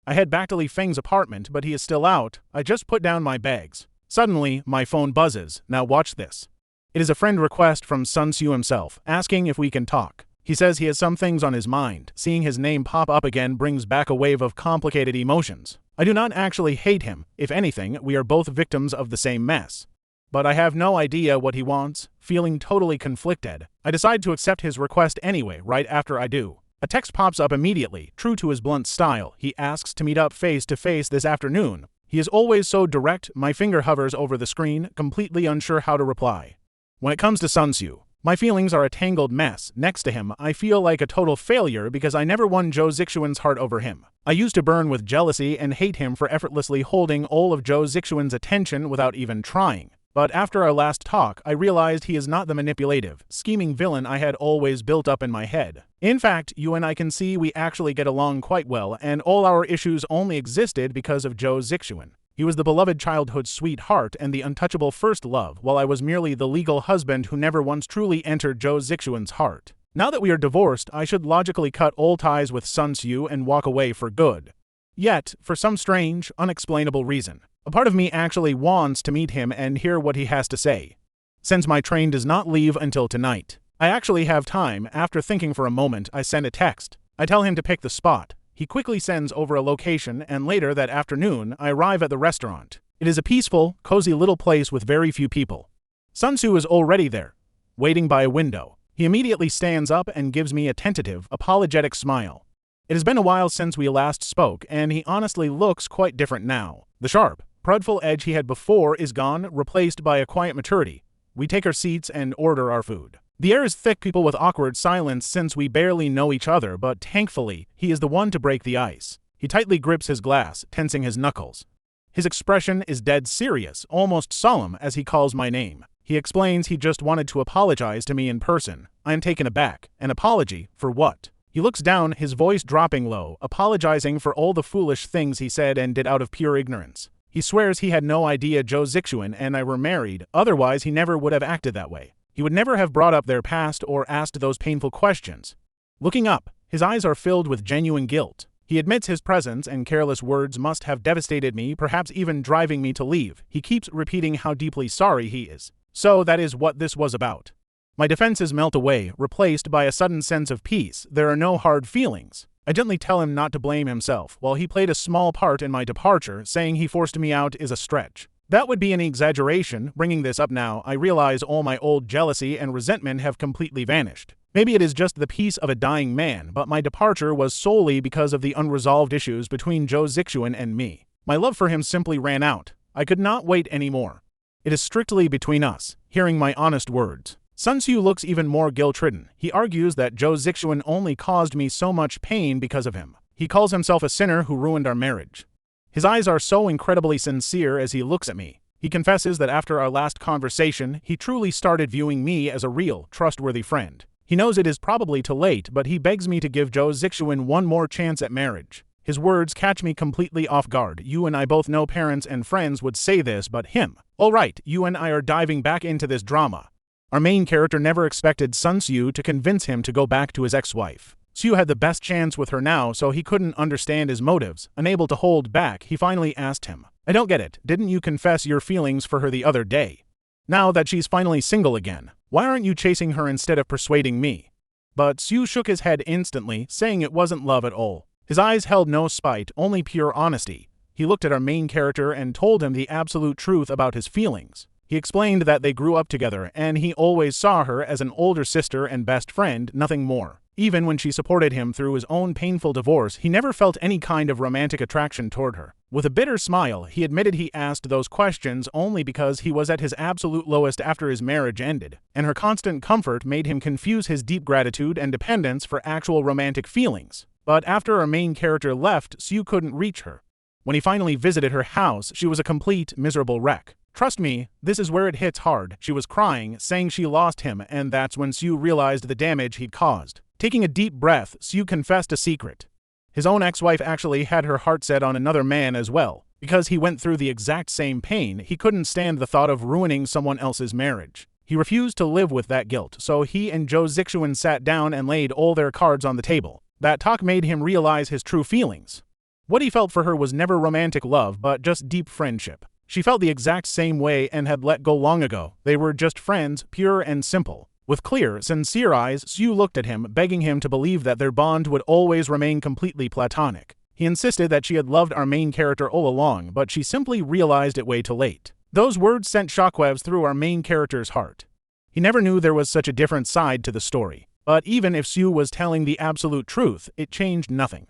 I head back to Li Feng's apartment, but he is still out. I just put down my bags. Suddenly, my phone buzzes. Now watch this. It is a friend request from Sun Xiu himself, asking if we can talk. He says he has some things on his mind. Seeing his name pop up again brings back a wave of complicated emotions. I do not actually hate him. If anything, we are both victims of the same mess. But I have no idea what he wants. Feeling totally conflicted, I decide to accept his request anyway. Right after I do, a text pops up immediately. True to his blunt style, he asks to meet up face to face this afternoon. He is always so direct. My finger hovers over the screen, completely unsure how to reply. When it comes to Sun Xiu, my feelings are a tangled mess. Next to him, I feel like a total failure because I never won Zhou Zixuan's heart over him. I used to burn with jealousy and hate him for effortlessly holding all of Zhou Zixuan's attention without even trying. But after our last talk, I realized he is not the manipulative, scheming villain I had always built up in my head. In fact, you and I can see we actually get along quite well, and all our issues only existed because of Zhou Zixuan. He was the beloved childhood sweetheart and the untouchable first love, while I was merely the legal husband who never once truly entered Zhou Zixuan's heart. Now that we are divorced, I should logically cut all ties with Sun Xiu and walk away for good. Yet, for some strange, unexplainable reason, a part of me actually wants to meet him and hear what he has to say. Since my train does not leave until tonight, I actually have time. After thinking for a moment, I send a text. I tell him to pick the spot. He quickly sends over a location, and later that afternoon, I arrive at the restaurant. It is a peaceful, cozy little place with very few people. Sun Xiu is already there, waiting by a window. He immediately stands up and gives me a tentative, apologetic smile. It has been a while since we last spoke, and he honestly looks quite different now. The sharp, prideful edge he had before is gone, replaced by a quiet maturity. We take our seats and order our food. The air is thick, people with awkward silence since we barely know each other, but thankfully, he is the one to break the ice. He tightly grips his glass, tensing his knuckles. His expression is dead serious, almost solemn as he calls my name. He explains he just wanted to apologize to me in person. I am taken aback. An apology? For what? He looks down, his voice dropping low, apologizing for all the foolish things he said and did out of pure ignorance. He swears he had no idea Jo Zixuan and I were married, otherwise he never would have acted that way. He would never have brought up their past or asked those painful questions. Looking up, his eyes are filled with genuine guilt. He admits his presence and careless words must have devastated me, perhaps even driving me to leave. He keeps repeating how deeply sorry he is. So that is what this was about. My defenses melt away, replaced by a sudden sense of peace. There are no hard feelings. I gently tell him not to blame himself. While he played a small part in my departure, saying he forced me out is a stretch. That would be an exaggeration. Bringing this up now, I realize all my old jealousy and resentment have completely vanished. Maybe it is just the peace of a dying man, but my departure was solely because of the unresolved issues between Jo Zixuan and me. My love for him simply ran out. I could not wait anymore. It is strictly between us. Hearing my honest words, Sun Tzu looks even more guilt-ridden. He argues that Jo Zixuan only caused me so much pain because of him. He calls himself a sinner who ruined our marriage. His eyes are so incredibly sincere as he looks at me. He confesses that after our last conversation, he truly started viewing me as a real, trustworthy friend. He knows it is probably too late, but he begs me to give Jo Zixuan one more chance at marriage. His words catch me completely off guard. You and I both know parents and friends would say this, but him. All right, you and I are diving back into this drama. Our main character never expected Sun Tzu to convince him to go back to his ex-wife. Tzu had the best chance with her now, so he couldn't understand his motives. Unable to hold back, he finally asked him, I don't get it. Didn't you confess your feelings for her the other day? Now that she's finally single again, why aren't you chasing her instead of persuading me? But Tzu shook his head instantly, saying it wasn't love at all. His eyes held no spite, only pure honesty. He looked at our main character and told him the absolute truth about his feelings. He explained that they grew up together and he always saw her as an older sister and best friend, nothing more. Even when she supported him through his own painful divorce, he never felt any kind of romantic attraction toward her. With a bitter smile, he admitted he asked those questions only because he was at his absolute lowest after his marriage ended, and her constant comfort made him confuse his deep gratitude and dependence for actual romantic feelings. But after our main character left, Tzu couldn't reach her. When he finally visited her house, she was a complete, miserable wreck. Trust me, this is where it hits hard. She was crying, saying she lost him, and that's when Tzu realized the damage he'd caused. Taking a deep breath, Tzu confessed a secret. His own ex-wife actually had her heart set on another man as well. Because he went through the exact same pain, he couldn't stand the thought of ruining someone else's marriage. He refused to live with that guilt, so he and Jo Zixuan sat down and laid all their cards on the table. That talk made him realize his true feelings. What he felt for her was never romantic love, but just deep friendship. She felt the exact same way and had let go long ago. They were just friends, pure and simple. With clear, sincere eyes, Tzu looked at him, begging him to believe that their bond would always remain completely platonic. He insisted that she had loved our main character all along, but she simply realized it way too late. Those words sent shockwaves through our main character's heart. He never knew there was such a different side to the story. But even if Tzu was telling the absolute truth, it changed nothing.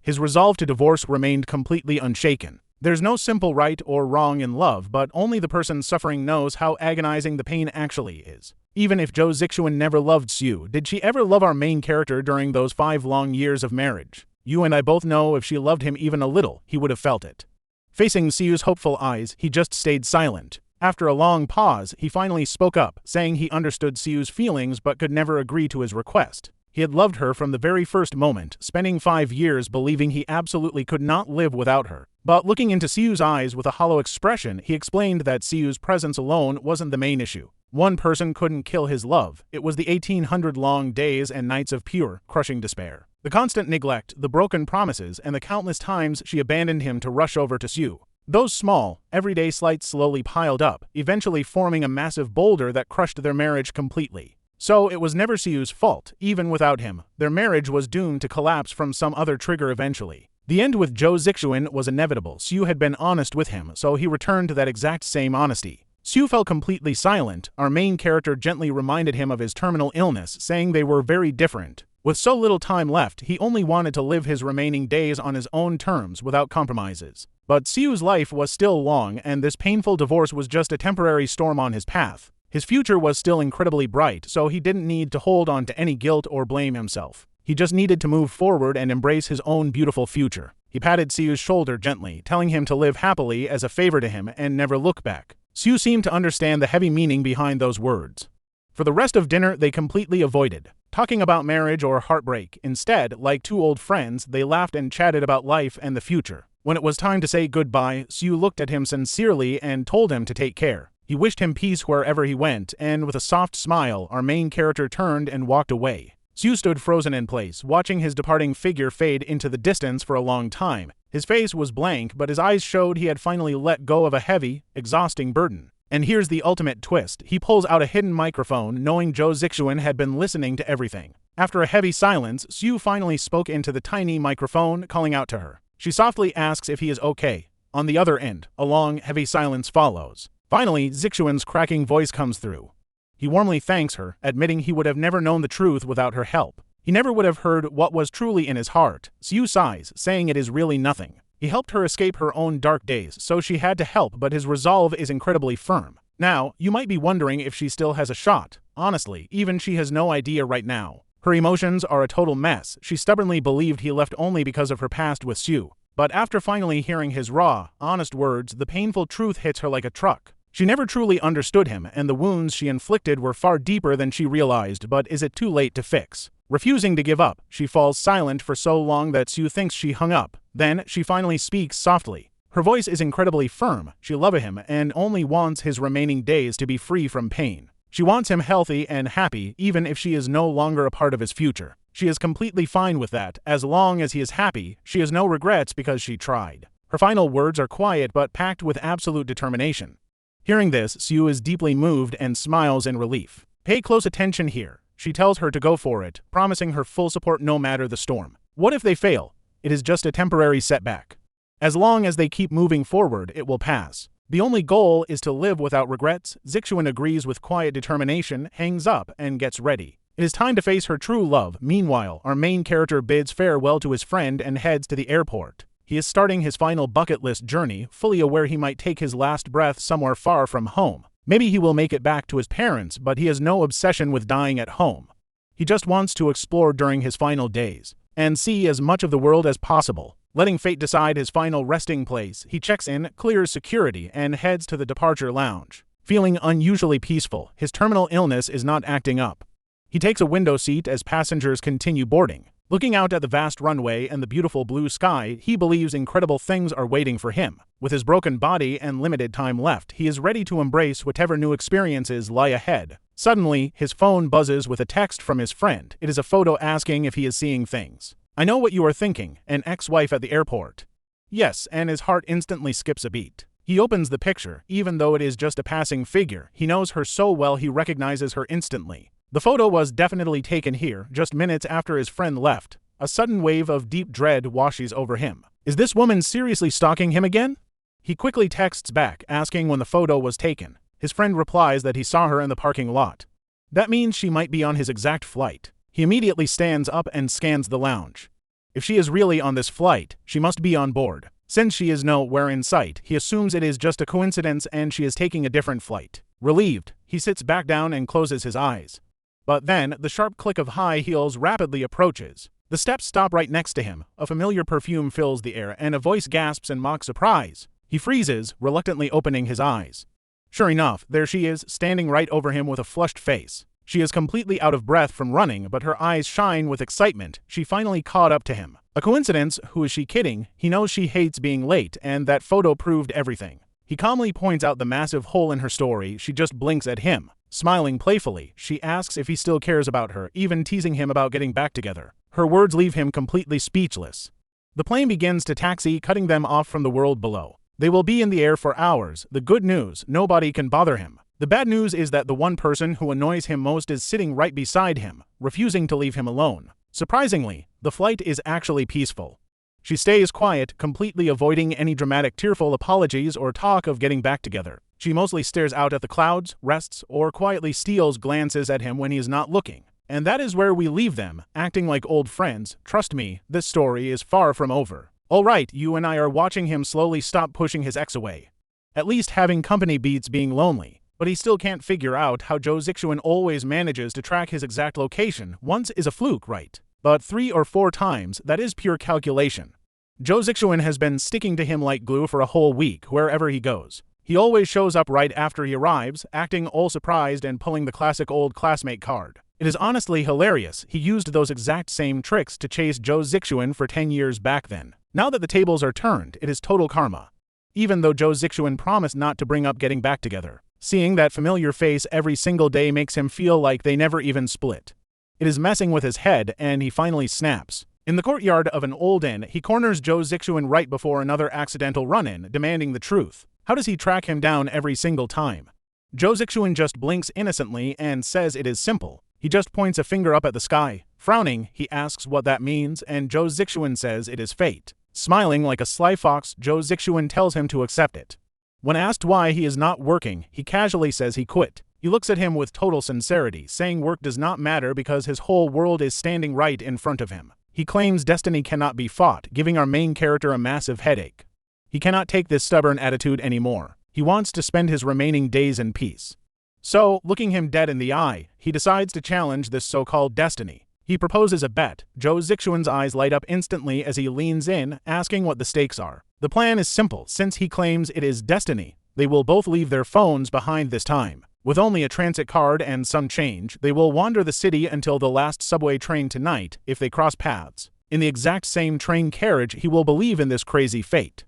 His resolve to divorce remained completely unshaken. There's no simple right or wrong in love, but only the person suffering knows how agonizing the pain actually is. Even if Jo Zixuan never loved Tzu, did she ever love our main character during those 5 long years of marriage? You and I both know if she loved him even a little, he would have felt it. Facing Tzu's hopeful eyes, he just stayed silent. After a long pause, he finally spoke up, saying he understood Tzu's feelings but could never agree to his request. He had loved her from the very first moment, spending 5 years believing he absolutely could not live without her. But looking into Tzu's eyes with a hollow expression, he explained that Tzu's presence alone wasn't the main issue. One person couldn't kill his love. It was the 1800 long days and nights of pure, crushing despair. The constant neglect, the broken promises, and the countless times she abandoned him to rush over to Tzu. Those small, everyday slights slowly piled up, eventually forming a massive boulder that crushed their marriage completely. So it was never Tzu's fault. Even without him, their marriage was doomed to collapse from some other trigger eventually. The end with Jo Zixuan was inevitable. Tzu had been honest with him, so he returned to that exact same honesty. Tzu fell completely silent. Our main character gently reminded him of his terminal illness, saying they were very different. With so little time left, he only wanted to live his remaining days on his own terms without compromises. But Tzu's life was still long, and this painful divorce was just a temporary storm on his path. His future was still incredibly bright, so he didn't need to hold on to any guilt or blame himself. He just needed to move forward and embrace his own beautiful future. He patted Tzu's shoulder gently, telling him to live happily as a favor to him and never look back. Sue seemed to understand the heavy meaning behind those words. For the rest of dinner, they completely avoided talking about marriage or heartbreak. Instead, like two old friends, they laughed and chatted about life and the future. When it was time to say goodbye, Sue looked at him sincerely and told him to take care. He wished him peace wherever he went, and with a soft smile, our main character turned and walked away. Sue stood frozen in place, watching his departing figure fade into the distance for a long time. His face was blank, but his eyes showed he had finally let go of a heavy, exhausting burden. And here's the ultimate twist. He pulls out a hidden microphone, knowing Jo Zixuan had been listening to everything. After a heavy silence, Sue finally spoke into the tiny microphone, calling out to her. She softly asks if he is okay. On the other end, a long, heavy silence follows. Finally, Zixuan's cracking voice comes through. He warmly thanks her, admitting he would have never known the truth without her help. He never would have heard what was truly in his heart. Sue sighs, saying it is really nothing. He helped her escape her own dark days, so she had to help, but his resolve is incredibly firm. Now, you might be wondering if she still has a shot. Honestly, even she has no idea right now. Her emotions are a total mess. She stubbornly believed he left only because of her past with Sue. But after finally hearing his raw, honest words, the painful truth hits her like a truck. She never truly understood him, and the wounds she inflicted were far deeper than she realized, but is it too late to fix? Refusing to give up, she falls silent for so long that Sue thinks she hung up. Then, she finally speaks softly. Her voice is incredibly firm. She loves him and only wants his remaining days to be free from pain. She wants him healthy and happy, even if she is no longer a part of his future. She is completely fine with that. As long as he is happy, she has no regrets because she tried. Her final words are quiet but packed with absolute determination. Hearing this, Sue is deeply moved and smiles in relief. Pay close attention here. She tells her to go for it, promising her full support no matter the storm. What if they fail? It is just a temporary setback. As long as they keep moving forward, it will pass. The only goal is to live without regrets. Zixuan agrees with quiet determination, hangs up, and gets ready. It is time to face her true love. Meanwhile, our main character bids farewell to his friend and heads to the airport. He is starting his final bucket list journey, fully aware he might take his last breath somewhere far from home. Maybe he will make it back to his parents, but he has no obsession with dying at home. He just wants to explore during his final days and see as much of the world as possible. Letting fate decide his final resting place, he checks in, clears security, and heads to the departure lounge. Feeling unusually peaceful, his terminal illness is not acting up. He takes a window seat as passengers continue boarding. Looking out at the vast runway and the beautiful blue sky, he believes incredible things are waiting for him. With his broken body and limited time left, he is ready to embrace whatever new experiences lie ahead. Suddenly, his phone buzzes with a text from his friend. It is a photo asking if he is seeing things. I know what you are thinking, an ex-wife at the airport. Yes, and his heart instantly skips a beat. He opens the picture. Even though it is just a passing figure, he knows her so well he recognizes her instantly. The photo was definitely taken here, just minutes after his friend left. A sudden wave of deep dread washes over him. Is this woman seriously stalking him again? He quickly texts back, asking when the photo was taken. His friend replies that he saw her in the parking lot. That means she might be on his exact flight. He immediately stands up and scans the lounge. If she is really on this flight, she must be on board. Since she is nowhere in sight, he assumes it is just a coincidence and she is taking a different flight. Relieved, he sits back down and closes his eyes. But then, the sharp click of high heels rapidly approaches. The steps stop right next to him. A familiar perfume fills the air and a voice gasps in mock surprise. He freezes, reluctantly opening his eyes. Sure enough, there she is, standing right over him with a flushed face. She is completely out of breath from running, but her eyes shine with excitement. She finally caught up to him. A coincidence? Who is she kidding? He knows she hates being late, and that photo proved everything. He calmly points out the massive hole in her story. She just blinks at him. Smiling playfully, she asks if he still cares about her, even teasing him about getting back together. Her words leave him completely speechless. The plane begins to taxi, cutting them off from the world below. They will be in the air for hours. The good news, nobody can bother him. The bad news is that the one person who annoys him most is sitting right beside him, refusing to leave him alone. Surprisingly, the flight is actually peaceful. She stays quiet, completely avoiding any dramatic tearful apologies or talk of getting back together. She mostly stares out at the clouds, rests, or quietly steals glances at him when he is not looking. And that is where we leave them, acting like old friends. Trust me, this story is far from over. Alright, you and I are watching him slowly stop pushing his ex away. At least having company beats being lonely. But he still can't figure out how Jo Zixuan always manages to track his exact location. Once is a fluke, right? But 3 or 4 times, that is pure calculation. Jo Zixuan has been sticking to him like glue for a whole week, wherever he goes. He He always shows up right after he arrives, acting all surprised and pulling the classic old classmate card. It is honestly hilarious. He used those exact same tricks to chase Jo Zixuan for 10 years back then. Now that the tables are turned, it is total karma. Even though Jo Zixuan promised not to bring up getting back together, seeing that familiar face every single day makes him feel like they never even split. It is messing with his head, and he finally snaps. In the courtyard of an old inn, he corners Jo Zixuan right before another accidental run-in, demanding the truth. How does he track him down every single time? Jo Zixuan just blinks innocently and says it is simple. He just points a finger up at the sky. Frowning, he asks what that means, and Jo Zixuan says it is fate. Smiling like a sly fox, Jo Zixuan tells him to accept it. When asked why he is not working, he casually says he quit. He looks at him with total sincerity, saying work does not matter because his whole world is standing right in front of him. He claims destiny cannot be fought, giving our main character a massive headache. He cannot take this stubborn attitude anymore. He wants to spend his remaining days in peace. So, looking him dead in the eye, he decides to challenge this so-called destiny. He proposes a bet. Jo Zixuan's eyes light up instantly as he leans in, asking what the stakes are. The plan is simple. Since he claims it is destiny, they will both leave their phones behind this time. With only a transit card and some change, they will wander the city until the last subway train tonight. If they cross paths in the exact same train carriage, he will believe in this crazy fate.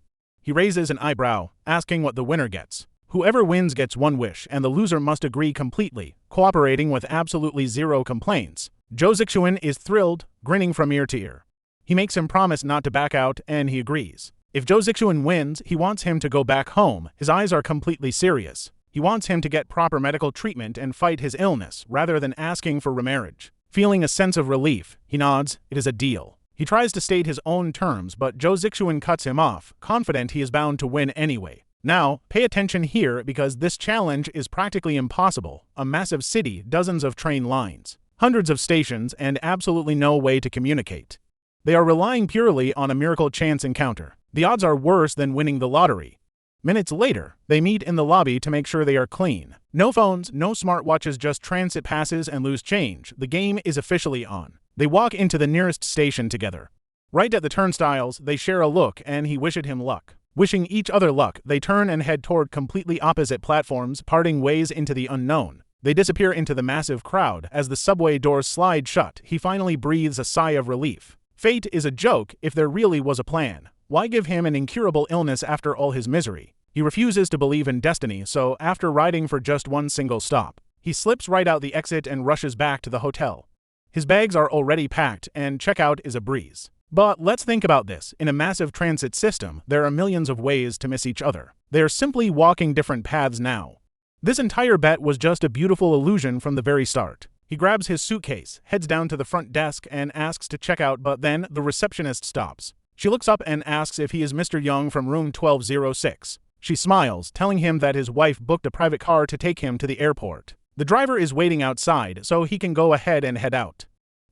He raises an eyebrow, asking what the winner gets. Whoever wins gets one wish, and the loser must agree completely, cooperating with absolutely zero complaints. Jo Zixuan is thrilled, grinning from ear to ear. He makes him promise not to back out, and he agrees. If Jo Zixuan wins, he wants him to go back home. His eyes are completely serious. He wants him to get proper medical treatment and fight his illness, rather than asking for remarriage. Feeling a sense of relief, he nods. It is a deal. He tries to state his own terms, but Jo Zixuan cuts him off, confident he is bound to win anyway. Now, pay attention here because this challenge is practically impossible. A massive city, dozens of train lines, hundreds of stations, and absolutely no way to communicate. They are relying purely on a miracle chance encounter. The odds are worse than winning the lottery. Minutes later, they meet in the lobby to make sure they are clean. No phones, no smartwatches, just transit passes and loose change. The game is officially on. They walk into the nearest station together. Right at the turnstiles, they share a look, and he wished him luck. Wishing each other luck, they turn and head toward completely opposite platforms, parting ways into the unknown. They disappear into the massive crowd. As the subway doors slide shut, he finally breathes a sigh of relief. Fate is a joke if there really was a plan. Why give him an incurable illness after all his misery? He refuses to believe in destiny, so after riding for just one single stop, he slips right out the exit and rushes back to the hotel. His bags are already packed, and checkout is a breeze. But let's think about this. In a massive transit system, there are millions of ways to miss each other. They are simply walking different paths now. This entire bet was just a beautiful illusion from the very start. He grabs his suitcase, heads down to the front desk, and asks to check out, but then the receptionist stops. She looks up and asks if he is Mr. Young from room 1206. She smiles, telling him that his wife booked a private car to take him to the airport. The driver is waiting outside, so he can go ahead and head out.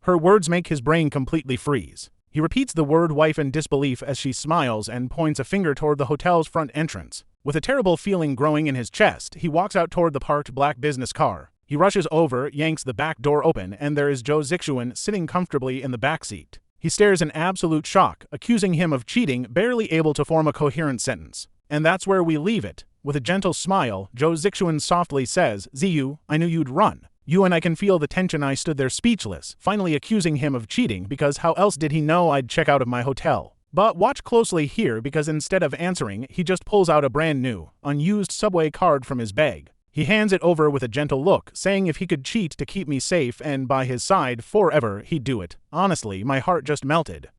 Her words make his brain completely freeze. He repeats the word wife in disbelief as she smiles and points a finger toward the hotel's front entrance. With a terrible feeling growing in his chest, he walks out toward the parked black business car. He rushes over, yanks the back door open, and there is Jo Zixuan sitting comfortably in the back seat. He stares in absolute shock, accusing him of cheating, barely able to form a coherent sentence. And that's where we leave it. With a gentle smile, Jo Zixuan softly says, "Ziyu, I knew you'd run. You and I can feel the tension." I stood there speechless, finally accusing him of cheating because how else did he know I'd check out of my hotel? But watch closely here because instead of answering, he just pulls out a brand new, unused subway card from his bag. He hands it over with a gentle look, saying if he could cheat to keep me safe and by his side forever, he'd do it. Honestly, my heart just melted.